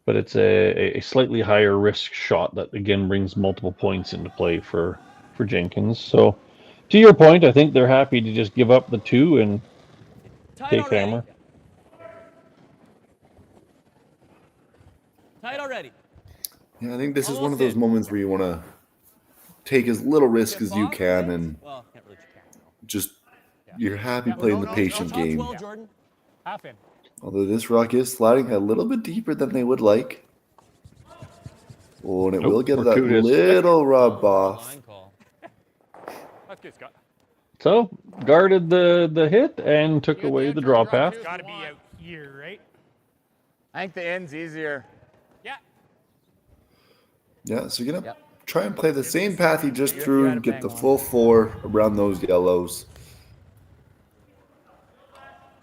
but it's a slightly higher risk shot that again brings multiple points into play for Jenkins. So to your point, I think they're happy to just give up the 2 and take hammer. Tight already. Yeah, I think this is one of those moments where you want to take as little risk as you can and just you're happy playing the patient game. Although this rock is sliding a little bit deeper than they would like. Oh, and it will get that little rub off. So, guarded the hit and took away the draw path. Got to be out here, right? I think the end's easier. Yeah, so you're going to try and play the same path you just threw and get the full 4 around those yellows.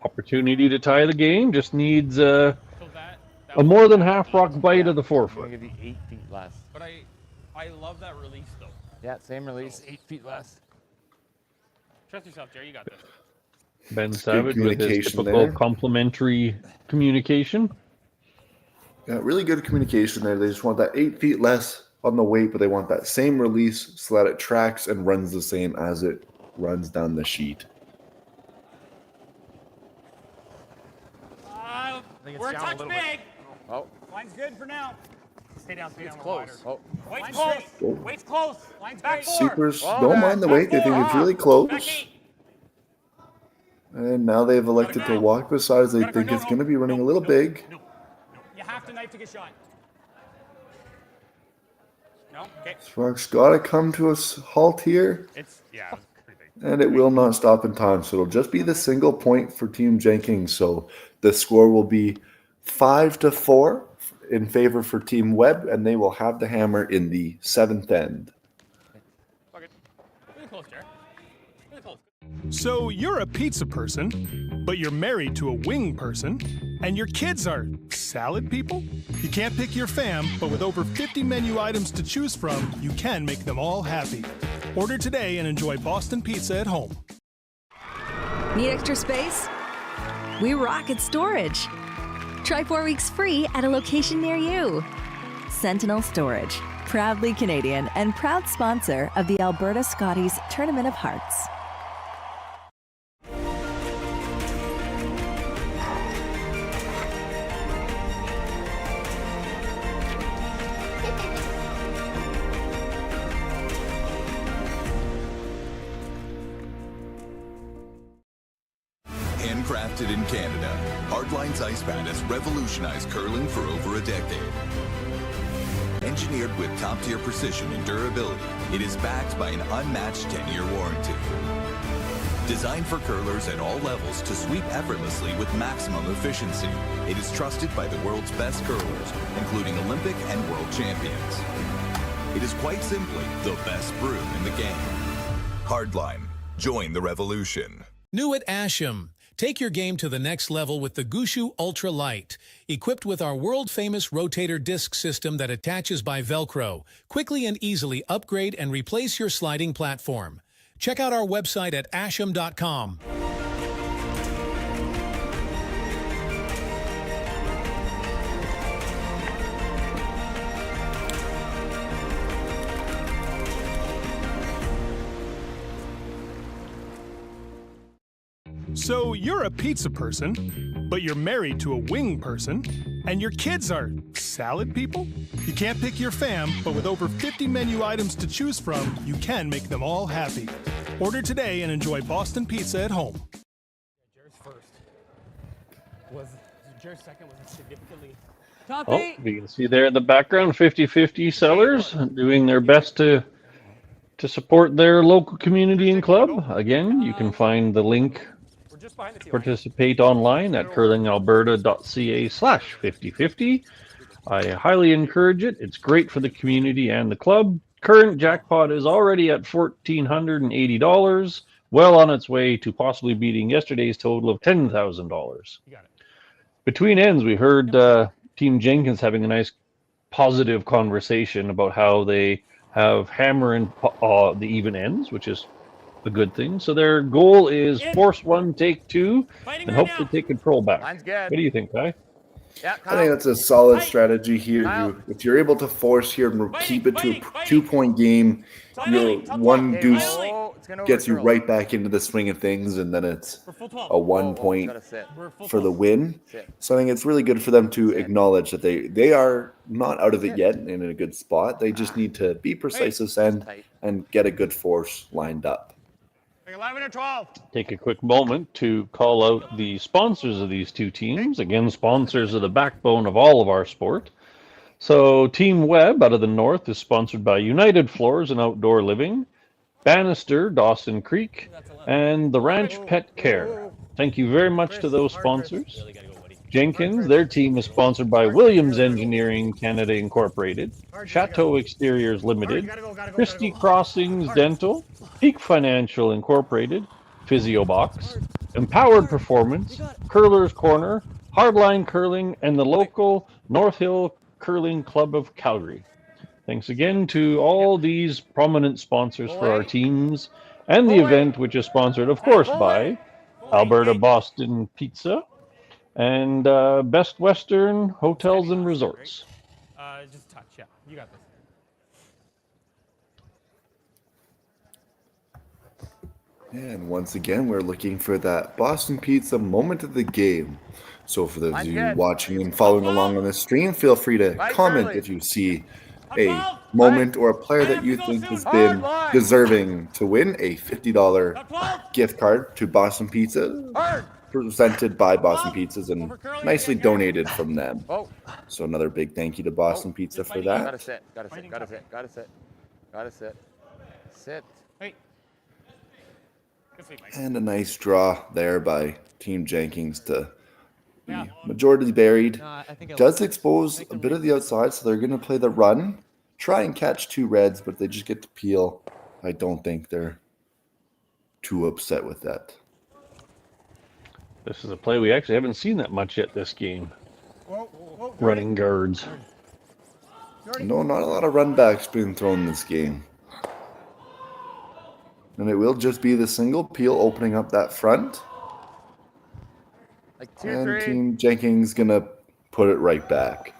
Opportunity to tie the game. Just needs a more than half rock bite of the 4 foot. I'm going to give you 8 feet less. But I love that release, though. Yeah, same release, 8 feet less. Trust yourself, Jerry. You got this. Ben Savage with his typical complimentary communication. Yeah, really good communication there. They just want that 8 feet less on the weight, but they want that same release so that it tracks and runs the same as it runs down the sheet. We're a touch big. Oh. Line's good for now. Stay down, It's close. Oh. Weight's close. Weight's close. Line's back 4. Supers don't mind the weight. They think it's really close. And now they've elected to walk beside as they think it's going to be running a little big. You have to knife to get shot. No? Okay. This rock's got to come to a halt here. And it will not stop in time. So it'll just be the single point for Team Jenkins. So the score will be 5-4 in favor for Team Webb, and they will have the hammer in the 7th end. So you're a pizza person, but you're married to a wing person, and your kids are salad people? You can't pick your fam, but with over 50 menu items to choose from, you can make them all happy. Order today and enjoy Boston Pizza at home. Need extra space? We rock at storage. Try 4 weeks free at a location near you. Sentinel Storage, proudly Canadian and proud sponsor of the Alberta Scotties Tournament of Hearts. Handcrafted in Canada, Hardlines Ice Pad has revolutionized curling for over a decade. Engineered with top-tier precision and durability, it is backed by an unmatched 10-year warranty. Designed for curlers at all levels to sweep effortlessly with maximum efficiency, it is trusted by the world's best curlers, including Olympic and world champions. It is quite simply the best broom in the game. Hardline. Join the revolution. New at Asham. Take your game to the next level with the Gushu Ultra Light. Equipped with our world-famous rotator disc system that attaches by Velcro, quickly and easily upgrade and replace your sliding platform. Check out our website at asham.com. So you're a pizza person, but you're married to a wing person, and your kids are salad people? You can't pick your fam, but with over 50 menu items to choose from, you can make them all happy. Order today and enjoy Boston Pizza at home. Jared's first. Jared's second was significantly... Oh, you can see there in the background, 50-50 sellers doing their best to support their local community and club. Again, you can find the link to participate online at curlingalberta.ca/5050. I highly encourage it. It's great for the community and the club. Current jackpot is already at $1,480, well on its way to possibly beating yesterday's total of $10,000. Between ends, we heard Team Jenkins having a nice positive conversation about how they have hammer and the even ends, which is a good thing. So their goal is force one, take two, and hopefully take control back. What do you think, Kai? I think that's a solid strategy here. If you're able to force here and keep it to a 2-point game, you're one deuce gets you right back into the swing of things, and then it's a 1 point for the win. So I think it's really good for them to acknowledge that they are not out of it yet and in a good spot. They just need to be precise this end and get a good force lined up. 11 or 12. Take a quick moment to call out the sponsors of these two teams. Again, sponsors are the backbone of all of our sport. So Team Webb out of the north is sponsored by United Floors and Outdoor Living, Bannister, Dawson Creek, and the Ranch Pet Care. Thank you very much to those sponsors. Jenkins, their team is sponsored by Williams Engineering Canada Incorporated, Chateau Exteriors Limited, Christie Crossings Dental, Peak Financial Incorporated, PhysioBox, Empowered Performance, Curler's Corner, Hardline Curling, and the local North Hill Curling Club of Calgary. Thanks again to all these prominent sponsors for our teams and the event, which is sponsored, of course, by Alberta Boston Pizza and Best Western Hotels and Resorts. Just touch, yeah. You got this. And once again, we're looking for that Boston Pizza moment of the game. So for those of you watching and following along on the stream, feel free to comment if you see a moment or a player that you think has been deserving to win a $50 gift card to Boston Pizza, presented by Boston Pizzas and nicely donated from them. So another big thank you to Boston Pizza for that. Gotta sit. Gotta sit. Sit. And a nice draw there by Team Jenkins to be majority buried. Does expose a bit of the outside, so they're going to play the run, try and catch two reds, but they just get to peel. I don't think they're too upset with that. This is a play we actually haven't seen that much yet this game. Running guards. No, not a lot of run backs being thrown this game. And it will just be the single peel opening up that front. Like 2, and 3. Team Jenkins going to put it right back.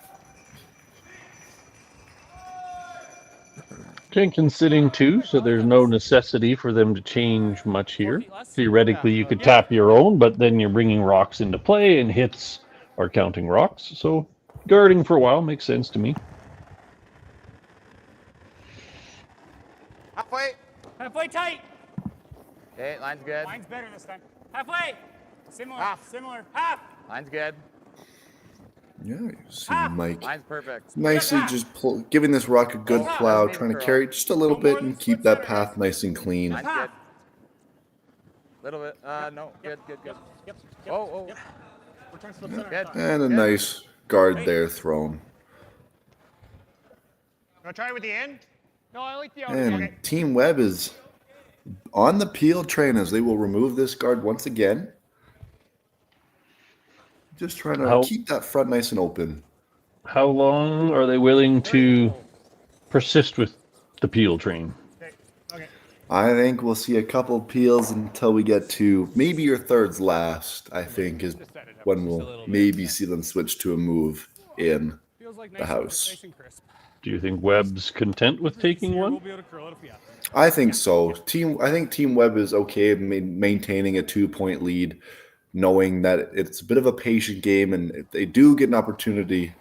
Jenkins sitting 2, so there's no necessity for them to change much here. Theoretically, you could tap your own, but then you're bringing rocks into play, and hits are counting rocks. So guarding for a while makes sense to me. Halfway tight. Okay, line's good. Line's better this time. Halfway. Similar. Half. Line's good. Yeah, you see Mike Line's perfect. nicely just giving this rock a good plow, trying to carry it just a little bit and keep that path nice and clean. Line's good. Little bit. No. Good. Yep. Oh. We're trying to flip center. Good. And a nice guard there thrown. Wanna try it with the end? No, I like the out. And Team Webb is on the peel train as they will remove this guard once again. Just trying to keep that front nice and open. How long are they willing to persist with the peel train? I think we'll see a couple peels until we get to maybe your thirds last, I think, is when we'll maybe see them switch to a move in the house. Do you think Webb's content with taking one? I think so. I think Team Webb is okay maintaining a 2-point lead, knowing that it's a bit of a patient game, and if they do get an opportunity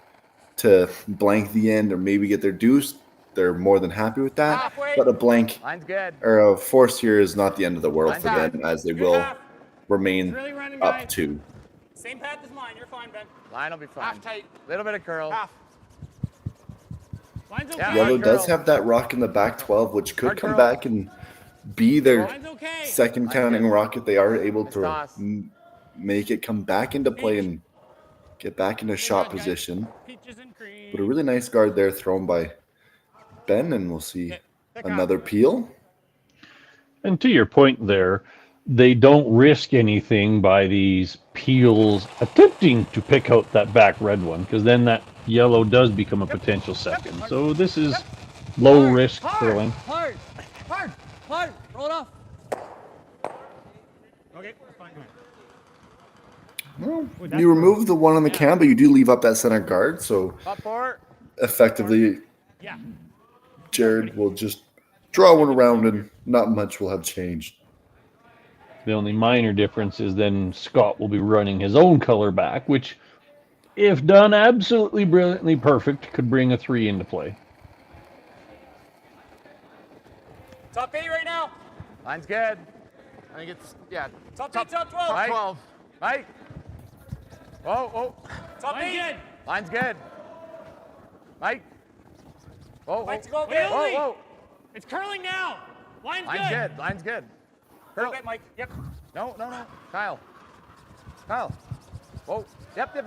to blank the end or maybe get their deuce, they're more than happy with that. But a blank or a force here is not the end of the world for them, as they will remain up 2. Same path as mine. You're fine, Ben. Line will be fine. Half tight. Little bit of curl. Half. Line's okay. Yellow does have that rock in the back 12, which could come back and be their second counting rock if they are able to make it come back into play and get back into shot position. But a really nice guard there thrown by Ben, and we'll see another peel. And to your point there, they don't risk anything by these peels attempting to pick out that back red one, because then that yellow does become a potential second. So this is low risk curling. Hard. Roll it off. Okay, fine. Well, you remove the one on the cam, but you do leave up that center guard. So effectively, Jared will just draw one around and not much will have changed. The only minor difference is then Scott will be running his own color back, which, if done absolutely brilliantly perfect, could bring a 3 into play. Top 8 right now. Line's good. I think it's, yeah. Top 12. Top 12. Mike. Whoa, whoa. Top 8. Good. Line's good. Mike. Whoa, whoa. Mike's go, Whoa, whoa, whoa. It's curling now. Line's good. Line's good. Curl it, Mike. Yep. No. Kyle. Whoa. Yep. Whoa.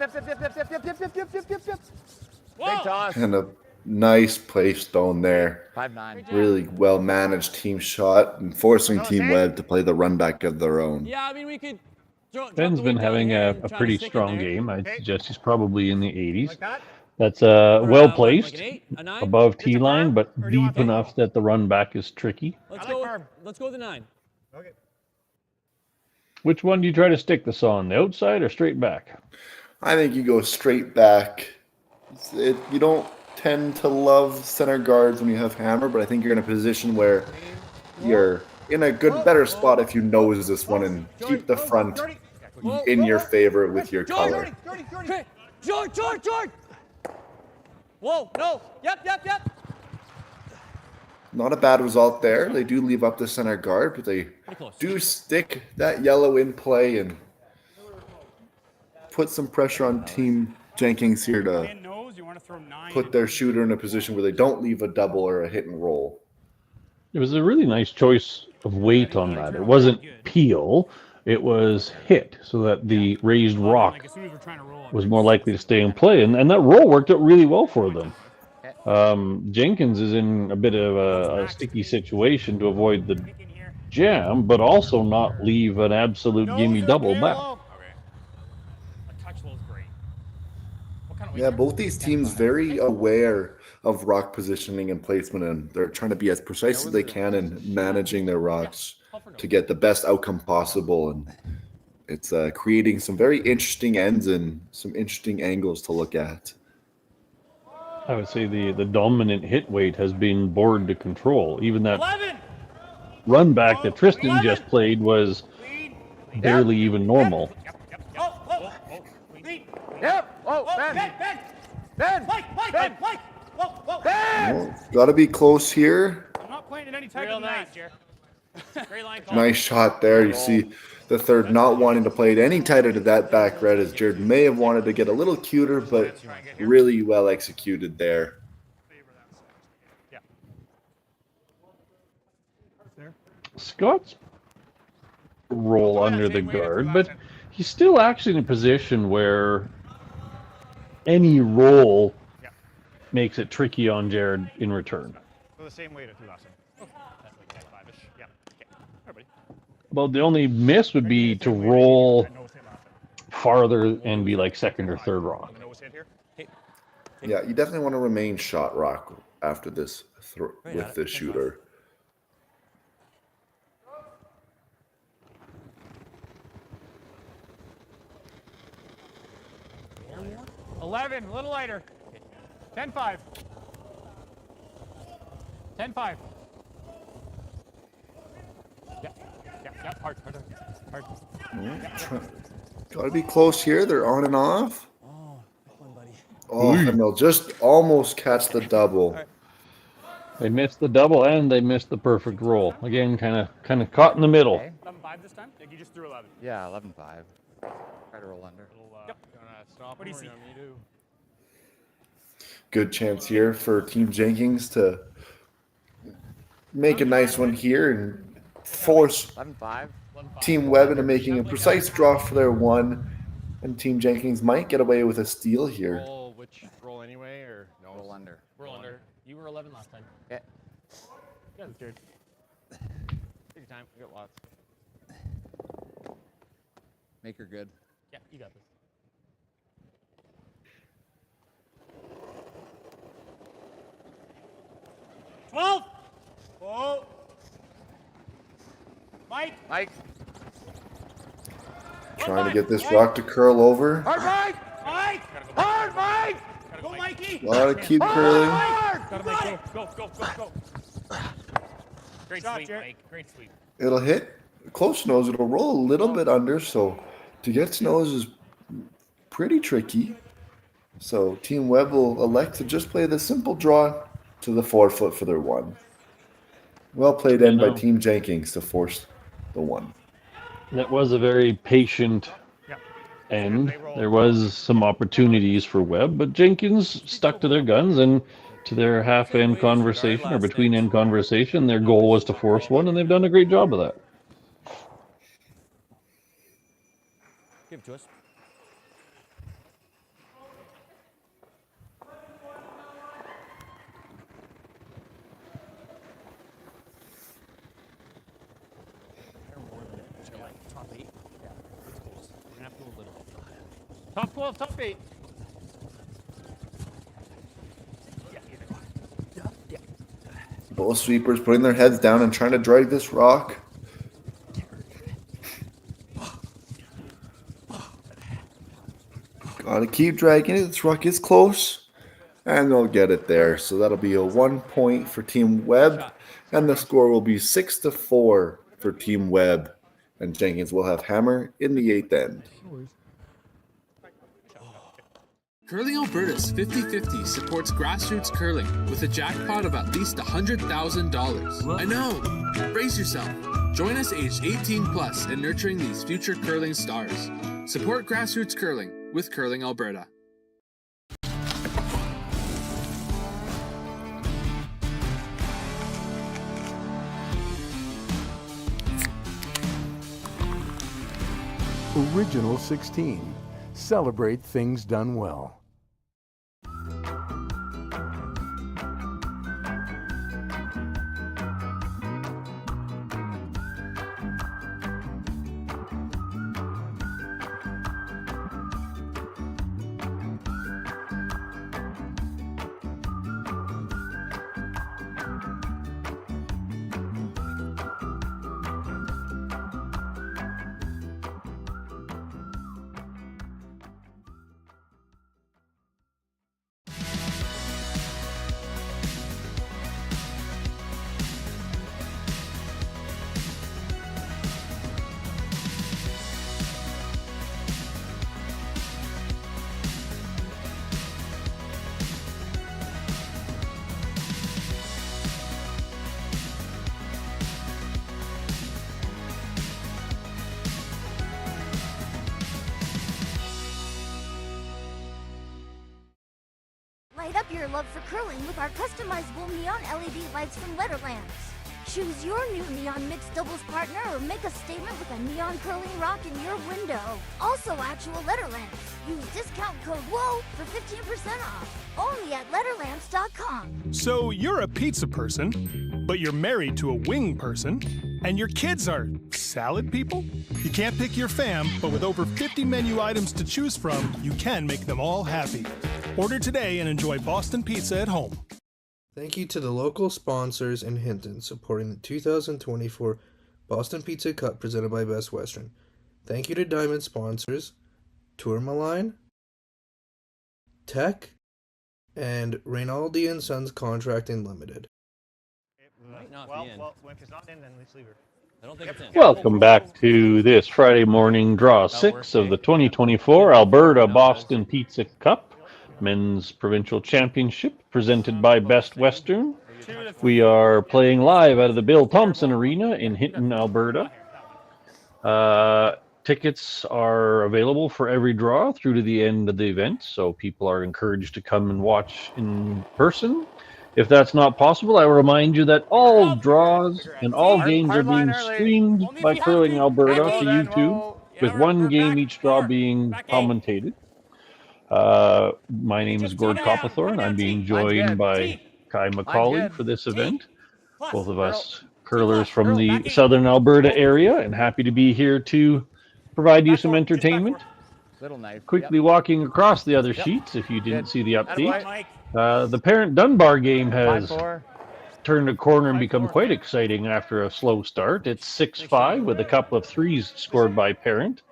Big toss. And a nice play stone there. 5-9. Really well managed team shot and forcing Team Webb to play the run back of their own. Yeah, I mean, we could. Ben's been having a pretty strong game. I'd suggest he's probably in the 80s. That's well placed, above T line, but deep enough that the run back is tricky. Let's go with the 9. Okay. Which one do you try to stick this on, the outside or straight back? I think you go straight back. You don't tend to love center guards when you have hammer, but I think you're in a position where you're in a better spot if you nose this one and keep the front in your favor with your color. George! Whoa, no. Yep. Not a bad result there. They do leave up the center guard, but they do stick that yellow in play and put some pressure on Team Jenkins here to put their shooter in a position where they don't leave a double or a hit and roll. It was a really nice choice of weight on that. It wasn't peel, it was hit, so that the raised rock was more likely to stay in play. And that roll worked out really well for them. Jenkins is in a bit of a sticky situation to avoid the jam, but also not leave an absolute gimme double back. Yeah, both these teams very aware of rock positioning and placement, and they're trying to be as precise as they can in managing their rocks to get the best outcome possible. And it's creating some very interesting ends and some interesting angles to look at. I would say the dominant hit weight has been board to control. Even that 11. Run back that Tristan just played was barely even normal. Yep. Oh, Ben. Mike. Whoa. Ben. Got to be close here. I'm not playing in any type of nice, Jer. Great line call. Nice shot there. You see the third not wanting to play it any tighter to that back red, as Jared may have wanted to get a little cuter, but really well executed there. Scott's roll under the guard, but he's still actually in a position where any roll makes it tricky on Jared in return. So the same weight as last time. That's like 5-ish. Yeah. Okay. Everybody. Well, the only miss would be to roll farther and be like second or third rock. Yeah, you definitely want to remain shot rock after this with the shooter. $11, a little lighter. 10-5. 10-5. Yeah. Hard. Got to be close here. They're on and off. Oh, and they'll just almost catch the double. They missed the double and they missed the perfect roll. Again, kind of caught in the middle. 11-5 this time? You just threw 11. Yeah, 11-5. Try to roll under. Stop. What do you see? Good chance here for Team Jenkins to make a nice one here and force 11-5. Team Webb into making a precise draw for their one. And Team Jenkins might get away with a steal here. Roll anyway, or no? Roll under. Roll under. You were 11 last time. Yeah. Yeah, that's good. Take your time. We got lots. Make her good. Yeah, you got this. $12. Whoa. Mike. Trying to get this rock to curl over. Hard, Mike. Go, Mikey. A lot of keep curling. Go. Great sweep, Mike. Great sweep. It'll hit close nose. It'll roll a little bit under. So to get to nose is pretty tricky. So Team Webb will elect to just play the simple draw to the forefoot for their one. Well played in by Team Jenkins to force the one. That was a very patient end. There was some opportunities for Webb, but Jenkins stuck to their guns and to their half-end conversation or between-end conversation. Their goal was to force one, and they've done a great job of that. Give it to us. Top 8. Yeah, it's close. We're gonna have to go a little. Top 12, top 8. Both sweepers putting their heads down and trying to drag this rock. Gotta keep dragging it. This rock is close. And they'll get it there. So that'll be a 1 point for Team Webb. And the score will be 6-4 for Team Webb. And Jenkins will have hammer in the 8th end. Curling Alberta's 50-50 supports grassroots curling with a jackpot of at least $100,000. I know! Brace yourself. Join us aged 18 plus in nurturing these future curling stars. Support grassroots curling with Curling Alberta. Original 16. Celebrate things done well. Light up your love for curling with our customizable neon LED lights from Letterlands. Choose your new neon mixed doubles partner or make a statement with a neon curling rock in your window. Also actual Letterlands. Use discount code WHOA for 15% off. Only at Letterlands.com. So you're a pizza person, but you're married to a wing person, and your kids are salad people? You can't pick your fam, but with over 50 menu items to choose from, you can make them all happy. Order today and enjoy Boston Pizza at home. Thank you to the local sponsors in Hinton supporting the 2024 Boston Pizza Cup presented by Best Western. Thank you to Diamond sponsors Tourmaline, Tech, and Rinaldi & Sons Contracting Limited. Well, if it's not in, then let's leave her. I don't think it's in. Welcome back to this Friday morning draw 6 of the 2024 Alberta Boston Pizza Cup Men's Provincial Championship presented by Best Western. We are playing live out of the Bill Thomson Arena in Hinton, Alberta. Tickets are available for every draw through to the end of the event, so people are encouraged to come and watch in person. If that's not possible, I will remind you that all draws and all games are being streamed by Curling Alberta to YouTube, with one game each draw being commentated. My name is Gord Coppathorne. I'm being joined by Kai McCauley for this event. Both of us curlers from the southern Alberta area, and happy to be here to provide you some entertainment. Quickly walking across the other sheets, if you didn't see the update. The Parent Dunbar game has turned a corner and become quite exciting after a slow start. It's 6-5 with a couple of threes scored by Parent.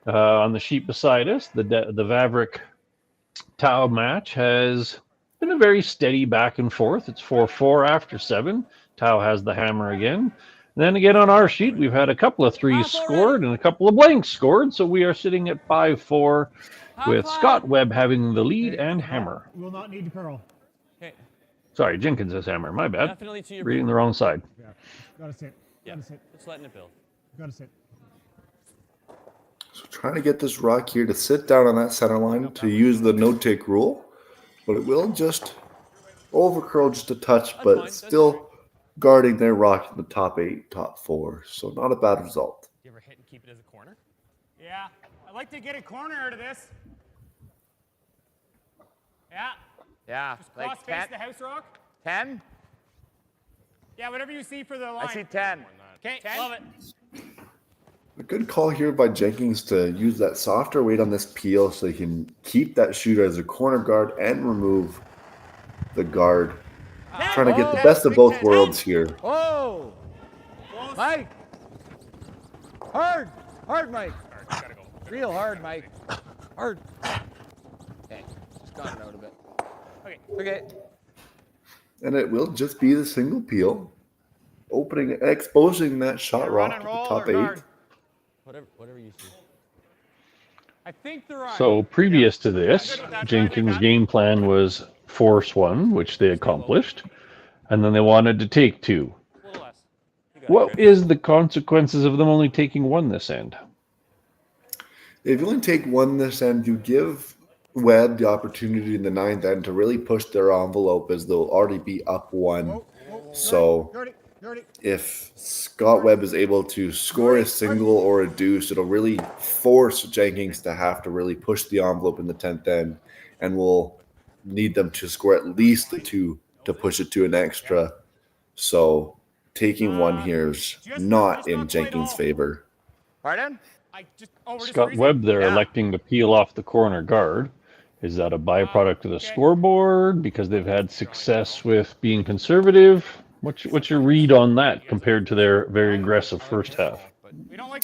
On the sheet beside us, the Vavrick Tau match has been a very steady back and forth. It's 4-4 after 7. Tao has the hammer again. Then again on our sheet, we've had a couple of threes scored and a couple of blanks scored. So we are sitting at 5-4 with Scott Webb having the lead and hammer. Will not need to curl. Okay. Sorry, Jenkins has hammer. My bad. Definitely to your Reading boot. the wrong side. Yeah. Gotta sit. Yeah. Gotta sit. Just letting it build. Gotta sit. So trying to get this rock here to sit down on that center line to use the no-take rule, but it will just overcurl just a touch, but it's still guarding their rock in the top 8, top 4. So not a bad result. You ever hit and keep it as a corner? Yeah. I'd like to get a corner out of this. Yeah. Yeah. Just cross face the house rock. 10. Yeah, whatever you see for the line. I see 10. Okay, love it. A good call here by Jenkins to use that softer weight on this peel so he can keep that shooter as a corner guard and remove the guard. Trying to get the best of both worlds here. Oh! Mike! Hard! Hard, Mike! Gotta go. Real hard, Mike. Hard. Okay. Just got it out a bit. Okay. Okay. And it will just be the single peel, opening, exposing that shot rock to the top 8. Whatever you see. I think they're right. So previous to this, Jenkins' game plan was force 1, which they accomplished, and then they wanted to take 2. What is the consequences of them only taking 1 this end? If you only take 1 this end, you give Webb the opportunity in the 9th end to really push their envelope as they'll already be up 1. So if Scott Webb is able to score a single or a deuce, it'll really force Jenkins to have to really push the envelope in the 10th end, and we'll need them to score at least a 2 to push it to an extra. So taking 1 here is not in Jenkins' favor. Pardon? Scott Webb there electing to peel off the corner guard. Is that a byproduct of the scoreboard because they've had success with being conservative? What's your read on that compared to their very aggressive first half?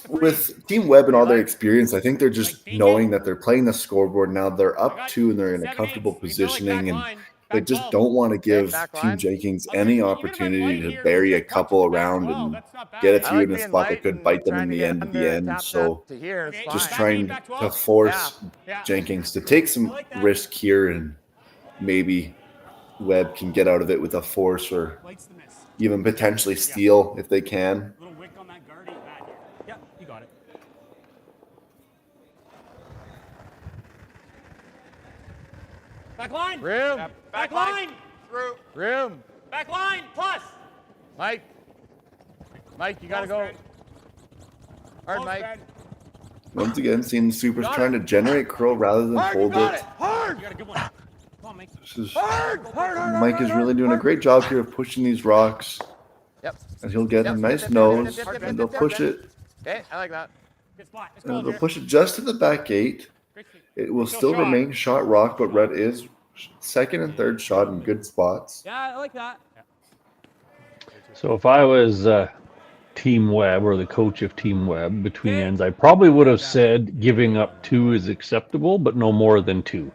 With Team Webb and all their experience, I think they're just knowing that they're playing the scoreboard now. They're up 2 and they're in a comfortable positioning, and they just don't want to give Team Jenkins any opportunity to bury a couple around and get a few in a spot that could bite them in the end of the end. So just trying to force Jenkins to take some risk here, and maybe Webb can get out of it with a force or even potentially steal if they can. Little wick on that guard ain't bad here. Yep, you got it. Back line. Room. Back line. Through. Room. Back line. Plus. Mike. Mike, you gotta go. Hard, Mike. Once again, seeing the Supers trying to generate curl rather than hold it. Hard. You got a good one. Come on, Mike. Mike is really doing a great job here of pushing these rocks. Yep. And he'll get a nice nose, and they'll push it. Okay, I like that. Good spot. And they'll push it just to the back 8. It will still remain shot rock, but Red is second and third shot in good spots. Yeah, I like that. So if I was Team Webb or the coach of Team Webb between ends, I probably would have said giving up 2 is acceptable, but no more than 2.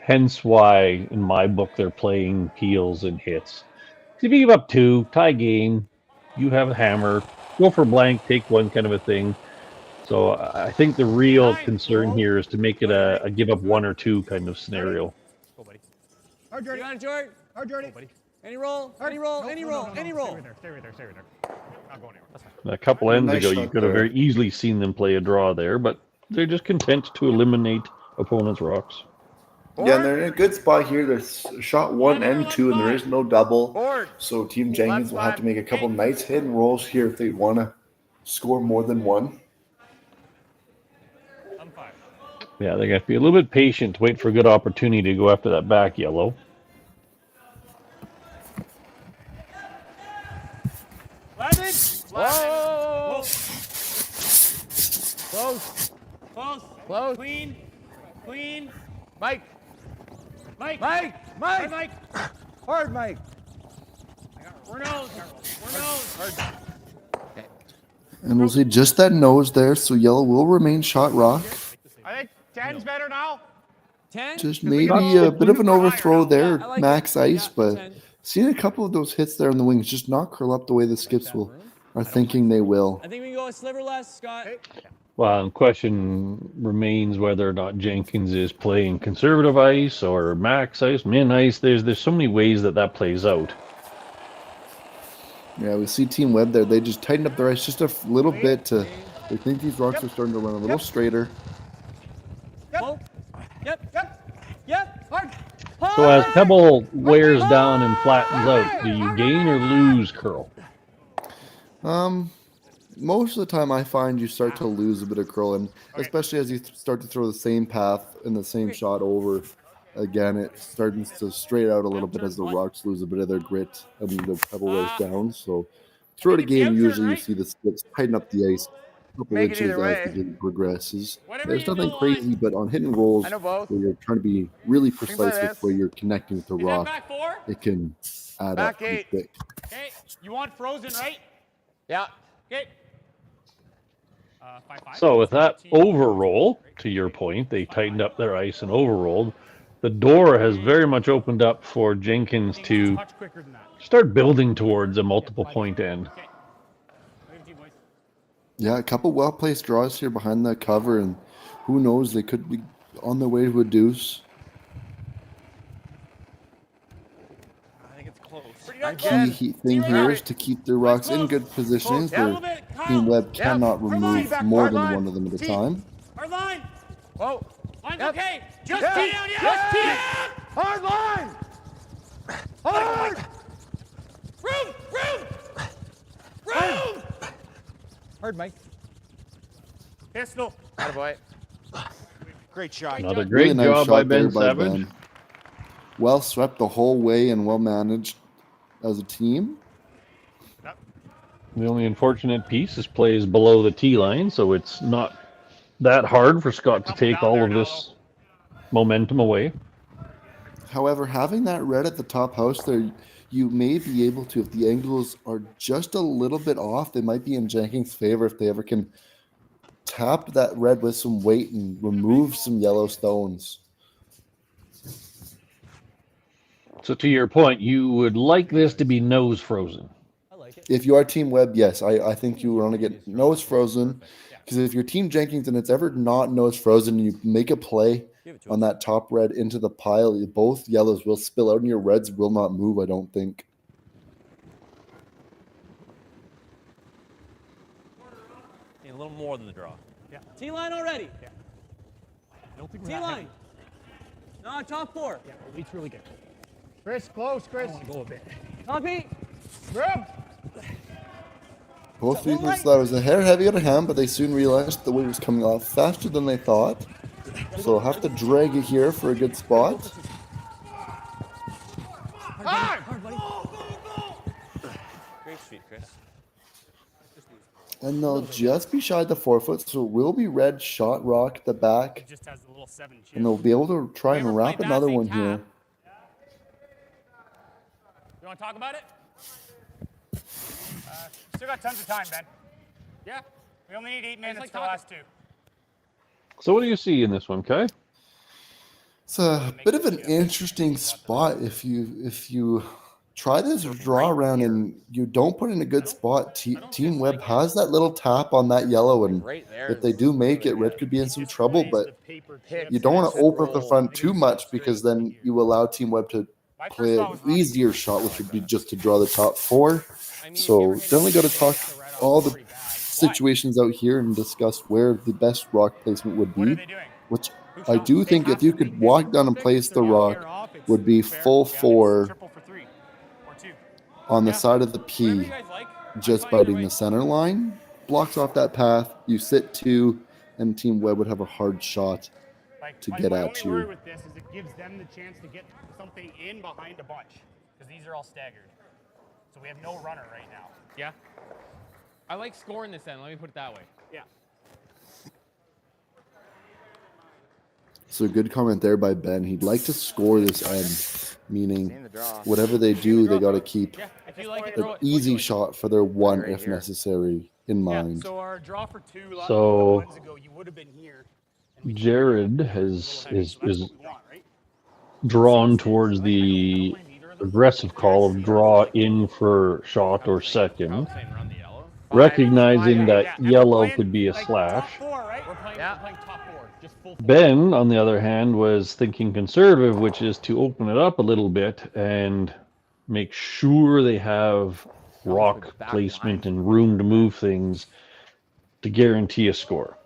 Hence why, in my book, they're playing peels and hits. If you give up 2, tie game, you have a hammer, go for blank, take 1 kind of a thing. So I think the real concern here is to make it a give up 1 or 2 kind of scenario. Go, buddy. Hard, Jordy. You got it, Jordan. Hard, Jordy. Go, buddy. Any roll, any roll, any roll, any roll. Stay right there. Not going anywhere. That's fine. A couple ends Nice ago, shot you could have there. very easily seen them play a draw there, but they're just content to eliminate opponents' rocks. Yeah, and they're in a good spot here. There's shot 1 and 2, and there is no double. So Team Jenkins will have to make a couple nice hidden rolls here if they want to score more than 1. Yeah, they got to be a little bit patient to wait for a good opportunity to go after that back yellow. Whoa! Close. Close. Clean. Mike. Mike. Hard, Mike. We're nose. And we'll see just that nose there, so yellow will remain shot rock. I think 10's better now. 10? Just maybe a bit of an overthrow there, max ice, but Seen a couple of those hits there in the wings just not curl up the way the skips are thinking they will. I think we can go a sliver less, Scott. Well, the question remains whether or not Jenkins is playing conservative ice or max ice, min ice. There's so many ways that plays out. Yeah, we see Team Webb there. They just tightened up their ice just a little bit to. They think these rocks are starting to run a little straighter. Yep. Hard. So as Pebble wears down and flattens out, do you gain or lose curl? Most of the time I find you start to lose a bit of curl, and especially as you start to throw the same path and the same shot over again, it starts to straight out a little bit as the rocks lose a bit of their grit and the pebble wears down. So throughout a game, usually you see the skips tighten up the ice a couple inches as the game progresses. There's nothing crazy, but on hit and rolls where you're trying to be really precise with where you're connecting with the rock, it can add up pretty quick. Okay, you want frozen, right? Yeah. Okay. So with that overroll, to your point, they tightened up their ice and overrolled. The door has very much opened up for Jenkins to start building towards a multiple point end. Yeah, a couple well-placed draws here behind the cover, and who knows, they could be on their way to a deuce. Key thing here is to keep their rocks in good positions where Team Webb cannot remove more than one of them at a time. Hard line. Whoa. Line's okay. Just tee down, Just tee down. Hard line. Hard. Room. Hard, Mike. Pistol. Attaboy. Great shot. Another great Really nice job by shot there Ben Savage. Well swept the whole way and well managed as a team. The only unfortunate piece is plays below the tee line, so it's not that hard for Scott to take all of this momentum away. However, having that red at the top house there, you may be able to, if the angles are just a little bit off, they might be in Jenkins' favor if they ever can tap that red with some weight and remove some yellow stones. So to your point, you would like this to be nose frozen. If you are Team Webb, yes, I think you want to get nose frozen, because if you're Team Jenkins and it's ever not nose frozen and you make a play on that top red into the pile, both yellows will spill out and your reds will not move, I don't think. Need a little more than the draw. Yeah. T-line already. Yeah. I don't think we're T-line. No, top four. Yeah, it's really good. Chris, close, Chris. I want to go a bit. Copy. Grab. Both teams thought it was a hair heavy on a hand, but they soon realized the weight was coming off faster than they thought. So they'll have to drag it here for a good spot. Hard, buddy. Great feet, Chris. And they'll just be shy of the 4 foot, so it will be red shot rock at the back. Just has a little 7 chip. And they'll be able to try and wrap another one here. You want to talk about it? Still got tons of time, Ben. Yeah. We only need 8 minutes for the last 2. So what do you see in this one, Kai? It's a bit of an interesting spot if you try this draw around and you don't put in a good spot. Team Webb has that little tap on that yellow, and if they do make it, red could be in some trouble, but you don't want to open up the front too much because then you allow Team Webb to play an easier shot, which would be just to draw the top 4. So definitely got to talk all the situations out here and discuss where the best rock placement would be, which I do think if you could walk down and place the rock would be full 4 on the side of the P, just biting the center line, blocks off that path, you sit 2, and Team Webb would have a hard shot to get at you. My only worry with this is it gives them the chance to get something in behind a bunch, because these are all staggered. So we have no runner right now. Yeah. I like scoring this end. Let me put it that way. Yeah. So good comment there by Ben. He'd like to score this end, meaning whatever they do, they got to keep an easy shot for their 1 if necessary in mind. So our draw for 2 So months ago, you would have been here. Jared is drawn towards the aggressive call of draw in for shot or second, recognizing that yellow could be a slash. Ben, on the other hand, was thinking conservative, which is to open it up a little bit and make sure they have rock placement and room to move things to guarantee a score.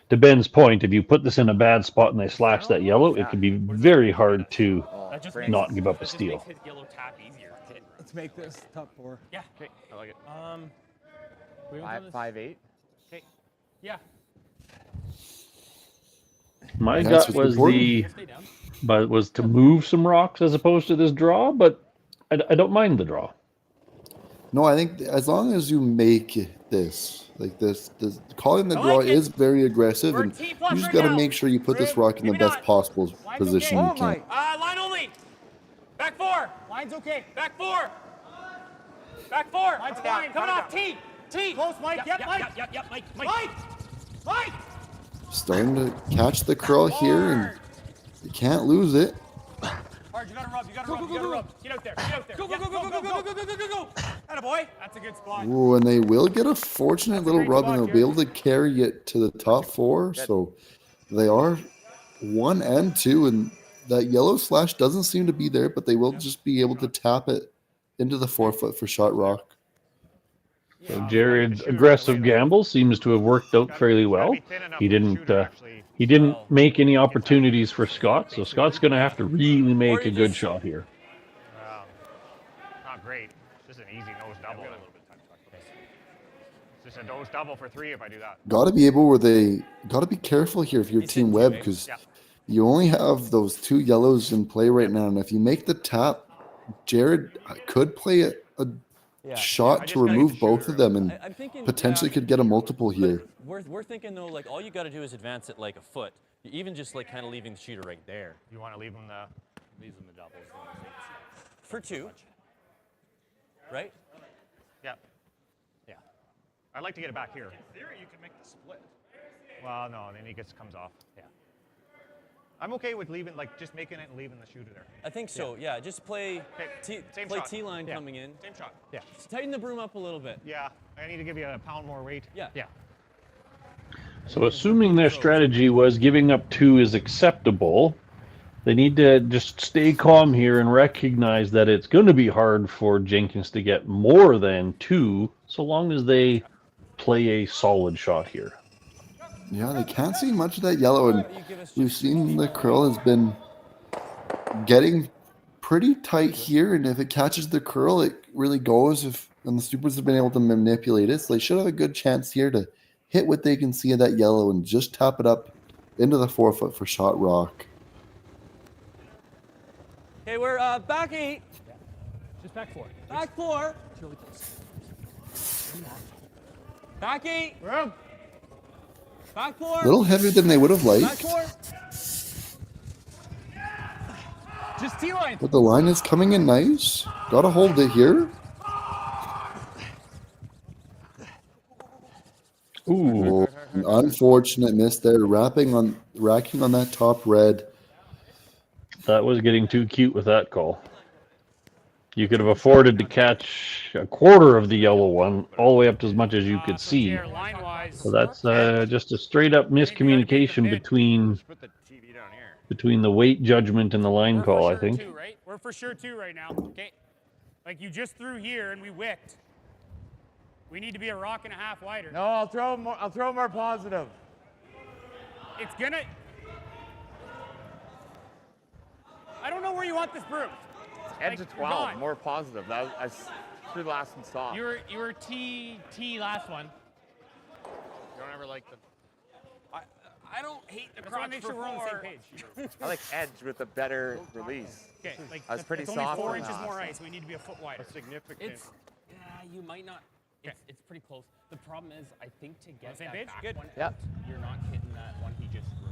To Ben's point, if you put this in a bad spot and they slash that yellow, it could be very hard to not give up a steal. Let's make this top 4. Yeah. Okay. I like it. 5-8. Okay. Yeah. My gut was was to move some rocks as opposed to this draw, but I don't mind the draw. No, I think as long as you make this, like this calling the draw is very aggressive, and you just got to make sure you put this rock in the best possible position you can. Line only. Back 4. Line's okay. Back 4. Back 4. Line's fine. Coming off T. T. Close, Mike. Yep, Mike. Mike. Starting to catch the curl here, and you can't lose it. Hard, you gotta rub. Get out there. Go. Attaboy. That's a good spot. Ooh, and they will get a fortunate little rub, and they'll be able to carry it to the top 4. So they are 1 and 2, and that yellow slash doesn't seem to be there, but they will just be able to tap it into the 4-foot for shot rock. So Jared's aggressive gamble seems to have worked out fairly well. He didn't make any opportunities for Scott, so Scott's going to have to really make a good shot here. Not great. Just an easy nose double. It's just a nose double for 3 if I do that. Got to be careful here if you're Team Webb, because you only have those 2 yellows in play right now, and if you make the tap, Jared could play a shot to remove both of them, and potentially could get a multiple here. We're thinking though, like all you got to do is advance it like a foot. Even just like kind of leaving the shooter right there. You want to leave them the doubles for 2, right? Yeah. I'd like to get it back here. In theory, you can make the split. Well, no, then he comes off. Yeah. I'm okay with just making it and leaving the shooter there. I think so. Yeah, just play T-line coming in. Same shot. Yeah. Just tighten the broom up a little bit. Yeah. I need to give you a pound more weight. Yeah. So assuming their strategy was giving up 2 is acceptable, they need to just stay calm here and recognize that it's going to be hard for Jenkins to get more than 2, so long as they play a solid shot here. Yeah, they can't see much of that yellow, and we've seen the curl has been getting pretty tight here, and if it catches the curl, it really goes, and the Supers have been able to manipulate it, so they should have a good chance here to hit what they can see of that yellow and just tap it up into the 4-foot for shot rock. Okay, we're back 8. Yeah. Just back 4. Back 4. Really close. Back 8. Room. Back 4. A little heavier than they would have liked. Back 4. Just T-line. But the line is coming in nice. Got to hold it here. Ooh, an unfortunate miss there. Racking on that top red. That was getting too cute with that call. You could have afforded to catch a quarter of the yellow one, all the way up to as much as you could see. So that's just a straight up miscommunication between the weight judgment and the line call, I think. We're for sure 2 right now. Okay. Like you just threw here and we wicked. We need to be a rock and a half wider. No, I'll throw more positive. It's gonna. I don't know where you want this broom. Edge of 12, more positive. I should last and stop. You were T last one. You don't ever like the. I don't hate the crotch. Make sure we're on the same page. I like edge with a better release. Okay, like I was pretty it's soft. Only 4 inches more ice. We need to be a foot wider. Significant. You might not. It's pretty close. The problem is, I think to get same that page? back Good. one out, you're not hitting that one he just threw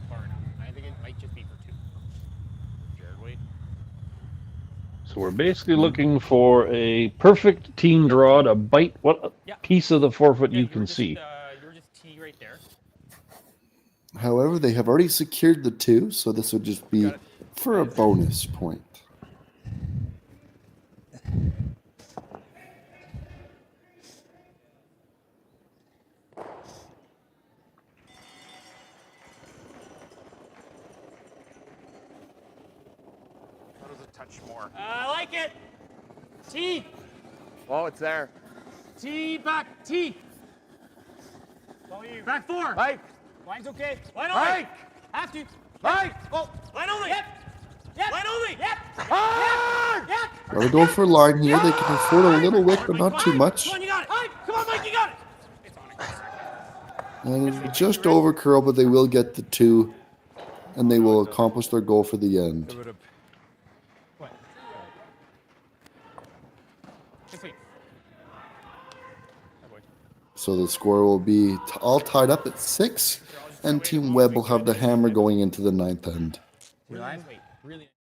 far enough. I think it might just be for 2. Jared, wait. So we're basically looking for a perfect team draw to bite what piece of the 4-foot you can see. You're just T right there. However, they have already secured the 2, so this would just be for a bonus point. That was a touch more. I like it. T. Oh, it's there. T back. T. Back 4. Mike. Line's okay. Line only. Mike. Have to. Mike. Oh, line only. Yep. Yep. Line only. Yep. Hard. Yep. Gotta go for line here. They can afford a little wick, but not too much. Come on, you got it. Come on, Mike, you got it. And just over curl, but they will get the 2, and they will accomplish their goal for the end. What? So the score will be all tied up at 6, and Team Webb will have the hammer going into the 9th end. Really.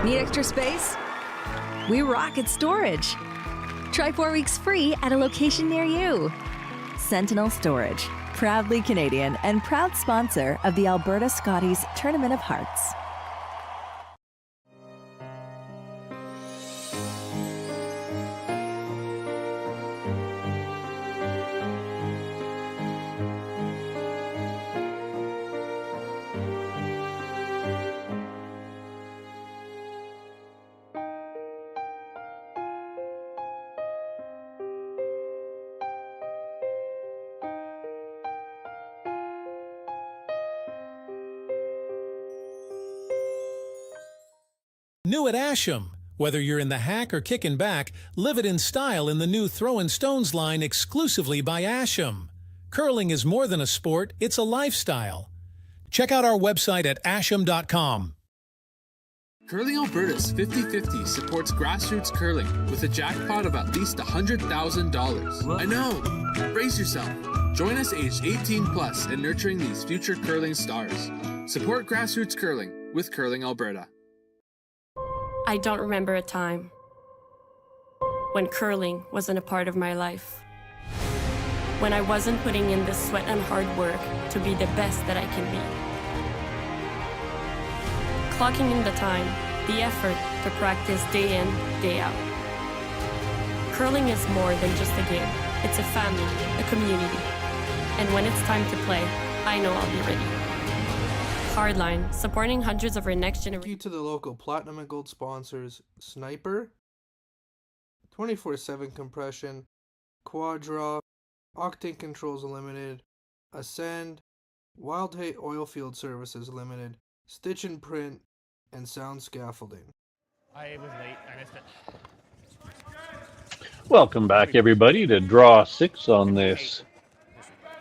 Need extra space? We rocket storage. Try 4 weeks free at a location near you. Sentinel Storage, proudly Canadian and proud sponsor of the Alberta Scotties Tournament of Hearts. New at Asham. Whether you're in the hack or kicking back, live it in style in the new Throwin' Stones line exclusively by Asham. Curling is more than a sport, it's a lifestyle. Check out our website at asham.com. Curling Alberta's 50-50 supports grassroots curling with a jackpot of at least $100,000. I know! Brace yourself. Join us aged 18 plus in nurturing these future curling stars. Support grassroots curling with Curling Alberta. I don't remember a time when curling wasn't a part of my life. When I wasn't putting in the sweat and hard work to be the best that I can be. Clocking in the time, the effort to practice day in, day out. Curling is more than just a game. It's a family, a community. And when it's time to play, I know I'll be ready. Hardline, supporting hundreds of our next generation. Thank you to the local Platinum and Gold sponsors, Sniper, 24/7 Compression, Quadra, Octane Controls Limited, Ascend, Wild Hate Oilfield Services Limited, Stitch and Print, and Sound Scaffolding. I was late. I missed it. Welcome back, everybody, to Draw 6 on this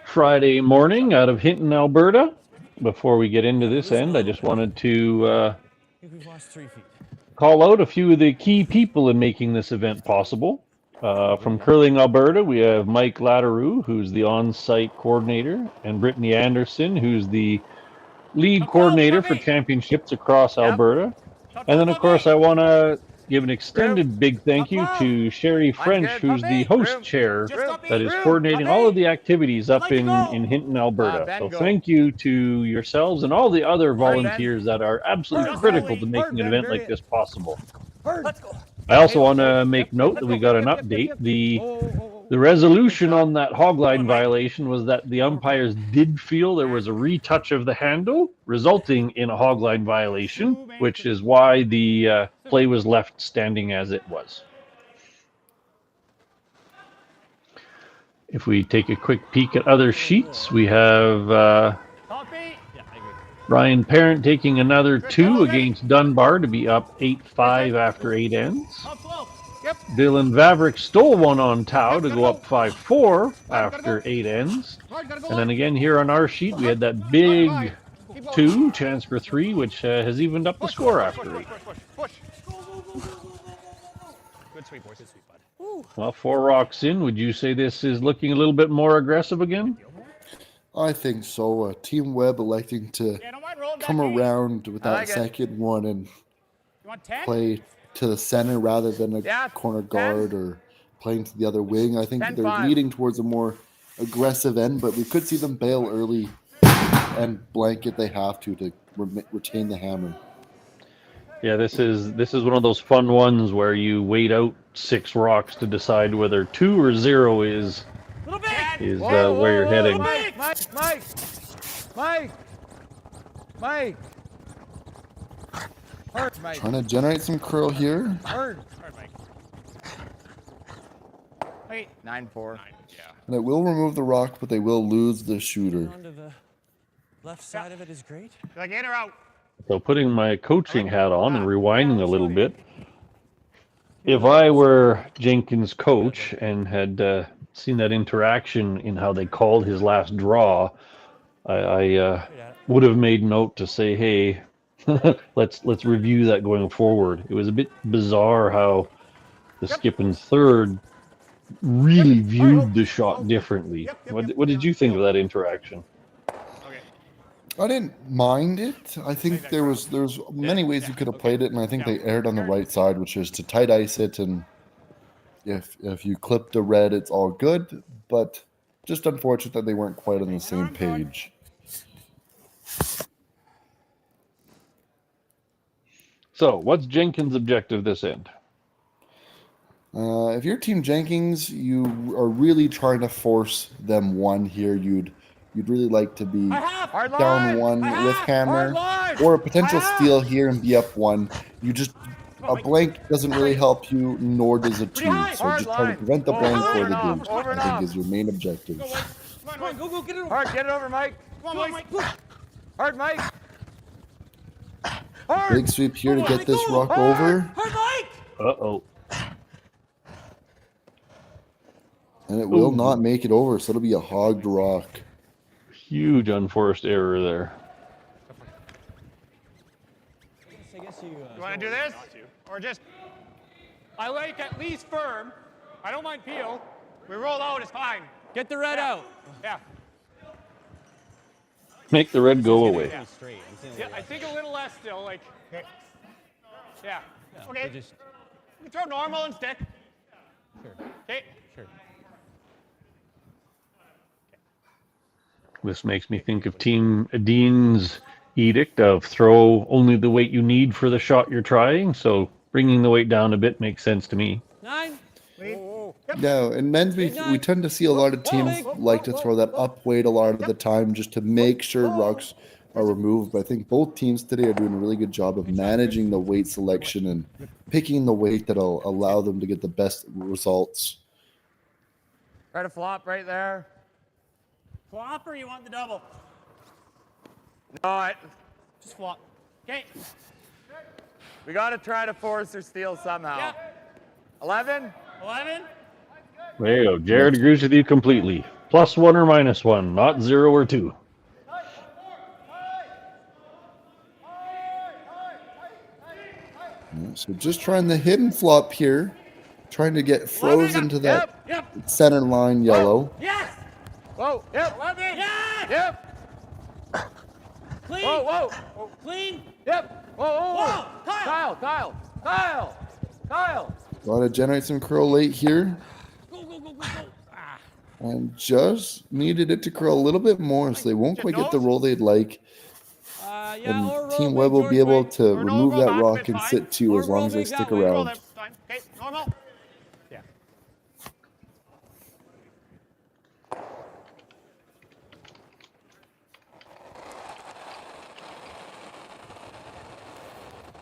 Friday morning out of Hinton, Alberta. Before we get into this end, I just wanted to call out a few of the key people in making this event possible. From Curling Alberta, we have Mike Latteroux, who's the on-site coordinator, and Brittany Anderson, who's the lead coordinator for championships across Alberta. And then, of course, I want to give an extended big thank you to Sherry French, who's the host chair that is coordinating all of the activities up in Hinton, Alberta. So thank you to yourselves and all the other volunteers that are absolutely critical to making an event like this possible. I also want to make note that we got an update. The resolution on that hogline violation was that the umpires did feel there was a retouch of the handle, resulting in a hogline violation, which is why the play was left standing as it was. If we take a quick peek at other sheets, we have Ryan Parent taking another 2 against Dunbar to be up 8-5 after 8 ends. Dylan Vavrick stole one on Tau to go up 5-4 after 8 ends. And then again here on our sheet, we had that big 2, chance for 3, which has evened up the score after 8. Good sweep, boys. Good sweep, bud. Well, 4 rocks in, would you say this is looking a little bit more aggressive again? I think so. Team Webb electing to come around with that second one and play to the center rather than a Yeah, corner guard or playing to the other wing. I think they're 10-5. leading towards a more aggressive end, but we could see them bail early and blanket they have to retain the hammer. Yeah, this is one of those fun ones where you wait out 6 rocks to decide whether 2 or 0 is where you're heading. Mike. Hard, Mike. Trying to generate some curl here. Hard, Mike. 9-4. And it will remove the rock, but they will lose the shooter. Onto the left side of it is great. Like in or out. So putting my coaching hat on and rewinding a little bit, if I were Jenkins' coach and had seen that interaction in how they called his last draw, I would have made note to say, hey, let's review that going forward. It was a bit bizarre how the skip and third really viewed the shot differently. What did you think of that interaction? I didn't mind it. I think there was many ways you could have played it, and I think they erred on the right side, which is to tight ice it, and if you clip the red, it's all good. But just unfortunate that they weren't quite on the same page. So, what's Jenkins' objective this end? If you're Team Jenkins, you are really trying to force them one here. You'd really like to be down one with hammer, or a potential steal here and be up one. A blank doesn't really help you, nor does a 2. So just try to prevent the blank for the game, I think, is your main objective. Come on, go, get it over. Hard, get it over, Mike. Come on, Mike. Hard, Mike. Hard. Big sweep here to get this rock over. Hard, Mike. Uh-oh. And it will not make it over, so it'll be a hogged rock. Huge unforced error there. You want to do this? Or just, I like at least firm. I don't mind peel. We roll out, it's fine. Get the red out. Yeah. Make the red go away. Yeah, I think a little less still, like, yeah. Okay. We can throw normal and stick. Sure. Okay. Sure. This makes me think of Team Dean's edict of throw only the weight you need for the shot you're trying. So bringing the weight down a bit makes sense to me. 9. No, in men's we tend to see a lot of teams like to throw that up weight a lot of the time just to make sure rocks are removed. But I think both teams today are doing a really good job of managing the weight selection and picking the weight that'll allow them to get the best results. Try to flop right there. Flop or you want the double? No, Just flop. Okay. we got to try to force their steal somehow. Yeah. 11? 11. There you go. Jared agrees with you completely. +1 or -1, not 0 or 2. So just trying the hidden flop here, trying to get frozen to that center line yellow. Yes. Whoa, yep. 11. Yes. Yep. Clean. Whoa. Clean. Yep. Whoa. Kyle. Got to generate some curl late here. Go. And just needed it to curl a little bit more, so they won't quite get the roll they'd like. And Team Webb will be able to remove that rock and sit 2 as long as they stick around. Okay, normal. Yeah.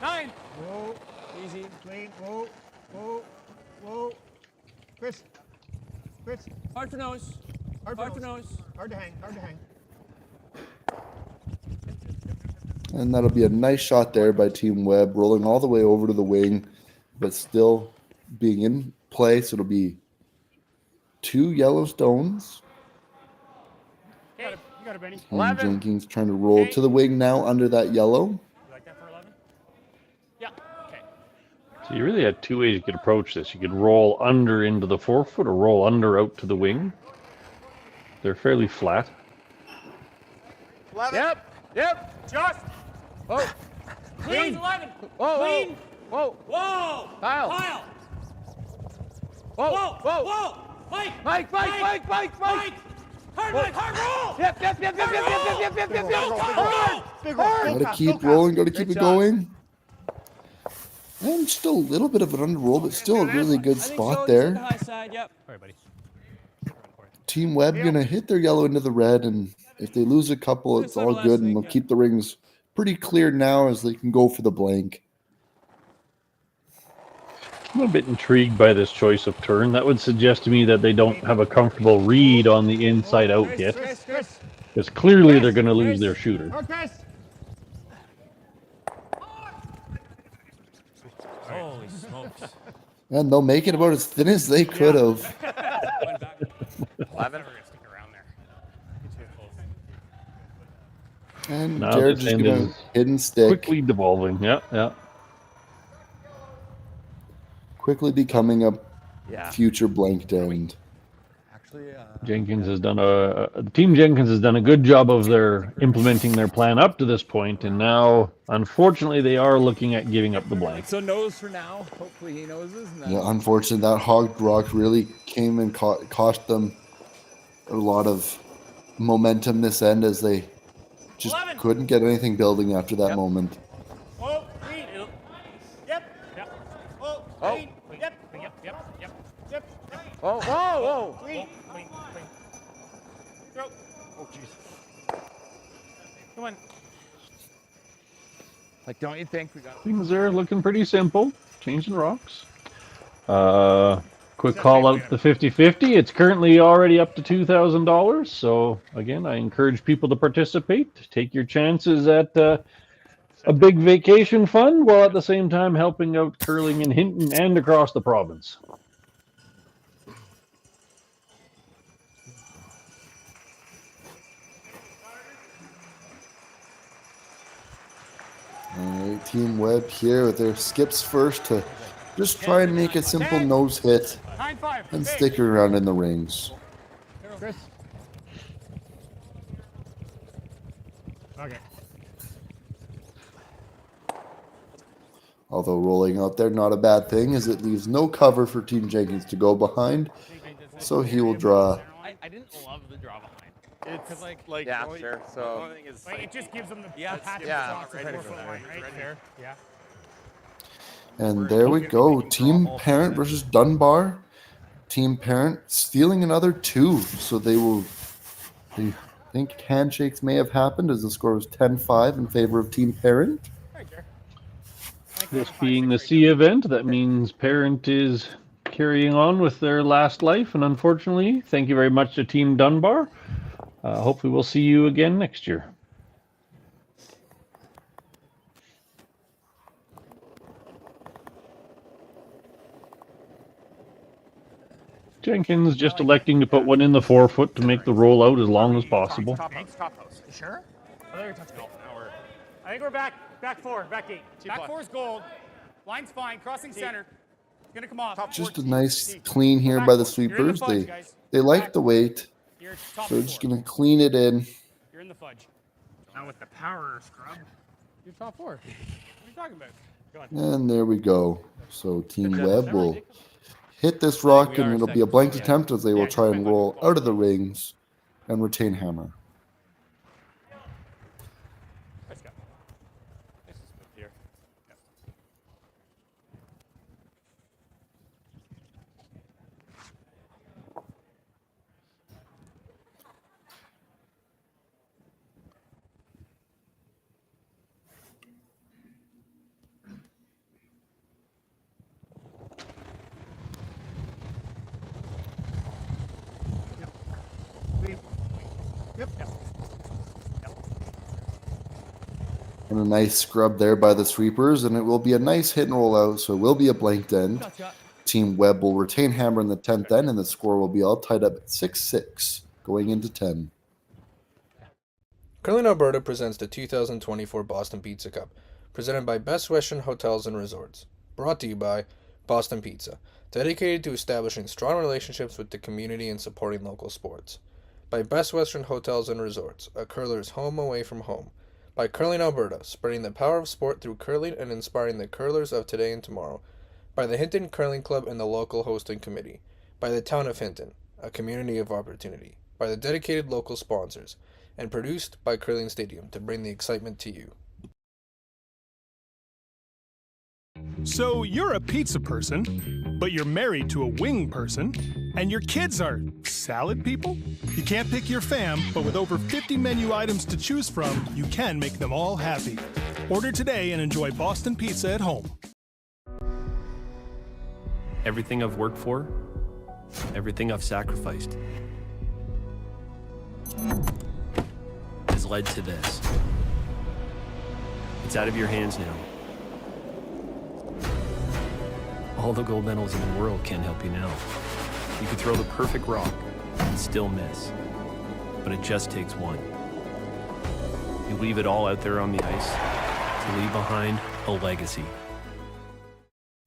Nine. Whoa. Easy. Clean. Whoa. Chris. Hard for nose. Hard for nose. Hard to hang. And that'll be a nice shot there by Team Webb, rolling all the way over to the wing, but still being in play. So it'll be 2 yellow stones. Okay. You got it, Benny. And Jenkins trying to roll to the wing now under that yellow. You like that for 11? Yeah. Okay. So you really had 2 ways you could approach this. You could roll under into the forefoot or roll under out to the wing. They're fairly flat. 11. Yep. Just. Whoa. Clean. 11. Whoa. Clean. Whoa! Whoa! Kyle! Kyle! Whoa! Whoa! Whoa! Whoa! Mike! Mike! Hard, Mike! Hard roll! Yep! Gotta keep rolling, gotta keep it going. And just a little bit of an underroll, but still a really good spot there. High side, yep. Sorry, buddy. Team Webb gonna hit their yellow into the red, and if they lose a couple, it's all good, and they'll keep the rings pretty clear now as they can go for the blank. I'm a bit intrigued by this choice of turn. That would suggest to me that they don't have a comfortable read on the inside out yet, because clearly they're going to lose their shooter. Holy smokes. And they'll make it about as thin as they could have. 11. And Now Jared's this just end gonna is hidden stick. quickly devolving. Yeah. Quickly becoming a future blanked end. Jenkins has done Team Jenkins has done a good job of implementing their plan up to this point, and now, unfortunately, they are looking at giving up the blank. So nose for now. Hopefully he noses. Yeah, unfortunately, that hogged rock really came and cost them a lot of momentum this end, as they just couldn't get anything building after that moment. Oh, green. Yep. Oh, green. Yep. Oh, whoa. Green. Throw. Oh, jeez. Come on. Like, don't you think we got... Things are looking pretty simple. Changing rocks. Quick call out the 50-50. It's currently already up to $2,000. So again, I encourage people to participate. Take your chances at a big vacation fund, while at the same time helping out curling in Hinton and across the province. All right, Team Webb here with their skips first to just try and make a simple nose hit and stick it around in the rings. Chris. Okay. Although rolling out there, not a bad thing, as it leaves no cover for Team Jenkins to go behind. So he will draw. I didn't love the draw behind. It's like yeah, sure. So It just gives them the patch right there. Yeah. And there we go. Team Parent versus Dunbar. Team Parent stealing another 2. So they think handshakes may have happened, as the score was 10-5 in favor of Team Parent. This being the C event, that means Parent is carrying on with their last life. And unfortunately, thank you very much to Team Dunbar. Hopefully we'll see you again next year. Jenkins just electing to put one in the 4-foot to make the roll out as long as possible. Top post. You sure? I think we're touching golf now. I think we're back 4, back 8. Back 4 is gold. Line's fine. Crossing center. It's gonna come off. Just a nice clean here by the sweepers. They like the weight, so they're just gonna clean it in. You're in the fudge. Now with the power scrub. You're top 4. What are you talking about? Go on. And there we go. So Team Webb will hit this rock, and it'll be a blank attempt, as they will try and roll out of the rings and retain hammer. Let's go. This is good here. And a nice scrub there by the sweepers, and it will be a nice hit and roll out, so it will be a blanked end. Team Webb will retain hammer in the 10th end, and the score will be all tied up at 6-6 going into 10. Curling Alberta presents the 2024 Boston Pizza Cup, presented by Best Western Hotels and Resorts. Brought to you by Boston Pizza, dedicated to establishing strong relationships with the community and supporting local sports. By Best Western Hotels and Resorts, a curler's home away from home. By Curling Alberta, spreading the power of sport through curling and inspiring the curlers of today and tomorrow. By the Hinton Curling Club and the local hosting committee. By the town of Hinton, a community of opportunity. By the dedicated local sponsors. And produced by Curling Stadium to bring the excitement to you. So you're a pizza person, but you're married to a wing person, and your kids are salad people? You can't pick your fam, but with over 50 menu items to choose from, you can make them all happy. Order today and enjoy Boston Pizza at home. Everything I've worked for, everything I've sacrificed, has led to this. It's out of your hands now. All the gold medals in the world can't help you now. You could throw the perfect rock and still miss. But it just takes one. You leave it all out there on the ice to leave behind a legacy.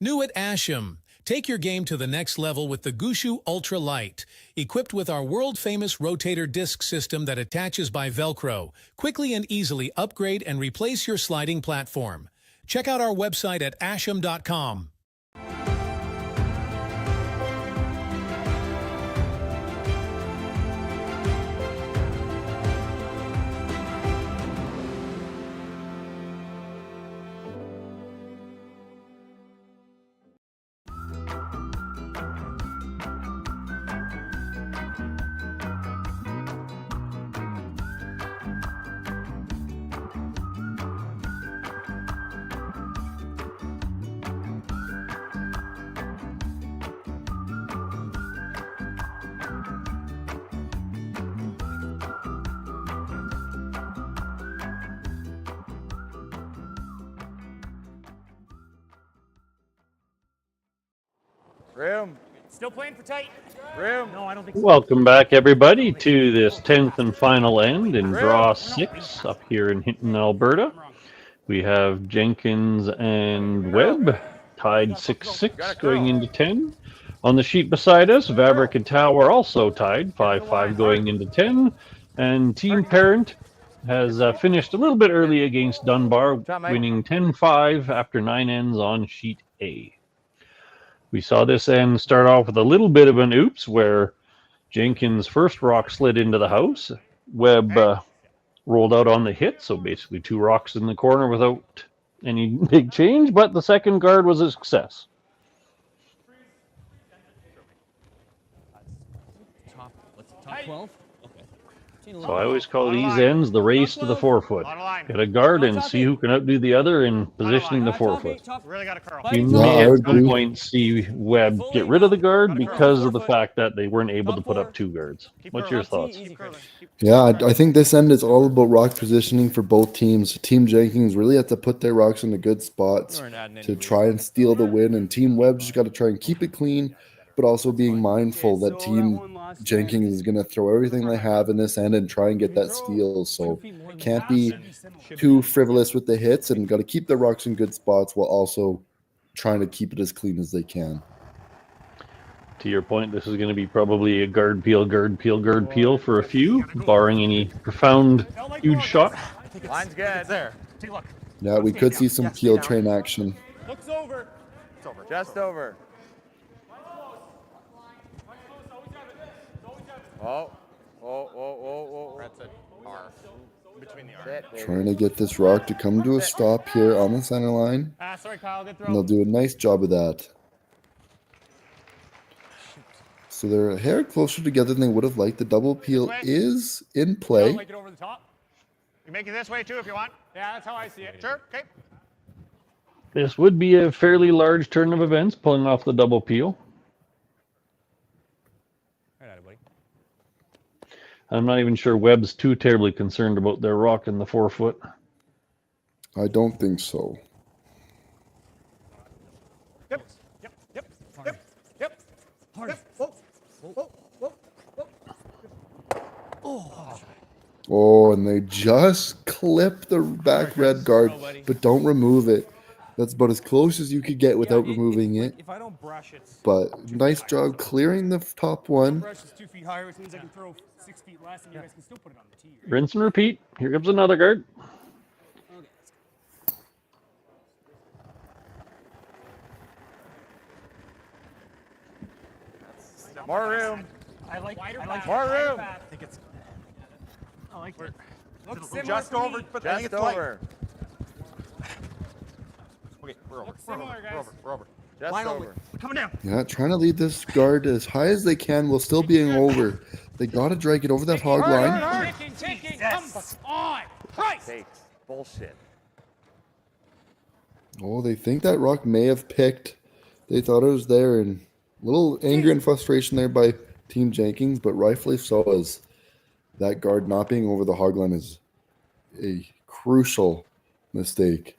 New at Asham. Take your game to the next level with the Gushu Ultra Light. Equipped with our world-famous rotator disc system that attaches by Velcro, quickly and easily upgrade and replace your sliding platform. Check out our website at asham.com. Room. Still playing for tight. Room. No, I don't think so. Welcome back, everybody, to this 10th and final end in Draw 6 up here in Hinton, Alberta. We have Jenkins and Webb tied 6-6 going into 10. On the sheet beside us, Vavrick and Tao are also tied 5-5 going into 10. And Team Parent has finished a little bit early against Dunbar, winning 10-5 after 9 ends on sheet A. We saw this end start off with a little bit of an oops where Jenkins' first rock slid into the house. Webb rolled out on the hit, so basically 2 rocks in the corner without any big change, but the second guard was a success. Top 12? So I always call these ends the race to the 4-foot. Get a guard and see who can outdo the other in positioning the 4-foot. Really got to curl. You may at some point see Webb get rid of the guard because of the fact that they weren't able to put up 2 guards. What's your thoughts? Yeah, I think this end is all about rock positioning for both teams. Team Jenkins really have to put their rocks in the good spots to try and steal the win, and Team Webb just got to try and keep it clean, but also being mindful that Team Jenkins is going to throw everything they have in this end and try and get that steal. So can't be too frivolous with the hits and got to keep the rocks in good spots while also trying to keep it as clean as they can. To your point, this is going to be probably a guard peel for a few, barring any profound huge shot. Line's good. There. Yeah, we could see some peel train action. Looks over. It's over. Just over. Oh. That's an R. Between the R. Trying to get this rock to come to a stop here on the center line. Sorry, Kyle. Good throw. And they'll do a nice job of that. So they're a hair closer together than they would have liked. The double peel is in play. Make it over the top. You make it this way too if you want. Yeah, that's how I see it. Sure. Okay. This would be a fairly large turn of events, pulling off the double peel. I'm not even sure Webb's too terribly concerned about their rock in the 4-foot. I don't think so. Yep. Hard. Oh, and they just clip the back red guard, but don't remove it. That's about as close as you could get without removing it. If I don't brush it. But nice job clearing the top one. Brush is 2 feet higher, which means I can throw 6 feet less, and you guys can still put it on the tee. Rinse and repeat. Here comes another guard. More room. I like More room. I think it's. I like it. Looks similar Just to over, me. but I think it's over. Okay, we're over. Looks similar, guys. We're over. Just Line over. Coming down. Yeah, trying to lead this guard as high as they can while still being over. They got to drag it over that hog line. Taking, come on. Christ. Takes. Bullshit. Oh, they think that rock may have picked. They thought it was there, and a little anger and frustration there by Team Jenkins, but rightfully so, as that guard not being over the hog line is a crucial mistake.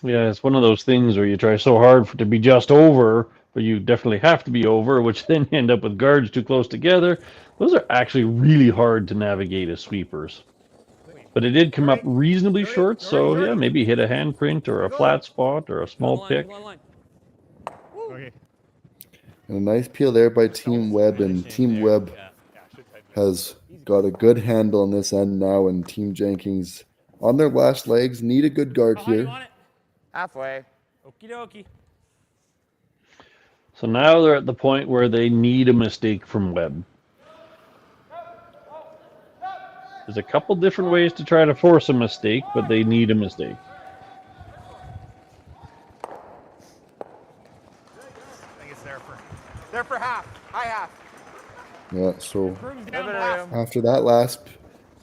Yeah, it's one of those things where you try so hard for it to be just over, but you definitely have to be over, which then you end up with guards too close together. Those are actually really hard to navigate as sweepers. But it did come up reasonably short, so yeah, maybe hit a handprint or a flat spot or a small pick. Okay. And a nice peel there by Team Webb, and Team Webb has got a good handle on this end now, and Team Jenkins on their last legs need a good guard here. Halfway. Okie dokie. So now they're at the point where they need a mistake from Webb. There's a couple different ways to try to force a mistake, but they need a mistake. I think it's there for half. High half. Yeah, so Brooms down half. after that last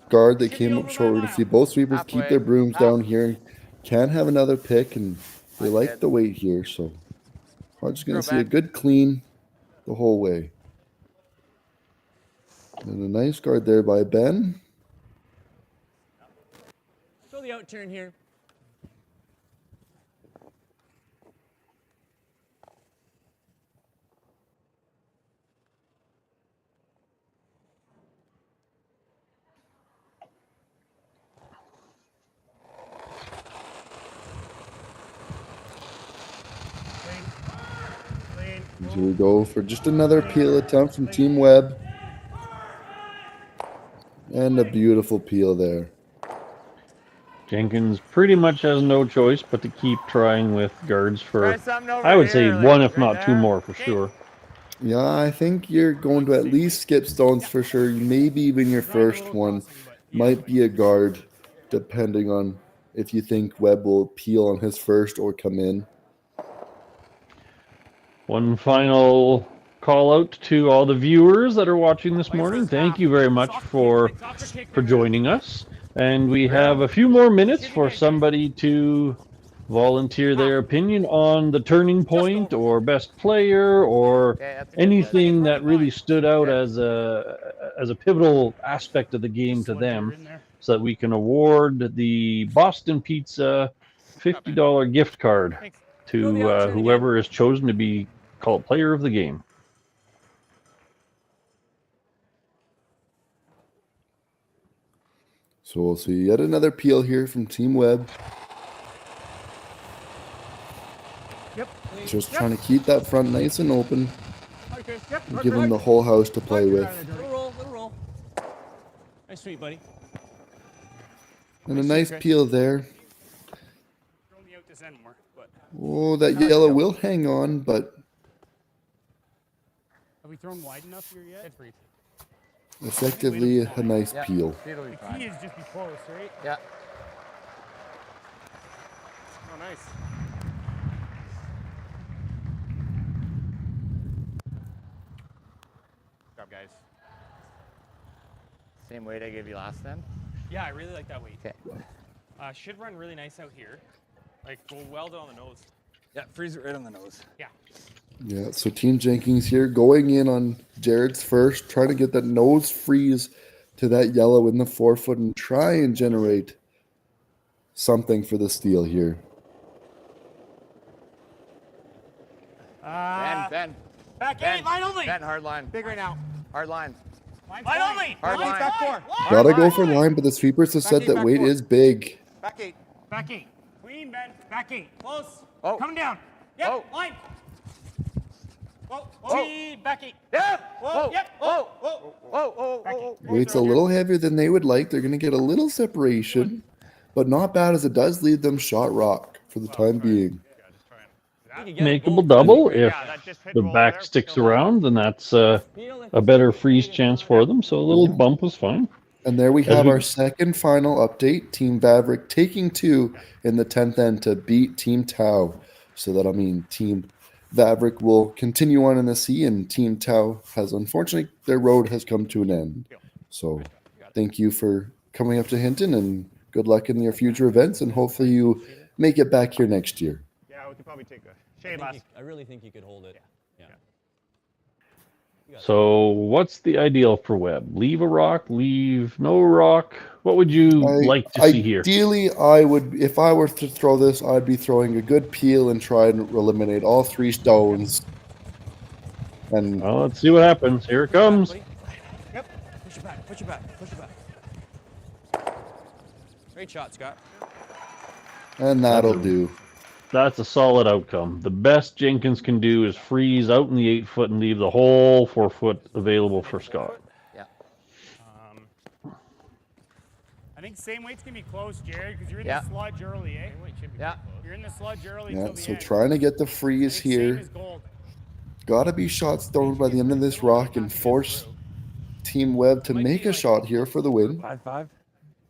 guard, they came up short. We're going to see both sweepers keep their brooms down here. Can have another pick, and they like the weight here, so we're just going to see a good clean the whole way. And a nice guard there by Ben. Throw the out turn here. Here we go for just another peel attempt from Team Webb. And a beautiful peel there. Jenkins pretty much has no choice but to keep trying with guards for, I would say, one if not two more for sure. Yeah, I think you're going to at least skip stones for sure. Maybe even your first one might be a guard, depending on if you think Webb will peel on his first or come in. One final call out to all the viewers that are watching this morning. Thank you very much for joining us. And we have a few more minutes for somebody to volunteer their opinion on the turning point or best player or anything that really stood out as a pivotal aspect of the game to them, so that we can award the Boston Pizza $50 gift card to whoever is chosen to be called player of the game. So we'll see yet another peel here from Team Webb. Just trying to keep that front nice and open. And give them the whole house to play with. Little roll. Nice sweet, buddy. And a nice peel there. Oh, that yellow will hang on, but Have we thrown wide enough here yet? effectively a nice peel. The key is just be close, right? Yeah. Oh, nice. Good job, guys. Same weight I gave you last time? Yeah, I really like that weight. Okay. Should run really nice out here. Like, go well down the nose. Yeah, freeze it right on the nose. Yeah. Yeah, so Team Jenkins here going in on Jared's first, trying to get that nose freeze to that yellow in the forefoot and try and generate something for the steal here. Ben. Back eight, line only. Ben, hard line. Big right now. Hard line. Line only. Hard line. Back four. Gotta go for line, but the sweepers have said that weight is big. Back eight. Back eight. Clean, Ben. Back eight. Close. Oh. Coming down. Yep. Oh. Line. Whoa. Oh. Back eight. Yeah. Whoa. Yep. Whoa. Whoa. Whoa. Whoa. Weight's a little heavier than they would like. They're going to get a little separation, but not bad as it does lead them shot rock for the time being. makeable double. If the back sticks around, then that's a better freeze chance for them. So a little bump was fine. And there we have our second final update. Team Vaverick taking 2 in the 10th end to beat Team Tau. So that'll mean Team Vaverick will continue on in the sea, and Team Tau has, unfortunately, their road has come to an end. So thank you for coming up to Hinton, and good luck in your future events, and hopefully you make it back here next year. Yeah, we could probably take a shade last. I really think you could hold it. Yeah. So what's the ideal for Webb? Leave a rock, leave no rock? What would you like to see here? Ideally, I would, if I were to throw this, I'd be throwing a good peel and try and eliminate all 3 stones. And well, let's see what happens. Here it comes. Yep. Push it back. Push it back. Push it back. Great shot, Scott. And that'll do. That's a solid outcome. The best Jenkins can do is freeze out in the 8-foot and leave the whole 4-foot available for Scott. Yeah. I think same weight's gonna be close, Jared, because you're in the sludge early, eh? Yeah. You're in the sludge early. Yeah, till the so end. trying to get the freeze here. Gotta be shot stoned by the end of this rock and force Team Webb to make a shot here for the win. 5-5.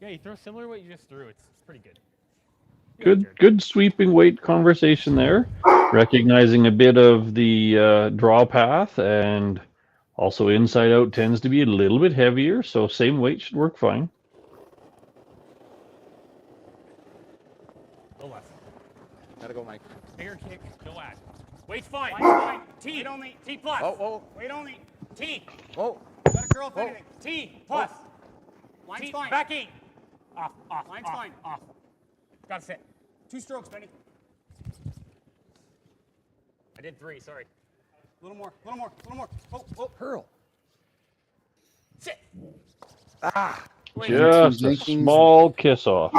Yeah, you throw similar to what you just threw. It's pretty good. Good sweeping weight conversation there. Recognizing a bit of the draw path, and also inside out tends to be a little bit heavier, so same weight should work fine. Go left. Gotta go, Mike. Bigger kick. Go at. Weight's fine. Weight's fine. T. Weight only. T plus. Oh. Weight only. T. Oh. Got a curl for anything. T plus. Line's T, fine. Back 8. Off. Line's fine. Off. Gotta sit. 2 strokes, Benny. I did 3, sorry. A little more. Oh. Curl. Sit. Just a small kiss off.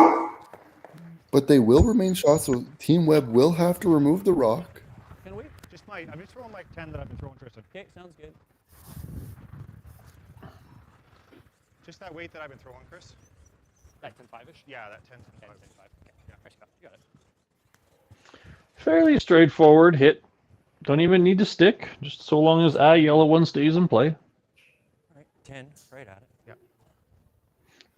But they will remain shot, so Team Webb will have to remove the rock. Can we? I'm just throwing like 10 that I've been throwing, Tristan. Okay, sounds good. Just that weight that I've been throwing, Chris. That 10-5-ish? Yeah, that 10-5. Okay. Yeah, you got it. Fairly straightforward hit. Don't even need to stick, just so long as yellow one stays in play. All right, 10, right at it. Yeah.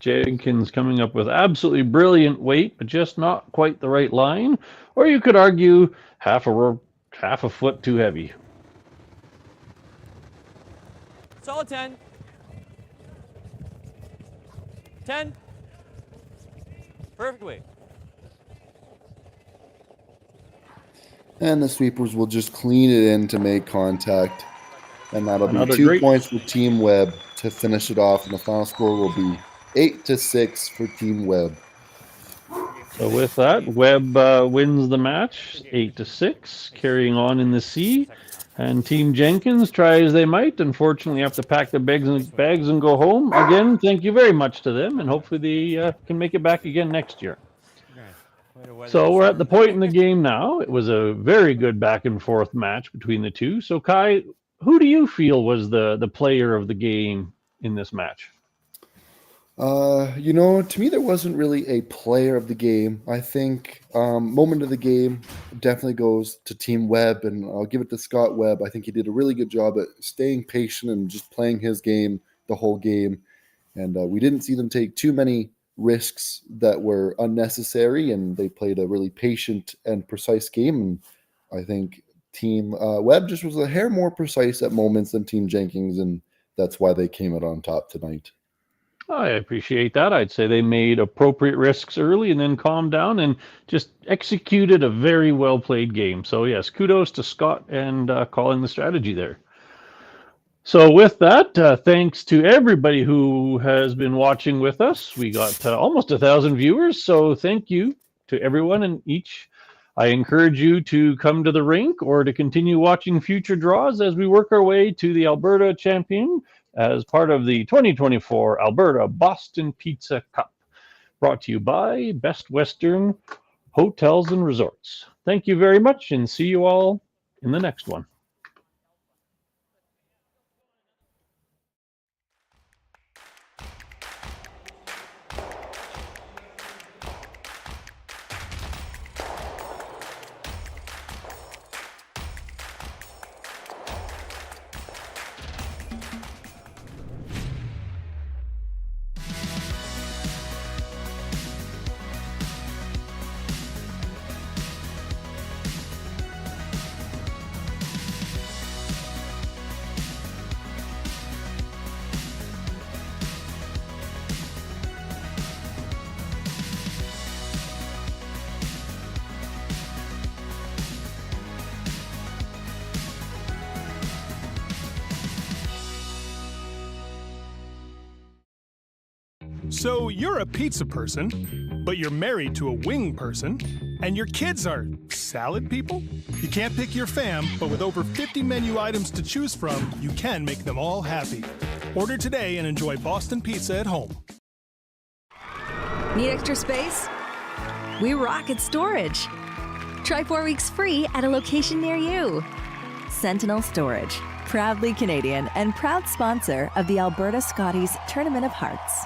Jenkins coming up with absolutely brilliant weight, but just not quite the right line. Or you could argue half a foot too heavy. Solid 10. 10. Perfect weight. And the sweepers will just clean it in to make contact. And that'll Another be 2 great points for Team Webb to finish it off. And the final score will be 8-6 for Team Webb. So with that, Webb wins the match, 8-6, carrying on in the sea. And Team Jenkins, try as they might, unfortunately have to pack their bags and go home. Again, thank you very much to them, and hopefully they can make it back again next year. So we're at the point in the game now. It was a very good back and forth match between the two. So Kai, who do you feel was the player of the game in this match? To me, there wasn't really a player of the game. I think moment of the game definitely goes to Team Webb, and I'll give it to Scott Webb. I think he did a really good job at staying patient and just playing his game the whole game. And we didn't see them take too many risks that were unnecessary, and they played a really patient and precise game. And I think Team Webb just was a hair more precise at moments than Team Jenkins, and that's why they came out on top tonight. I appreciate that. I'd say they made appropriate risks early and then calmed down and just executed a very well played game. So yes, kudos to Scott and calling the strategy there. So with that, thanks to everybody who has been watching with us. We got almost 1,000 viewers, so thank you to everyone and each. I encourage you to come to the rink or to continue watching future draws as we work our way to the Alberta Champion as part of the 2024 Alberta Boston Pizza Cup, brought to you by Best Western Hotels and Resorts. Thank you very much, and see you all in the next one. So you're a pizza person, but you're married to a wing person, and your kids are salad people? You can't pick your fam, but with over 50 menu items to choose from, you can make them all happy. Order today and enjoy Boston Pizza at home. Need extra space? We rock at storage. Try 4 weeks free at a location near you. Sentinel Storage, proudly Canadian and proud sponsor of the Alberta Scotties Tournament of Hearts.